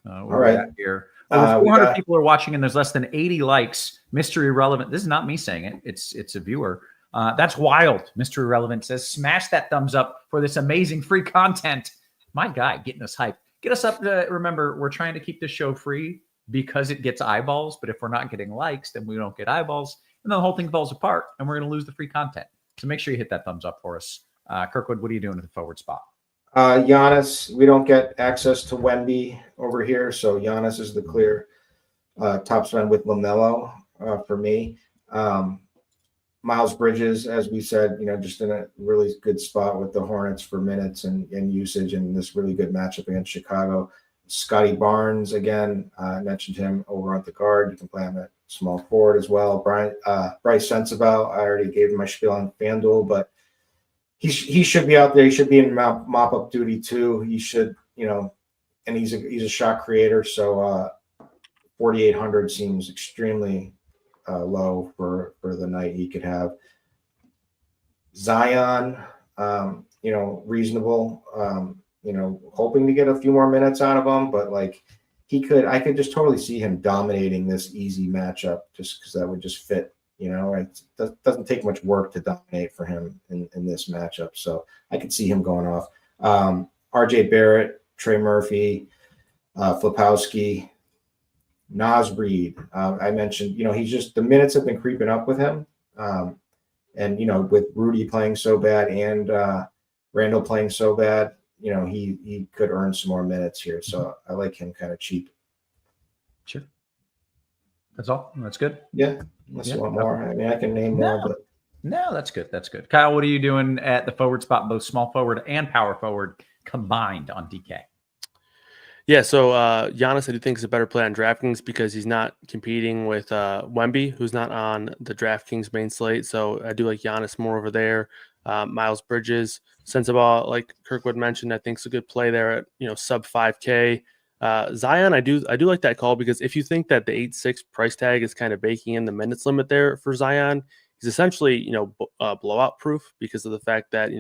All right. Here. Over 400 people are watching, and there's less than 80 likes. Mystery Relevant. This is not me saying it. It's a viewer. That's wild. Mystery Relevant says, smash that thumbs up for this amazing free content. My guy, getting us hyped. Get us up to, remember, we're trying to keep this show free because it gets eyeballs. But if we're not getting likes, then we don't get eyeballs. And then the whole thing falls apart, and we're going to lose the free content. So make sure you hit that thumbs up for us. Kirkwood, what are you doing at the forward spot? Giannis, we don't get access to Wemby over here. So Giannis is the clear top spend with LaMelo for me. Miles Bridges, as we said, just in a really good spot with the Hornets for minutes and usage, and this really good matchup against Chicago. Scotty Barnes, again, I mentioned him over on the guard. You can play him at small forward as well. Bryce Sensabaugh, I already gave him my spiel on FanDuel, but he should be out there. He should be in mop-up duty too. He should, and he's a shot creator, so 4,800 seems extremely low for the night he could have. Zion, reasonable, hoping to get a few more minutes out of him, but I could just totally see him dominating this easy matchup just because that would just fit. It doesn't take much work to dominate for him in this matchup. So I could see him going off. RJ Barrett, Trey Murphy, Flipowski, Naz Reid. I mentioned, he's just, the minutes have been creeping up with him. And, with Rudy playing so bad and Randall playing so bad, he could earn some more minutes here. So I like him kind of cheap. Sure. That's all. That's good. Yeah. Unless you want more. I mean, I can name more, but no, that's good. That's good. Kyle, what are you doing at the forward spot, both small forward and power forward? combined on DK. Yeah, so Giannis, I do think is a better play on DraftKings because he's not competing with Wemby, who's not on the DraftKings main slate. So I do like Giannis more over there. Miles Bridges, Sensabaugh, like Kirkwood mentioned, I think is a good play there at sub 5K. Zion, I do like that call because if you think that the 8.6 price tag is kind of baking in the minutes limit there for Zion, he's essentially blowout proof because of the fact that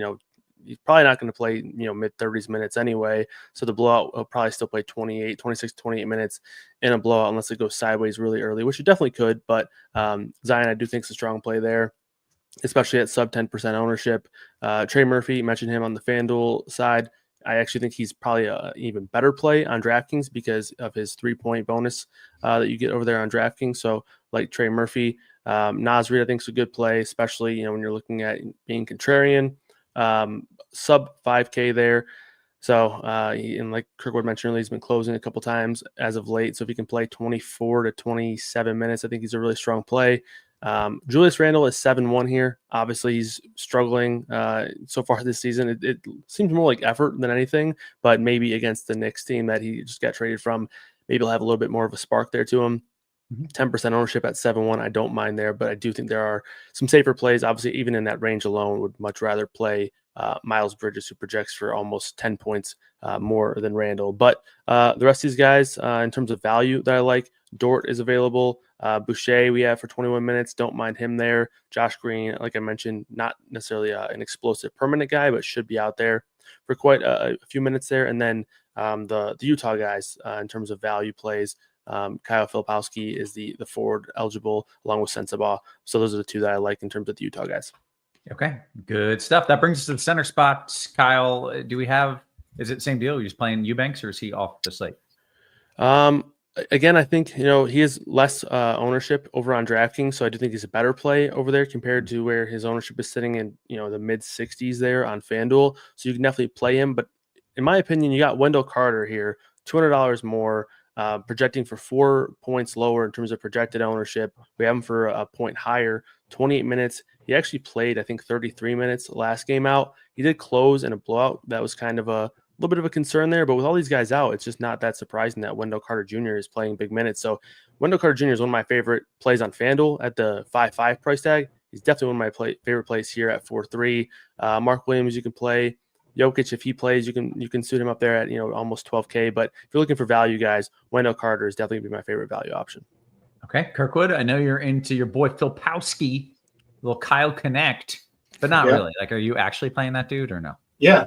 he's probably not going to play, mid 30s minutes anyway. So the blowout will probably still play 26, 28 minutes in a blowout unless it goes sideways really early, which it definitely could. But Zion, I do think is a strong play there, especially at sub 10% ownership. Trey Murphy, you mentioned him on the FanDuel side. I actually think he's probably an even better play on DraftKings because of his 3-point bonus that you get over there on DraftKings. So like Trey Murphy, Naz Reid, I think is a good play, especially when you're looking at being contrarian. Sub 5K there. So, and like Kirkwood mentioned earlier, he's been closing a couple times as of late. So if he can play 24 to 27 minutes, I think he's a really strong play. Julius Randle is 7-1 here. Obviously, he's struggling so far this season. It seems more like effort than anything, but maybe against the Knicks team that he just got traded from, maybe he'll have a little bit more of a spark there to him. 10% ownership at 7-1. I don't mind there, but I do think there are some safer plays. Obviously, even in that range alone, would much rather play Miles Bridges, who projects for almost 10 points more than Randall. But the rest of these guys, in terms of value that I like, Dort is available. Boucher we have for 21 minutes. Don't mind him there. Josh Green, like I mentioned, not necessarily an explosive permanent guy, but should be out there for quite a few minutes there. And then the Utah guys, in terms of value plays, Kyle Filipowski is the forward eligible along with Sensabaugh. So those are the two that I like in terms of the Utah guys. Okay, good stuff. That brings us to the center spots. Kyle, is it the same deal? You're just playing Eubanks or is he off the slate? Again, I think, he has less ownership over on DraftKings. So I do think he's a better play over there compared to where his ownership is sitting in, the mid 60s there on FanDuel. So you can definitely play him. But in my opinion, you got Wendell Carter here, $200 more. Projecting for 4 points lower in terms of projected ownership. We have him for a point higher, 28 minutes. He actually played, I think, 33 minutes last game out. He did close in a blowout. That was kind of a little bit of a concern there. But with all these guys out, it's just not that surprising that Wendell Carter Jr. is playing big minutes. So Wendell Carter Jr. is one of my favorite plays on FanDuel at the 5.5 price tag. He's definitely one of my favorite plays here at 4.3. Mark Williams, you can play. Jokic, if he plays, you can suit him up there at almost 12K. But if you're looking for value, guys, Wendell Carter is definitely gonna be my favorite value option. Okay, Kirkwood, I know you're into your boy Filipowski, little Kyle Connect, but not really. Like, are you actually playing that dude or no? Yeah.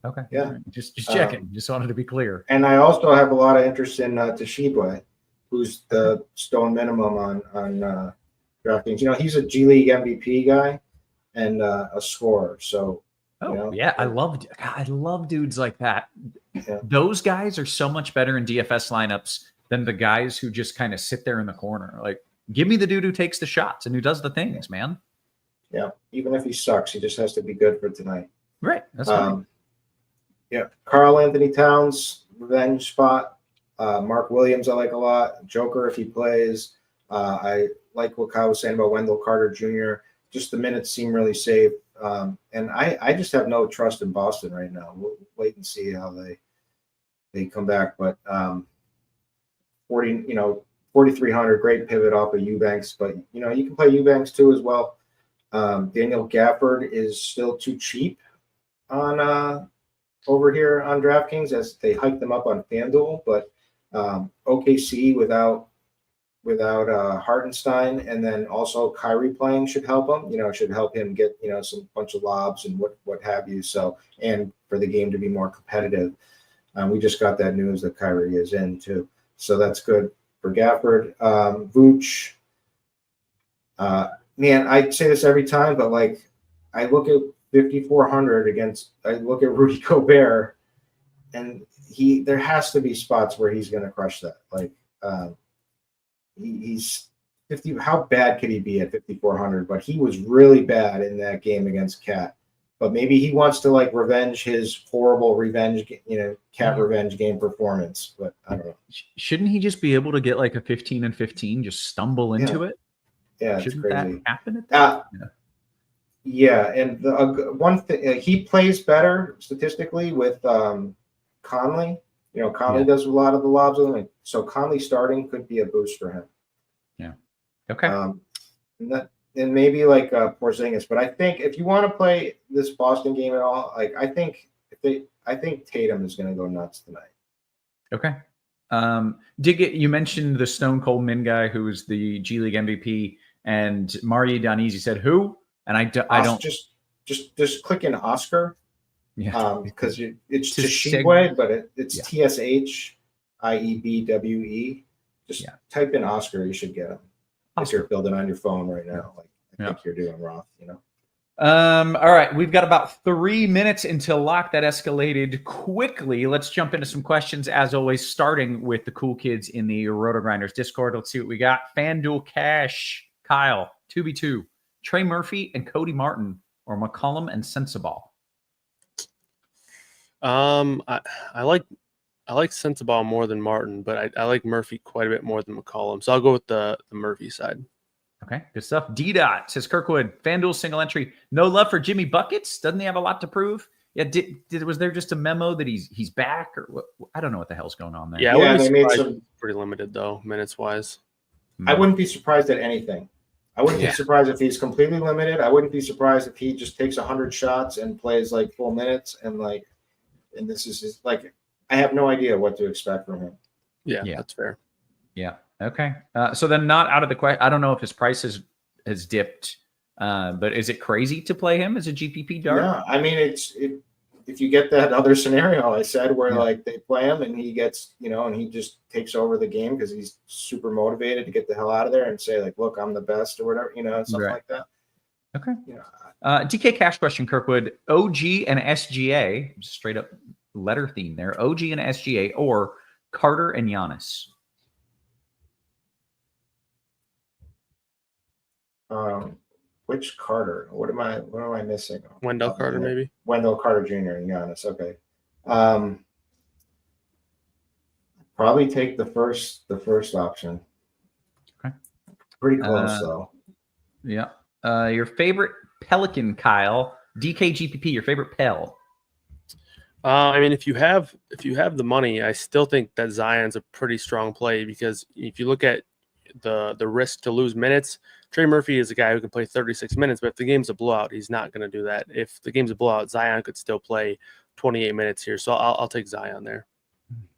Okay. Yeah. Right. Just checking. Just wanted to be clear. And I also have a lot of interest in Toshiba, who's the stone minimum on DraftKings. He's a G League MVP guy and a scorer. So. Yeah, I love dudes like that. Yeah. Those guys are so much better in DFS lineups than the guys who just kind of sit there in the corner. Like, give me the dude who takes the shots and who does the things, man. Yeah, even if he sucks, he just has to be good for tonight. Right. That's fine. Yeah, Karl Anthony Towns, revenge spot. Mark Williams, I like a lot. Joker, if he plays. I like what Kyle was saying about Wendell Carter Jr. Just the minutes seem really safe. And I just have no trust in Boston right now. We'll wait and see how they come back. But 4,300, great pivot off of Eubanks. But you can play Eubanks too as well. Daniel Gafford is still too cheap on over here on DraftKings as they hiked them up on FanDuel. But OKC without Hartenstein, and then also Kyrie playing should help him. Should help him get some bunch of lobs and what have you. So, and for the game to be more competitive, we just got that news that Kyrie is in too, so that's good for Gafford. Vooch, man, I say this every time, but like I look at 5,400 I look at Rudy Gobert, and there has to be spots where he's going to crush that. Like. He's 50. How bad could he be at 5,400? But he was really bad in that game against Cat. But maybe he wants to like revenge his horrible Cat revenge game performance. But I don't know. Shouldn't he just be able to get like a 15 and 15, just stumble into it? Yeah, shouldn't it's crazy. That happen at that? Yeah, and the one thing he plays better statistically with Conley. Conley does a lot of the lobs with him, so Conley starting could be a boost for him. Yeah. Okay. And maybe like Porzingis, but I think if you want to play this Boston game at all, like I think Tatum is going to go nuts tonight. Okay. You mentioned the Stone Cold Min guy who was the G League MVP, and Mario Donizzi said who? And I don't just click in Oscar. Yeah. Because it's Tshiebwe, but it's Tshiebwe. Just type in Oscar, you should get him. If you're building on your phone right now, like I think you're doing, Roth. All right, we've got about 3 minutes until lock. That escalated quickly. Let's jump into some questions, as always, starting with the cool kids in the RotoGrinders Discord. Let's see what we got. FanDuel Cash, Kyle, 2v2, Trey Murphy and Cody Martin, or McCollum and Sensabaugh. I like Sensabaugh more than Martin, but I like Murphy quite a bit more than McCollum. So I'll go with the Murphy side. Okay, good stuff. D-Dot says Kirkwood, FanDuel single entry. No love for Jimmy Buckets. Doesn't he have a lot to prove? Yeah, was there just a memo that he's back, or what? I don't know what the hell's going on there. Yeah, they made some pretty limited though, minutes wise. I wouldn't be surprised at anything. I wouldn't be surprised if he's completely limited. I wouldn't be surprised if he just takes 100 shots and plays like full minutes and this is his, like I have no idea what to expect from him. Yeah, that's fair. Yeah. Okay. So then not out of the question. I don't know if his price has dipped, but is it crazy to play him as a GPP dart? Yeah, I mean, if you get that other scenario I said where like they play him and he gets, and he just takes over the game because he's super motivated to get the hell out of there and say like, look, I'm the best or whatever, something like that. Okay. DK Cash question, Kirkwood, OG and SGA, straight up letter theme there, OG and SGA, or Carter and Giannis? Which Carter? What am I missing? Wendell Carter, maybe. Wendell Carter Jr. and Giannis. Okay. Probably take the first option. Okay. Pretty close though. Yeah. Your favorite Pelican, Kyle, DKGPP, your favorite Pel. I mean, if you have the money, I still think that Zion's a pretty strong play, because if you look at the risk to lose minutes, Trey Murphy is a guy who can play 36 minutes, but if the game's a blowout, he's not going to do that. If the game's a blowout, Zion could still play 28 minutes here. So I'll take Zion there.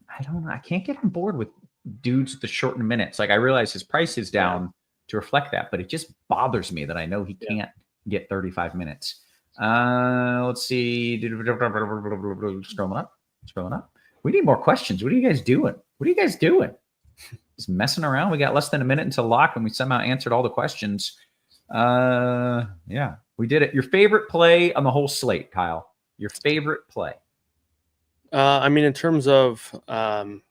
I don't know. I can't get on board with dudes with the shortened minutes. Like, I realize his price is down to reflect that, but it just bothers me that I know he can't get 35 minutes. Let's see. Scrolling up. We need more questions. What are you guys doing? Just messing around. We got less than a minute until lock, and we somehow answered all the questions. Yeah, we did it. Your favorite play on the whole slate, Kyle? Your favorite play? I mean, in terms of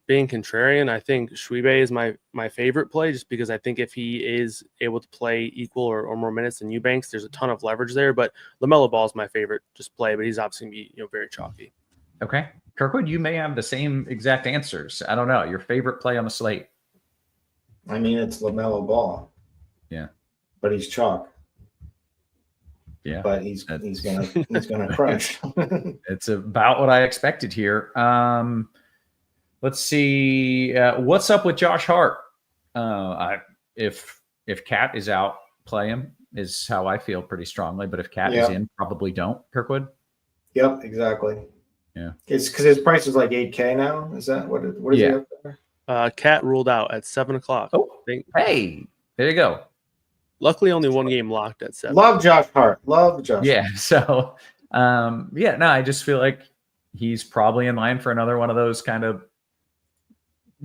being contrarian, I think Tshiebwe is my favorite play, just because I think if he is able to play equal or more minutes than Eubanks, there's a ton of leverage there. But LaMelo Ball is my favorite just play, but he's obviously going to be very chalky. Okay. Kirkwood, you may have the same exact answers. I don't know. Your favorite play on the slate? I mean, it's LaMelo Ball. Yeah. But he's chalk. Yeah. But he's gonna crush. It's about what I expected here. Let's see. What's up with Josh Hart? If Cat is out, play him is how I feel pretty strongly. But if Cat is in, probably don't. Kirkwood? Yep, exactly. Yeah. It's because his price is like $8K now. Is that what is he up there? Cat ruled out at 7:00. Oh, hey, there you go. Luckily, only one game locked at 7. Love Josh Hart. Yeah. So, I just feel like he's probably in line for another one of those kind of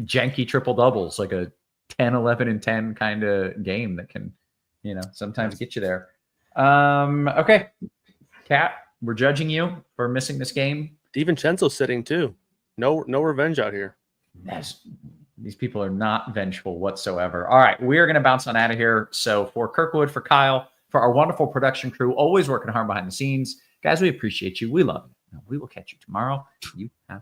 janky triple doubles, like a 10, 11, and 10 kind of game that can, sometimes get you there. Okay. Cat, we're judging you for missing this game. DiVincenzo's sitting too. No revenge out here. These people are not vengeful whatsoever. All right, we're going to bounce on out of here. So for Kirkwood, for Kyle, for our wonderful production crew, always working hard behind the scenes, guys, we appreciate you. We love you. We will catch you tomorrow. You have